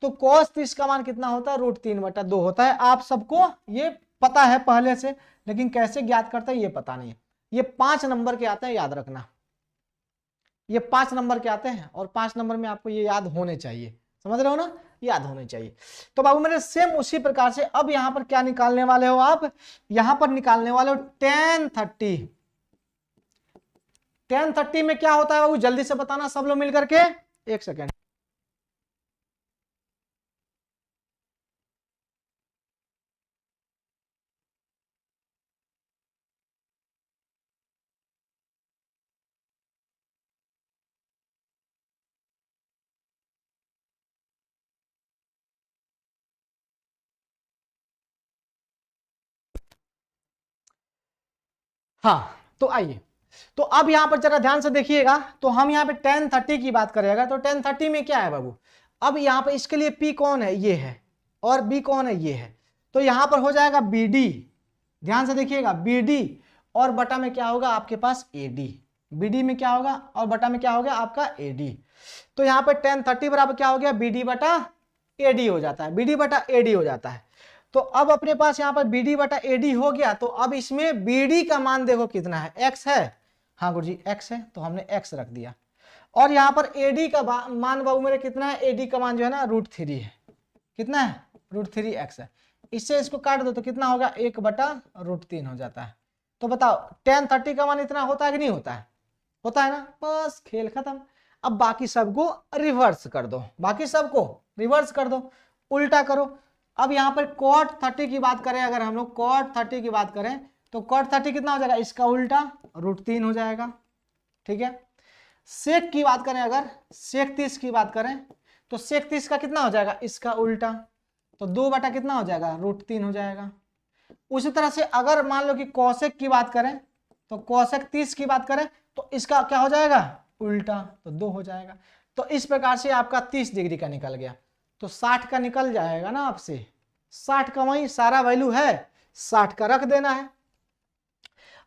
तो cos 30 का मान कितना होता है, √3/2 होता है। आप सबको ये पता है पहले से, लेकिन कैसे ज्ञात करते हैं ये पता नहीं है। ये 5 नंबर के आते हैं, याद रखना, ये 5 नंबर के आते हैं, और 5 नंबर में आपको ये याद होने चाहिए, समझ रहे हो ना, याद होने चाहिए। तो बाबू मेरे सेम उसी प्रकार से अब यहां पर क्या निकालने वाले हो आप, यहां पर निकालने वाले हो tan 30। tan 30 में क्या होता है बाबू, जल्दी से बताना सब लोग मिलकर के, एक सेकेंड। हाँ तो आइए, तो अब यहां पर जरा ध्यान से देखिएगा, तो हम यहां पे tan 30 की बात करेगा, तो tan 30 में क्या है बाबू, अब यहां पर इसके लिए P कौन है, ये है, और B कौन है, ये है। तो यहां पर हो जाएगा BD, ध्यान से देखिएगा BD, और बटा में क्या होगा आपके पास AD। BD में क्या होगा और बटा में क्या हो गया आपका AD। तो यहां पर tan 30 बराबर क्या हो गया, BD बटा AD हो जाता है, BD बटा AD हो जाता है। तो अब अपने पास यहाँ पर BD बटा AD हो गया, तो अब इसमें BD का मान देखो कितना है, x है, हाँ गुरुजी x है, तो हमने x रख दिया। और यहाँ पर AD का मान बाबू मेरे कितना है, AD का मान जो है ना √3 है, कितना है, √3x है। इससे इसको काट दो तो कितना होगा, 1/√3 हो जाता है। तो बताओ tan 30 का मान इतना होता है कि नहीं होता है, होता है ना, बस खेल खत्म। अब बाकी सबको रिवर्स कर दो, बाकी सबको रिवर्स कर दो, उल्टा करो। अब यहां पर cot 30 की बात करें अगर हम लोग, cot 30 की बात करें तो cot 30 कितना हो जाएगा, इसका उल्टा √3 हो जाएगा। ठीक है, sec की बात करें अगर, sec 30 की बात करें तो sec 30 का कितना हो जाएगा, इसका उल्टा, तो 2 बटा कितना हो जाएगा, √3 हो जाएगा। उसी तरह से अगर मान लो कि cosec की बात करें तो cosec 30 की बात करें तो इसका क्या हो जाएगा, उल्टा, तो 2 हो जाएगा। तो इस प्रकार से आपका 30 डिग्री का निकल गया, तो 60 का निकल जाएगा ना आपसे, 60 का वही सारा वैल्यू है, 60 का रख देना है।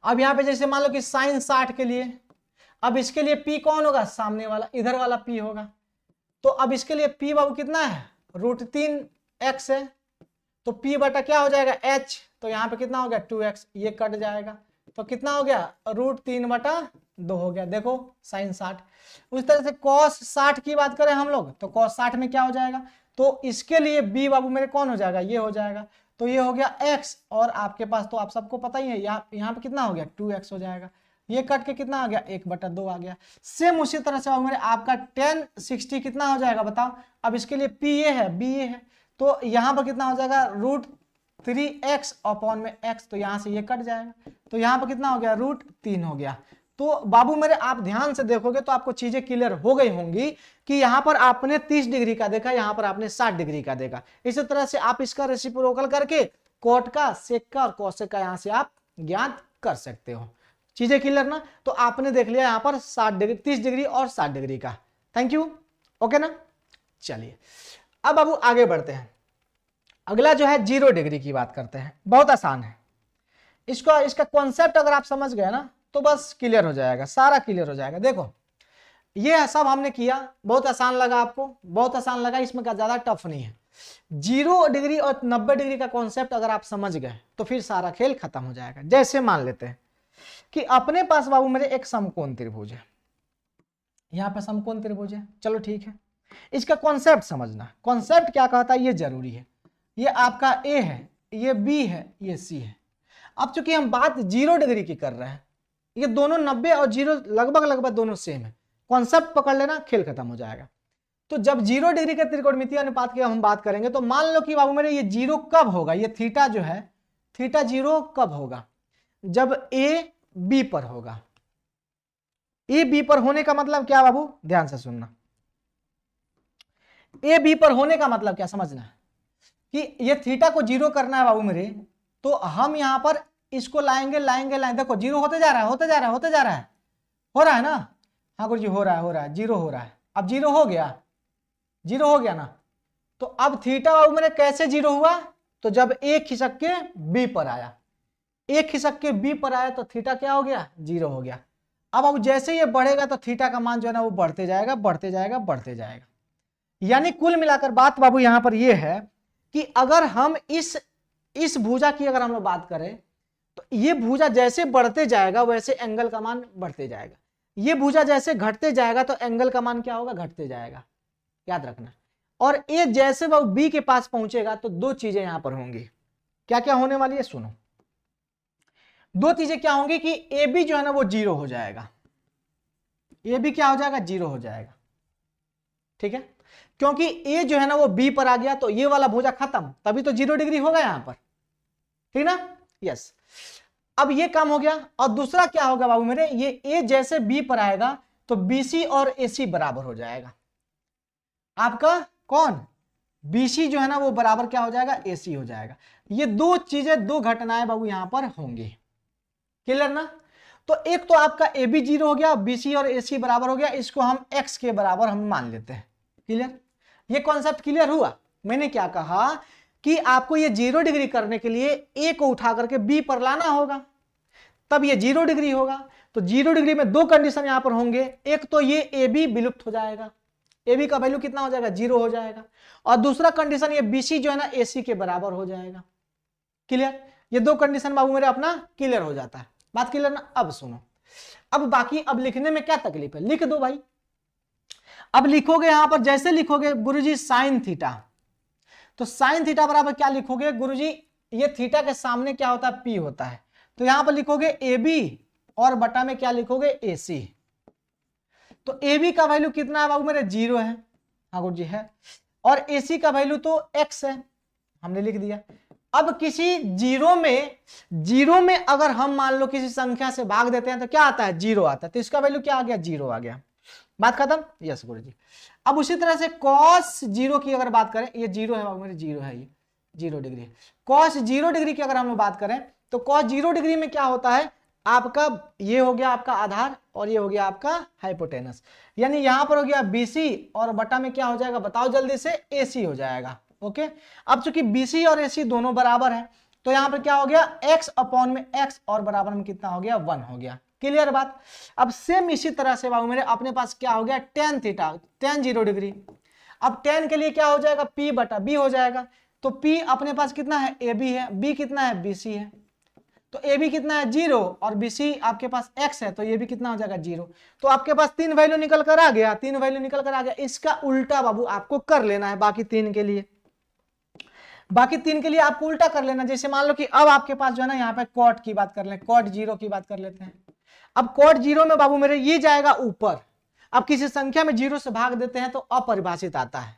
अब यहां पे जैसे मान लो कि साइन 60 के लिए, अब इसके लिए P कौन होगा, सामने वाला, इधर वाला P होगा। तो अब इसके लिए P बाबू कितना है, √3x है, तो P बटा क्या हो जाएगा h, तो यहाँ पे कितना हो गया 2x, ये कट जाएगा, तो कितना हो गया √3/2 हो गया। देखो साइन 60। उस तरह से cos 60 की बात करें हम लोग तो cos 60 में क्या हो जाएगा, तो इसके लिए B बाबू मेरे कौन हो जाएगा, ये हो जाएगा, तो ये हो गया x, और आपके पास तो आप सबको पता ही है यहाँ पे कितना हो गया 2x हो जाएगा, ये कट के कितना आ गया 1/2 आ गया। सेम उसी तरह से मेरे आपका tan 60 कितना हो जाएगा बताओ। अब इसके लिए P ये है, B ये है, तो यहां पर कितना हो जाएगा √3x अपॉन में x, तो यहां से ये कट जाएगा, तो यहां पर कितना हो गया √3 हो गया। तो बाबू मेरे आप ध्यान से देखोगे तो आपको चीजें क्लियर हो गई होंगी कि यहां पर आपने 30 डिग्री का देखा, यहां पर आपने 60 डिग्री का देखा। इसी तरह से आप इसका रेसिप्रोकल करके कोट का, सेक का और कोसेक का यहां से आप ज्ञात कर सकते हो। चीजें क्लियर ना? तो आपने देख लिया यहाँ पर 60 डिग्री, 30 डिग्री और 60 डिग्री का। थैंक यू, ओके ना? चलिए अब बाबू आगे बढ़ते हैं। अगला जो है 0 डिग्री की बात करते हैं। बहुत आसान है, इसका कॉन्सेप्ट अगर आप समझ गए ना तो बस क्लियर हो जाएगा, सारा क्लियर हो जाएगा। देखो ये सब हमने किया, बहुत आसान लगा आपको? बहुत आसान लगा, इसमें का ज्यादा टफ नहीं है। 0 डिग्री और 90 डिग्री का कॉन्सेप्ट अगर आप समझ गए तो फिर सारा खेल खत्म हो जाएगा। जैसे मान लेते हैं कि अपने पास बाबू मेरे एक समकोण त्रिभुज है, यहाँ पे समकोण त्रिभुज है, चलो ठीक है। इसका कॉन्सेप्ट समझना, कॉन्सेप्ट क्या कहता है ये जरूरी है। ये आपका ए है, ये बी है, ये सी है। अब चूंकि हम बात 0 डिग्री की कर रहे हैं, ये दोनों 90 और 0 लगभग दोनों सेम है, कॉन्सेप्ट पकड़ लेना, खेल खत्म हो जाएगा। तो जब 0 डिग्री के त्रिकोणमितीय अनुपात की हम बात करेंगे तो मान लो कि बाबू मेरे ये 0 कब होगा, ये थीटा जो है, थीटा 0 कब होगा? जब ए बी पर होगा। ए बी पर होने का मतलब क्या बाबू, ध्यान से सुनना। ए बी पर होने का मतलब क्या समझना है कि ये थीटा को 0 करना है बाबू मेरे, तो हम यहां पर इसको लाएंगे। देखो 0 होते जा रहा है, हो रहा है ना? हाँ गुरु जी हो रहा है, 0 हो रहा है। अब 0 हो गया, 0 हो गया ना? तो अब थीटा बाबू मेरे कैसे 0 हुआ? तो जब ए खिसक के बी पर आया, ए खिसक के बी पर आया तो थीटा क्या हो गया? 0 हो गया। अब जैसे ये बढ़ेगा तो थीटा का मान जो है ना वो बढ़ते जाएगा। यानी कुल मिलाकर बात बाबू यहां पर ये है कि अगर हम इस भुजा की अगर हम लोग बात करें तो ये भुजा जैसे बढ़ते जाएगा वैसे एंगल का मान बढ़ते जाएगा। ये भुजा जैसे घटते जाएगा तो एंगल का मान क्या होगा? घटते जाएगा, याद रखना। और ये जैसे वो बी के पास पहुंचेगा तो दो चीजें यहां पर होंगी। क्या क्या होने वाली है सुनो। दो चीजें क्या होंगी कि ए बी जो है ना वो 0 हो जाएगा। ए बी क्या हो जाएगा? 0 हो जाएगा, ठीक है? क्योंकि ए जो है ना वो बी पर आ गया तो ये वाला भुजा खत्म, तभी तो 0 डिग्री होगा यहां पर, ठीक ना? यस। अब ये काम हो गया। और दूसरा क्या होगा बाबू मेरे, ये ए जैसे बी पर आएगा तो बीसी और एसी बराबर हो जाएगा। आपका कौन? बीसी जो है ना वो बराबर क्या हो जाएगा? एसी हो जाएगा। ये दो चीजें, दो घटनाएं बाबू यहां पर होंगी, क्लियर ना? तो एक तो आपका ए बी 0 हो गया, बीसी और एसी बराबर हो गया, इसको हम एक्स के बराबर हम मान लेते हैं, क्लियर? ये कॉन्सेप्ट क्लियर हुआ? मैंने क्या कहा कि आपको ये 0 डिग्री करने के लिए ए को उठा करके बी पर लाना होगा, तब ये 0 डिग्री होगा। तो 0 डिग्री में दो कंडीशन यहां पर होंगे, एक तो ये ए बी विलुप्त हो जाएगा, ए बी का वैल्यू कितना हो जाएगा? 0 हो जाएगा। और दूसरा कंडीशन ये बीसी जो है ना एसी के बराबर हो जाएगा, क्लियर? ये दो कंडीशन बाबू मेरे अपना क्लियर हो जाता है, बात क्लियर ना? अब सुनो, अब बाकी अब लिखने में क्या तकलीफ है, लिख दो भाई। अब लिखोगे यहां पर, जैसे लिखोगे गुरुजी साइन थीटा, तो साइन थीटा बराबर क्या लिखोगे गुरुजी? ये थीटा के सामने क्या होता है? पी होता है। तो यहां पर लिखोगे ए बी और बटा में क्या लिखोगे? ए सी। तो ए बी का वैल्यू कितना है बाबू मेरे? 0 है, हाँ गुरुजी है। और ए सी का वैल्यू तो x है, हमने लिख दिया। अब किसी जीरो में अगर हम मान लो किसी संख्या से भाग देते हैं तो क्या आता है? 0 आता है। तो इसका वैल्यू क्या आ गया? 0 आ गया, बात खत्म? यस गुरुजी। अब उसी तरह से cos 0 की अगर बात करें, ये 0 है बाबू मेरे, 0 है, ये 0 डिग्री। cos 0 डिग्री की अगर हम बात करें तो cos 0 डिग्री में क्या होता है? आपका ये हो गया आपका आधार और ये हो गया आपका हाइपोटेनस, यानी यहां पर हो गया बीसी और बटा में क्या हो जाएगा बताओ जल्दी से? एसी हो जाएगा, ओके? अब चूंकि बीसी और एसी दोनों बराबर है तो यहां पर क्या हो गया? x अपॉन में x और बराबर में कितना हो गया? 1 हो गया, क्लियर बात? अब सेम इसी तरह से बाबू मेरे अपने पास क्या हो गया? tan theta, tan 0 degree. अब tan के लिए क्या हो जाएगा? p बटा b हो जाएगा। तो p अपने पास कितना है? ab है, b कितना है? bc है। तो ए बी कितना है? 0 और बी सी आपके पास x है तो ये भी कितना हो जाएगा? 0। तो आपके पास तीन वैल्यू निकल कर आ गया, तीन वैल्यू निकल कर आ गया। इसका उल्टा बाबू आपको कर लेना है बाकी तीन के लिए, बाकी तीन के लिए आपको उल्टा कर लेना। जैसे मान लो कि अब आपके पास जो है ना यहाँ पे कॉट की बात कर ले, cot 0 की बात कर लेते हैं। अब cot 0 में बाबू मेरे ये जाएगा ऊपर। अब किसी संख्या में 0 से भाग देते हैं तो अपरिभाषित आता है,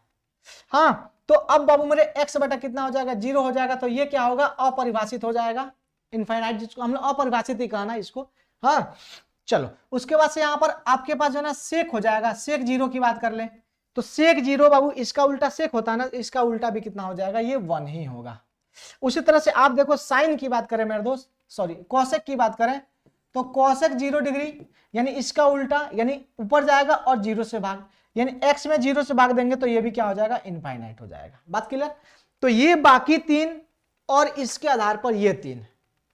हाँ। तो अब बाबू मेरे x बटा कितना हो जाएगा? 0 हो जाएगा। तो ये क्या होगा? अपरिभाषित हो जाएगा, इनफाइनाइट, जिसको हम लोग अपरिभाषित ही कहना इसको, हाँ। चलो उसके बाद से यहाँ पर आपके पास जो है ना सेक हो जाएगा। सेक 0 की बात कर ले तो सेक 0 बाबू इसका उल्टा सेक होता है ना, इसका उल्टा भी कितना हो जाएगा? ये 1 ही होगा। उसी तरह से आप देखो साइन की बात करें मेरे दोस्त, सॉरी कोसेक की बात करें तो कोसेक 0 डिग्री यानी इसका उल्टा, यानी ऊपर जाएगा और 0 से भाग, यानी x में 0 से भाग देंगे तो ये भी क्या हो जाएगा, इनफाइनाइट हो जाएगा। बात क्लियर? तो ये बाकी 3 और इसके आधार पर ये 3,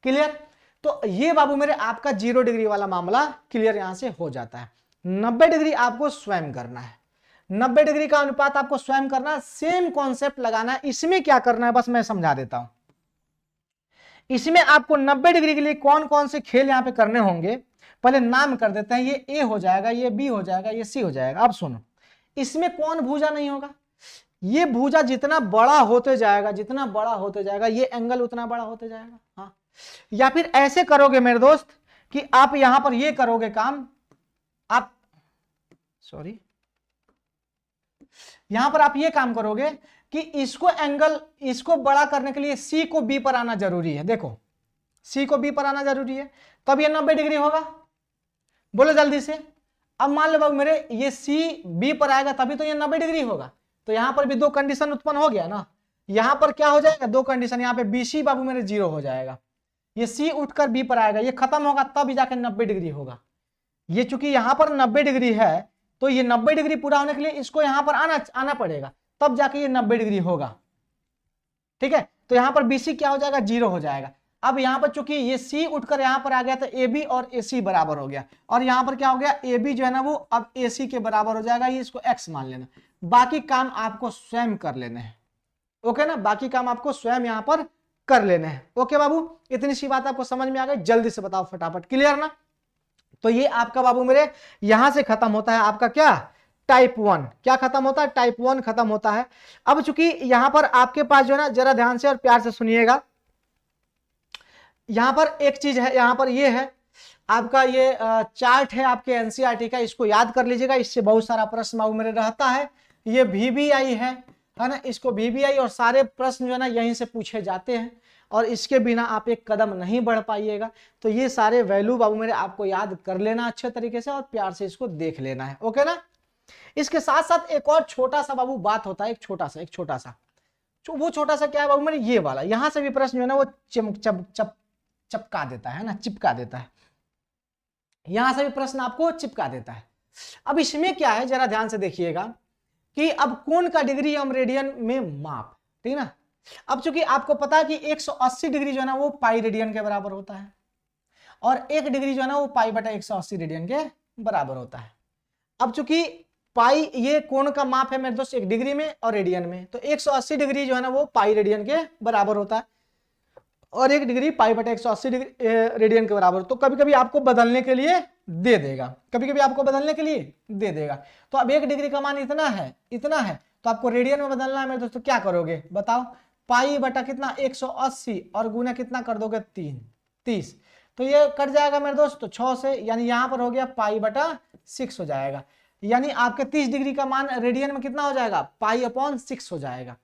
क्लियर? तो ये बाबू मेरे आपका 0 डिग्री वाला मामला क्लियर यहां से हो जाता है। 90 डिग्री आपको स्वयं करना है, 90 डिग्री का अनुपात आपको स्वयं करना है, सेम कॉन्सेप्ट लगाना है। इसमें क्या करना है बस मैं समझा देता हूं। इसमें आपको 90 डिग्री के लिए कौन कौन से खेल यहां पे करने होंगे, पहले नाम कर देते हैं। ये ए हो जाएगा, ये बी हो जाएगा, ये सी हो जाएगा। अब सुनो, इसमें कौन भुजा नहीं होगा, ये भुजा जितना बड़ा होते जाएगा, जितना बड़ा होते जाएगा ये एंगल उतना बड़ा होते जाएगा। हाँ, या फिर ऐसे करोगे मेरे दोस्त कि आप यहां पर ये करोगे काम, आप सॉरी यहां पर आप ये काम करोगे कि इसको एंगल, इसको बड़ा करने के लिए सी को बी पर आना जरूरी है। देखो सी को बी पर आना जरूरी है, तब ये 90 डिग्री होगा। बोलो जल्दी से। अब मान लो बाबू मेरे ये सी बी पर आएगा तभी तो ये 90 डिग्री होगा। तो यहां पर भी दो कंडीशन उत्पन्न हो गया ना। यहां पर क्या हो जाएगा, दो कंडीशन, यहां पे BC बाबू मेरे 0 हो जाएगा, ये सी उठकर बी पर आएगा, ये खत्म होगा तब जाके 90 डिग्री होगा। ये चूंकि यहां पर 90 डिग्री है तो ये 90 डिग्री पूरा होने के लिए इसको यहां पर आना पड़ेगा, तब जाके ये 90 डिग्री होगा। ठीक है, तो यहां पर BC क्या हो जाएगा, 0 हो जाएगा। अब यहां पर चूंकि ये C उठकर यहां पर आ गया तो AB और AC बराबर हो गया, और यहां पर क्या हो गया, AB जो है ना वो अब AC के बराबर हो जाएगा। ये इसको X मान लेना, बाकी काम आपको स्वयं कर लेने हैं। ओके ना, बाकी काम आपको स्वयं यहां पर कर लेने हैं। ओके बाबू, इतनी सी बात आपको समझ में आ गई? जल्दी से बताओ फटाफट, क्लियर ना? तो ये आपका बाबू मेरे यहां से खत्म होता है आपका क्या, टाइप 1। क्या खत्म होता है, टाइप 1 खत्म होता है। अब चूंकि यहां पर आपके पास जो है ना, जरा ध्यान से और प्यार से सुनिएगा, यहां पर एक चीज है, यहां पर ये है आपका, ये चार्ट है आपके एनसीईआरटी का, इसको याद कर लीजिएगा, इससे बहुत सारा प्रश्न बाबू मेरे रहता है। ये VBI है ना, इसको VBI और सारे प्रश्न जो है ना यहीं से पूछे जाते हैं, और इसके बिना आप एक कदम नहीं बढ़ पाइएगा। तो ये सारे वैल्यू बाबू मेरे आपको याद कर लेना अच्छे तरीके से, और प्यार से इसको देख लेना है। ओके ना? इसके साथ साथ एक और छोटा सा बाबू बात होता है, एक छोटा सा वो छोटा सा क्या है बाबू मेरे, ये वाला, यहां से भी प्रश्न जो है ना वो चिपका देता है ना, चिपका देता है, यहां से भी प्रश्न आपको चिपका देता है। अब इसमें क्या है, जरा ध्यान से देखिएगा कि अब कोण का डिग्री हम रेडियन में माप, ठीक है ना। अब चूंकि आपको पता है कि 180 डिग्री जो है ना वो पाई रेडियन के बराबर होता है, और 1 डिग्री जो है ना वो पाई बटा 180 रेडियन के बराबर होता है। अब चूंकि पाई ये कोण का माप है मेरे दोस्त 1 डिग्री में और रेडियन में, तो 180 डिग्री जो है ना वो पाई रेडियन के बराबर होता है, और 1 डिग्री पाई बटा 180 डिग्री रेडियन के बराबर। तो कभी कभी आपको बदलने के लिए दे देगा, कभी कभी आपको बदलने के लिए दे देगा। तो अब 1 डिग्री का मान इतना है, तो आपको रेडियन में बदलना है मेरे दोस्तों। क्या करोगे बताओ, पाई बटा कितना 180 और गुना कितना कर दोगे 30, तो ये कट जाएगा मेरे दोस्त तो 6 से, यानी यहां पर हो गया पाई बटा 6 हो जाएगा, यानी आपके 30 डिग्री का मान रेडियन में कितना हो जाएगा, पाई अपॉन 6 हो जाएगा।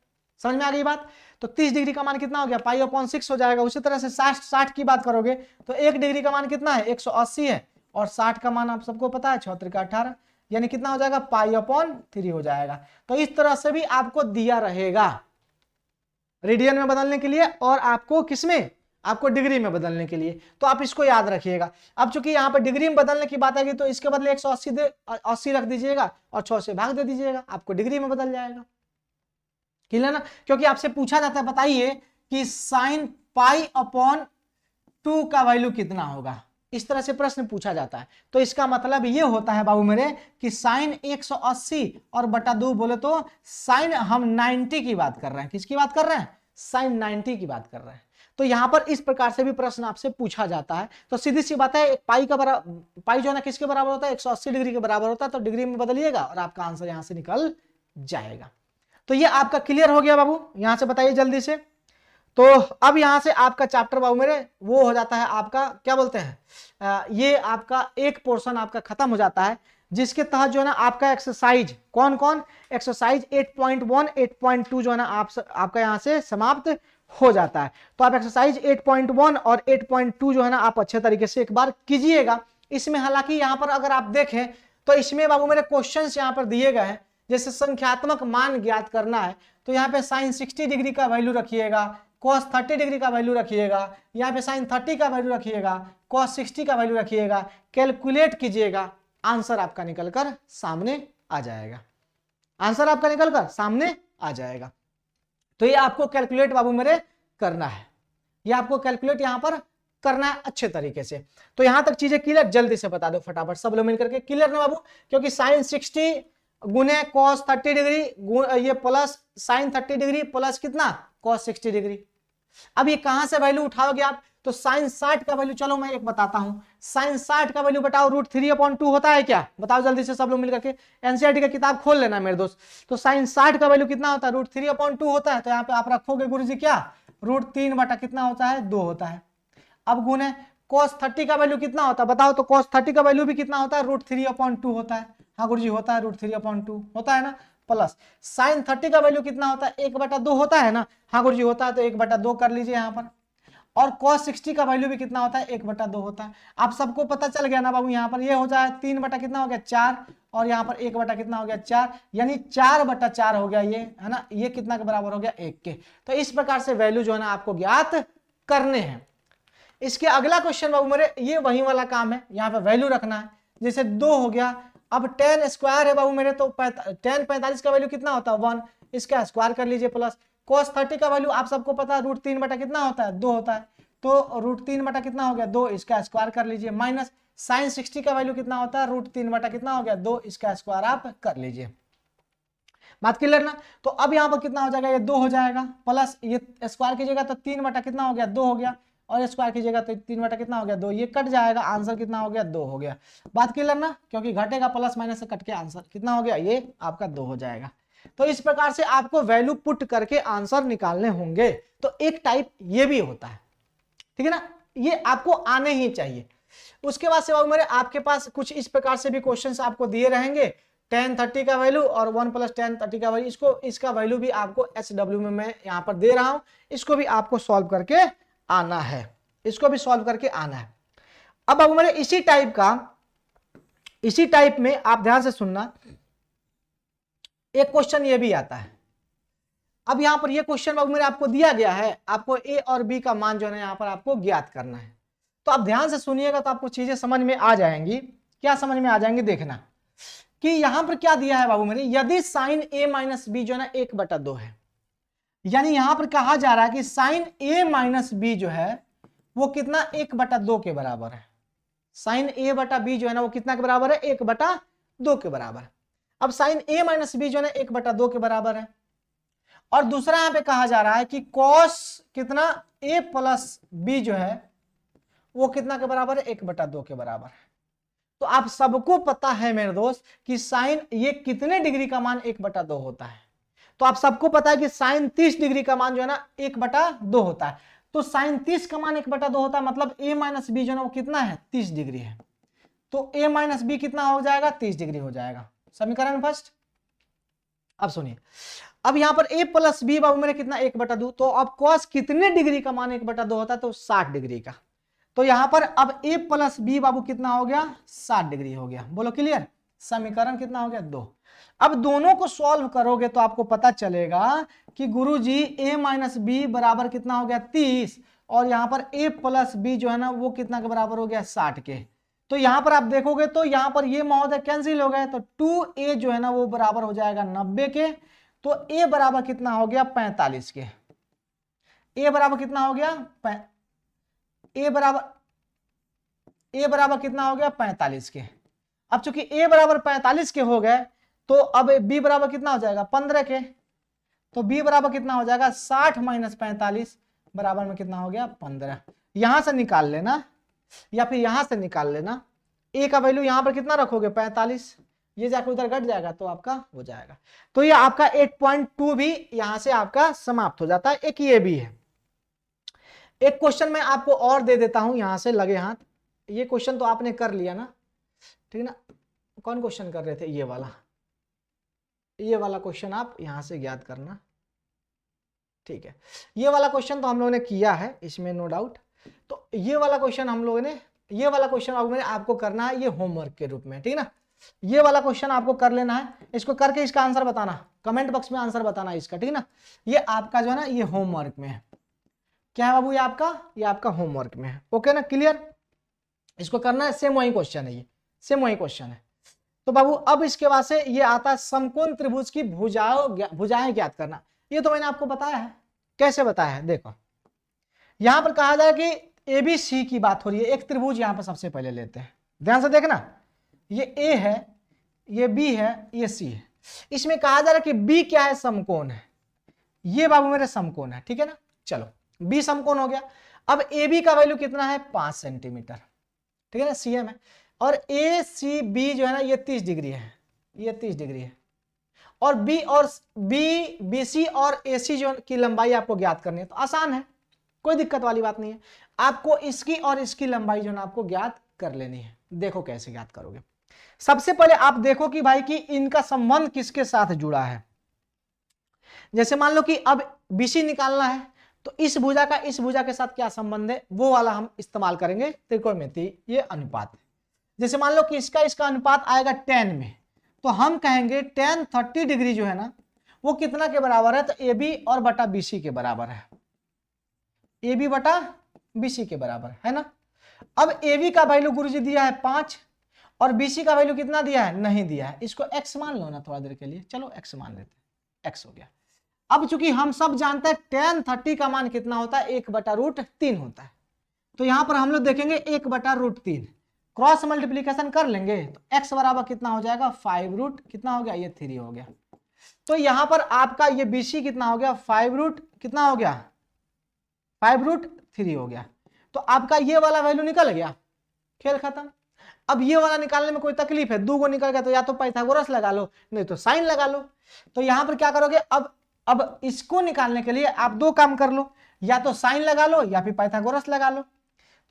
समझ में आ गई बात? तो 30 डिग्री का मान कितना हो गया, पाई अपॉन 6 हो जाएगा। उसी तरह से 60 की बात करोगे तो 1 डिग्री का मान कितना है 180 है, और 60 का मान आप सबको पता है 6 त्रिका 18, यानी कितना हो जाएगा पाई अपॉन 3 हो जाएगा। तो इस तरह से भी आपको दिया रहेगा रेडियन में बदलने के लिए, और आपको किसमें, आपको डिग्री में बदलने के लिए। तो आप इसको याद रखिएगा। अब चूंकि यहाँ पर डिग्री में बदलने की बात आएगी तो इसके बदले 180 रख दीजिएगा और 6 से भाग दे दीजिएगा, आपको डिग्री में बदल जाएगा। क्लियर ना? क्योंकि आपसे पूछा जाता है बताइए कि साइन पाई अपॉन 2 का वैल्यू कितना होगा, इस तरह से प्रश्न पूछा जाता है। तो इसका मतलब ये होता है बाबू मेरे कि साइन 180 और बटा 2 बोले तो साइन हम 90 की बात कर रहे हैं। किसकी बात कर रहे हैं, साइन 90 की बात कर रहे हैं। तो यहां पर इस प्रकार से भी प्रश्न आपसे पूछा जाता है। तो सीधी सी बात है, पाई का बराबर, पाई जो है ना किसके बराबर होता है 180 डिग्री के बराबर होता है, तो डिग्री में बदलिएगा और आपका आंसर यहां से निकल जाएगा। तो ये आपका क्लियर हो गया बाबू, यहां से बताइए जल्दी से। तो अब यहां से आपका चैप्टर बाबू मेरे वो हो जाता है आपका, क्या बोलते हैं, ये आपका एक पोर्शन आपका खत्म हो जाता है, जिसके तहत जो है ना आपका एक्सरसाइज कौन कौन, एक्सरसाइज 8.1 8.2 जो है ना आपका यहां से समाप्त हो जाता है। तो आप एक्सरसाइज 8.1 और 8.2 जो है ना आप अच्छे तरीके से एक बार कीजिएगा। इसमें हालांकि यहां पर अगर आप देखें तो इसमें बाबू मेरे क्वेश्चंस यहां पर दिए गए हैं, जैसे संख्यात्मक मान ज्ञात करना है तो यहाँ पे साइन 60 डिग्री का वैल्यू रखिएगा, cos 30 डिग्री का वैल्यू रखिएगा, यहाँ पे sin 30 का वैल्यू रखिएगा, cos 60 का वैल्यू रखिएगा, कैलकुलेट कीजिएगा, आंसर आपका निकलकर सामने आ जाएगा। आंसर आपका निकलकर सामने आ जाएगा। तो ये आपको कैलकुलेट बाबू मेरे करना है, ये आपको कैलकुलेट यहां पर करना है अच्छे तरीके से। तो यहां तक चीजें क्लियर, जल्दी से बता दो फटाफट सब लोग मिलकर के, क्लियर ना बाबू? क्योंकि sin 60 गुने cos 30 डिग्री ये प्लस sin 30 डिग्री प्लस कितना cos 60 डिग्री। अब ये कहां से वैल्यू उठाओगे आप? तो sin 60 का वैल्यू, चलो मैं एक बताता हूं, sin 60 का वैल्यू बताओ, √3/2 होता है क्या? बताओ जल्दी से सब लोग मिलकर के, एनसीईआरटी का किताब खोल लेना मेरे दोस्त। तो sin 60 का वैल्यू कितना होता है? √3/2 होता है। तो यहाँ पे आप रखोगे गुरुजी क्या, √3 बटा कितना होता है, 2 होता है। अब गुने cos 30 का वैल्यू कितना होता है बताओ? तो cos 30 का वैल्यू भी कितना होता है, √3/2 होता है। हाँ गुरुजी होता है, √3/2 होता है ना। प्लस sin 30 का वैल्यू कितना होता है, 1/2 होता है ना। हाँ गुरुजी होता है, तो 1/2 कर लीजिए यहाँ पर। और cos 60 का वैल्यू भी कितना होता है, 1/2 होता है। आप सबको पता चल गया ना बाबू, यहाँ पर ये हो जाए 3 बटा कितना हो गया, 4, और यहाँ पर 1 बटा कितना हो गया, 4, यानी 4/4 हो गया ये, है ना। ये कितना के बराबर हो गया, 1 के। तो इस प्रकार से वैल्यू जो है ना आपको ज्ञात करने हैं। इसके अगला क्वेश्चन बाबू मेरे, ये वही वाला काम है, यहाँ पे वैल्यू रखना है। जैसे 2 हो गया, अब tan स्क्वायर है बाबू मेरे, तो tan 45 का वैल्यू कितना होता है, 1, इसका स्क्वायर कर लीजिए। प्लस cos 30 का वैल्यू आप सबको पता है, √3 बटा कितना होता है, 2 होता है। तो √3 बटा कितना हो गया, 2, इसका स्क्वायर कर लीजिए। माइनस sin 60 का वैल्यू कितना होता है, √3 बटा कितना हो गया, 2, इसका स्क्वायर आप कर लीजिए। बात क्लियर ना? तो अब यहाँ पर कितना हो जाएगा, ये 2 हो जाएगा, प्लस ये स्क्वायर कीजिएगा तो 3 बटा कितना हो गया, 2 हो गया, और स्क्वायर कीजिएगा तो 3 बटा कितना हो गया, 2, ये कट जाएगा, आंसर कितना हो गया, 2 हो गया। बात क्लियर ना? क्योंकि घटेगा प्लस माइनस से कट के आंसर कितना हो गया, ये आपका 2 हो जाएगा। तो इस प्रकार से आपको वैल्यू पुट करके आंसर निकालने होंगे। तो एक टाइप ये भी होता है, ठीक है ना, ये आपको आने ही चाहिए। उसके बाद से मेरे आपके पास कुछ इस प्रकार से भी क्वेश्चंस आपको दिए रहेंगे, tan 30 का वैल्यू और 1 + tan 30 का वैल्यू, इसका वैल्यू भी आपको SW में मैं यहाँ पर दे रहा हूं, इसको भी आपको सॉल्व करके आना है, इसको भी सॉल्व करके आना है। अब मेरे इसी टाइप में आप ध्यान से सुनना, एक क्वेश्चन ये भी आता है। अब यहां पर ये क्वेश्चन मेरे आपको दिया गया है, आपको A और B का मान जो है यहाँ पर आपको ज्ञात करना है। तो आप ध्यान से सुनिएगा तो आपको चीजें समझ में आ जाएंगी। क्या समझ में आ जाएंगे, देखना कि यहां पर क्या दिया है बाबू मेरे, यदि sin A - B जो है ना 1/2 है, यानी यहां पर कहा जा रहा है कि sin A - B जो है वो कितना, 1/2 के बराबर है। sin A बटा B जो है ना वो कितना के बराबर है, 1/2 के बराबर। अब sin A - B जो है ना 1/2 के बराबर है। और दूसरा यहां पे कहा जा रहा है कि cos कितना A + B जो है वो कितना के बराबर है, 1/2 के बराबर है। तो आप सबको पता है मेरे दोस्त कि साइन ये कितने डिग्री का मान 1/2 होता है। तो आप सबको पता है कि साइन 30 डिग्री का मान जो है ना 1/2 होता है। तो साइन 30 का मान 1/2 होता है, मतलब A - B जो है ना वो कितना है, 30 डिग्री है। तो A - B कितना हो जाएगा, 30 डिग्री हो जाएगा। समीकरण फर्स्ट। अब सुनिए, अब यहां पर A + B बाबू मेरे कितना, 1/2। तो अब cos कितने डिग्री का मान 1/2 होता है, तो 60 डिग्री का। तो यहां पर अब A + B बाबू कितना हो गया, 60 डिग्री हो गया। बोलो क्लियर? समीकरण कितना हो गया, 2। अब दोनों को सॉल्व करोगे तो आपको पता चलेगा कि गुरुजी A - B बराबर कितना हो गया, 30, और यहां पर A + B जो है ना वो कितना के बराबर हो गया, 60 के। तो यहां पर आप देखोगे तो यहां पर ये महोदय कैंसिल हो गए, तो 2A जो है ना वो बराबर हो जाएगा 90 के। तो A बराबर कितना हो गया, 45 के। A बराबर कितना हो गया, A बराबर कितना हो गया, 45 के। अब चूंकि A बराबर 45 के हो गए तो अब B बराबर कितना हो जाएगा, 15 के। तो B बराबर कितना हो जाएगा, 60 - 45 बराबर में कितना हो गया, 15। यहां से निकाल लेना या फिर यहां से निकाल लेना। A का वैल्यू यहां पर कितना रखोगे, 45, ये जाकर उधर घट जाएगा तो आपका हो जाएगा। तो ये आपका 8.2 भी यहां से आपका समाप्त हो जाता है। एक ये भी है। एक क्वेश्चन मैं आपको और दे देता हूं यहां से लगे हाथ। ये क्वेश्चन तो आपने कर लिया ना, ठीक है ना। कौन क्वेश्चन कर रहे थे, ये वाला क्वेश्चन आप यहां से ज्ञात करना, ठीक है। ये वाला क्वेश्चन तो हम लोगों ने किया है, इसमें नो डाउट। तो ये वाला क्वेश्चन हम लोगों ने, ये वाला क्वेश्चन आपको करना है, ये होमवर्क के रूप में, ठीक है ना। ये वाला क्वेश्चन आपको कर लेना है, इसको करके इसका आंसर बताना, कमेंट बॉक्स में आंसर बताना इसका, ठीक है ना। ये आपका जो है ना ये होमवर्क में है। क्या है बाबू, ये आपका होमवर्क में है। ओके ना, क्लियर। इसको करना है, सेम वही क्वेश्चन है, ये सेम वही क्वेश्चन है। तो बाबू अब इसके बाद से ये आता है समकोण त्रिभुज की भुजाएं ज्ञात करना। ये तो मैंने आपको बताया है। कैसे बताया है, देखो यहां पर कहा जाए कि ABC की बात हो रही है। एक त्रिभुज यहां पर सबसे पहले लेते हैं, ध्यान से देखना। ये A है, ये B है, ये C है। इसमें कहा जा रहा है कि B क्या है, समकोण है। ये बाबू मेरे समकोण है, ठीक है ना। चलो B समकोण हो गया। अब AB का वैल्यू कितना है, 5 सेंटीमीटर, ठीक है ना, CM है। और ACB जो है ना, ये 30 डिग्री है, ये 30 डिग्री है। और BC और AC जो की लंबाई आपको ज्ञात करनी है, तो आसान है, कोई दिक्कत वाली बात नहीं है। आपको इसकी और इसकी लंबाई जो है ना आपको ज्ञात कर लेनी है। देखो कैसे ज्ञात करोगे। सबसे पहले आप देखो कि भाई कि इनका संबंध किसके साथ जुड़ा है। जैसे मान लो कि अब BC निकालना है, तो इस भुजा का इस भुजा के साथ क्या संबंध है, वो वाला हम इस्तेमाल करेंगे त्रिकोणमिति, ये अनुपात। जैसे मान लो कि इसका अनुपात आएगा 10 में, तो हम कहेंगे tan 30 डिग्री जो है ना वो कितना के बराबर है, तो AB और बटा BC के बराबर है। AB बटा BC के बराबर है ना। अब AB का वैल्यू गुरुजी दिया है 5 और BC का वैल्यू कितना दिया है, नहीं दिया है। इसको x मान लो ना थोड़ा देर के लिए, चलो x मान लेते हैं, x हो गया। अब चूंकि हम सब जानते हैं tan 30 का मान कितना होता है, 1/√3 होता है। तो यहां पर हम लोग देखेंगे 1/√3, क्रॉस मल्टीप्लीकेशन कर लेंगे तो x बराबर कितना हो जाएगा, 5 कितना हो गया, ये 3 हो गया। तो यहां पर आपका ये BC कितना हो गया, 5 कितना हो गया, 5√3 हो गया। तो आपका ये वाला वैल्यू निकल गया, खेल खत्म। अब ये वाला निकालने में कोई तकलीफ है, 2 को निकल गया तो या तो पाइथागोरस लगा लो, नहीं तो साइन लगा लो। तो यहां पर क्या करोगे, अब इसको निकालने के लिए आप 2 काम कर लो, या तो साइन लगा लो या फिर पाइथागोरस लगा लो।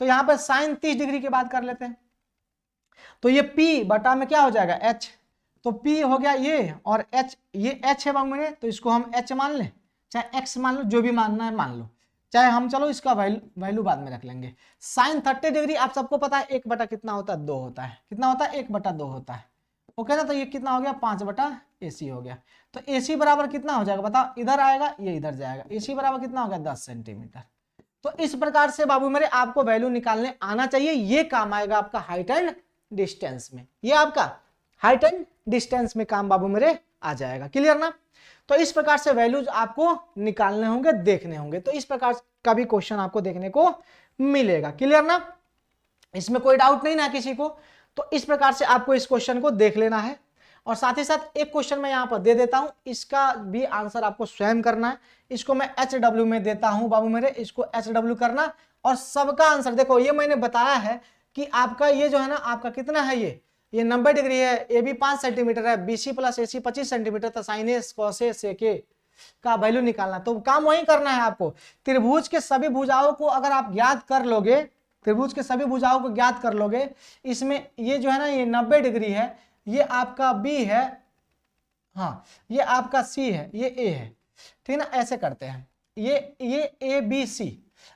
तो यहां पर साइन 30 डिग्री के बाद कर लेते हैं। तो ये P बटा में क्या हो जाएगा, H। तो P हो गया ये, और H, ये H है बाबू मेरे, तो इसको हम H मान लें, चाहे X मान लो, जो भी मानना है मान लो, चाहे हम चलो इसका वैल्यू बाद में रख लेंगे। साइन 30 डिग्री आप सबको पता है 1 बटा कितना होता है, 2 होता है। कितना होता है, 1/2 होता है। ओके ना। तो ये कितना हो गया, 5/AC हो गया। तो AC बराबर कितना हो जाएगा बताओ, इधर आएगा ये इधर जाएगा, AC बराबर कितना हो गया, 10 सेंटीमीटर। तो इस प्रकार से बाबू मेरे आपको वैल्यू निकालने आना चाहिए। ये काम आएगा आपका हाइट एंड डिस्टेंस में, ये आपका हाइट एंड डिस्टेंस में काम बाबू मेरे आ जाएगा। क्लियर ना। तो इस प्रकार से वैल्यूज आपको निकालने होंगे, देखने होंगे। तो इस प्रकार का भी क्वेश्चन आपको देखने को मिलेगा। क्लियर ना, इसमें कोई डाउट नहीं ना किसी को। तो इस प्रकार से आपको इस क्वेश्चन को देख लेना है। और साथ ही साथ एक क्वेश्चन मैं यहां पर दे देता हूं, इसका भी आंसर आपको स्वयं करना है। इसको मैं HW में देता हूं बाबू मेरे, इसको HW करना। और सबका आंसर देखो, ये मैंने बताया है कि आपका ये जो है ना, आपका कितना है, ये 90 डिग्री है, AB 5 सेंटीमीटर है, BC प्लस AC 25 सेंटीमीटर, तो sine A cos A sec A का वैल्यू निकालना। तो काम वही करना है आपको। त्रिभुज के सभी भुजाओं को अगर आप ज्ञात कर लोगे, त्रिभुज के सभी भुजाओं को ज्ञात कर लोगे, इसमें ये जो है ना, ये 90 डिग्री है, ये आपका B है, हाँ ये आपका C है, ये A है, ठीक है ना। ऐसे करते हैं, ये ABC।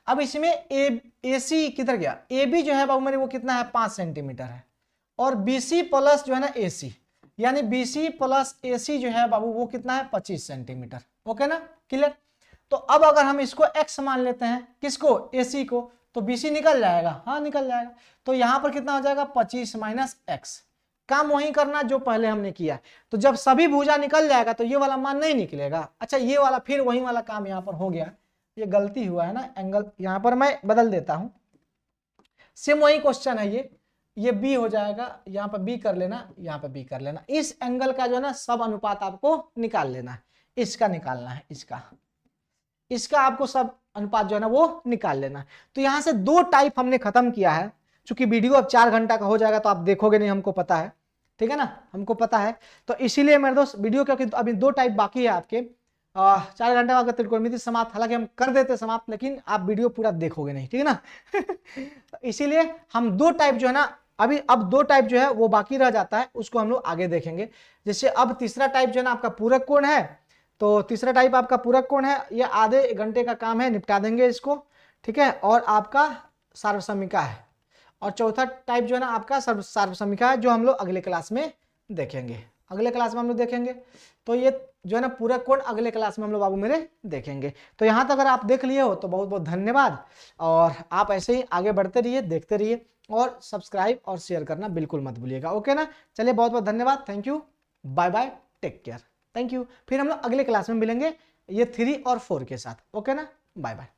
अब इसमें AC किधर गया, AB जो है बाबू मेरे वो कितना है, 5 सेंटीमीटर है। और BC प्लस जो है ना AC, यानी BC प्लस AC जो है बाबू वो कितना है, 25 सेंटीमीटर। ओके ना, क्लियर। तो अब अगर हम इसको x मान लेते हैं, किसको, AC को, तो BC निकल जाएगा, हाँ निकल जाएगा। तो यहां पर कितना हो जाएगा, 25 माइनस x। काम वही करना जो पहले हमने किया। तो जब सभी भुजा निकल जाएगा तो ये वाला मान नहीं निकलेगा। अच्छा ये वाला फिर वही वाला काम यहाँ पर हो गया, ये गलती हुआ है ना, एंगल यहाँ पर मैं बदल देता हूं। सेम वही क्वेश्चन है, ये B हो जाएगा, यहाँ पर B कर लेना, यहाँ पर B कर लेना। इस एंगल का जो है ना सब अनुपात आपको निकाल लेना है, इसका निकालना है, इसका आपको सब अनुपात जो है ना वो निकाल लेना है। तो यहाँ से 2 टाइप हमने खत्म किया है। चूंकि वीडियो अब 4 घंटा का हो जाएगा तो आप देखोगे नहीं, हमको पता है, ठीक है ना, हमको पता है। तो इसीलिए मेरे दोस्त वीडियो, क्योंकि अभी 2 टाइप बाकी है आपके, 4 घंटे बाद त्रिकोणमिति समाप्त, हालांकि हम कर देते समाप्त, लेकिन आप वीडियो पूरा देखोगे नहीं, ठीक है ना। इसीलिए हम 2 टाइप जो है ना, अब 2 टाइप जो है वो बाकी रह जाता है, उसको हम लोग आगे देखेंगे। जैसे अब तीसरा टाइप जो है ना आपका पूरक कोण है, तो तीसरा टाइप आपका पूरक कोण है, ये आधे घंटे का काम है, निपटा देंगे इसको, ठीक है। और आपका सार्वसमिका है। और चौथा टाइप जो है ना आपका सार्वसमिका है, जो हम लोग अगले क्लास में देखेंगे। अगले क्लास में हम लोग देखेंगे। तो ये जो है ना पूरा कोड अगले क्लास में हम लोग बाबू मेरे देखेंगे। तो यहाँ तक अगर आप देख लिए हो तो बहुत बहुत धन्यवाद, और आप ऐसे ही आगे बढ़ते रहिए, देखते रहिए, और सब्सक्राइब और शेयर करना बिल्कुल मत भूलिएगा। ओके ना, चलिए बहुत बहुत धन्यवाद, thank you, bye bye, take care, thank you. फिर हम लोग अगले क्लास में मिलेंगे ये 3 और 4 के साथ। ओके ना, बाय बाय।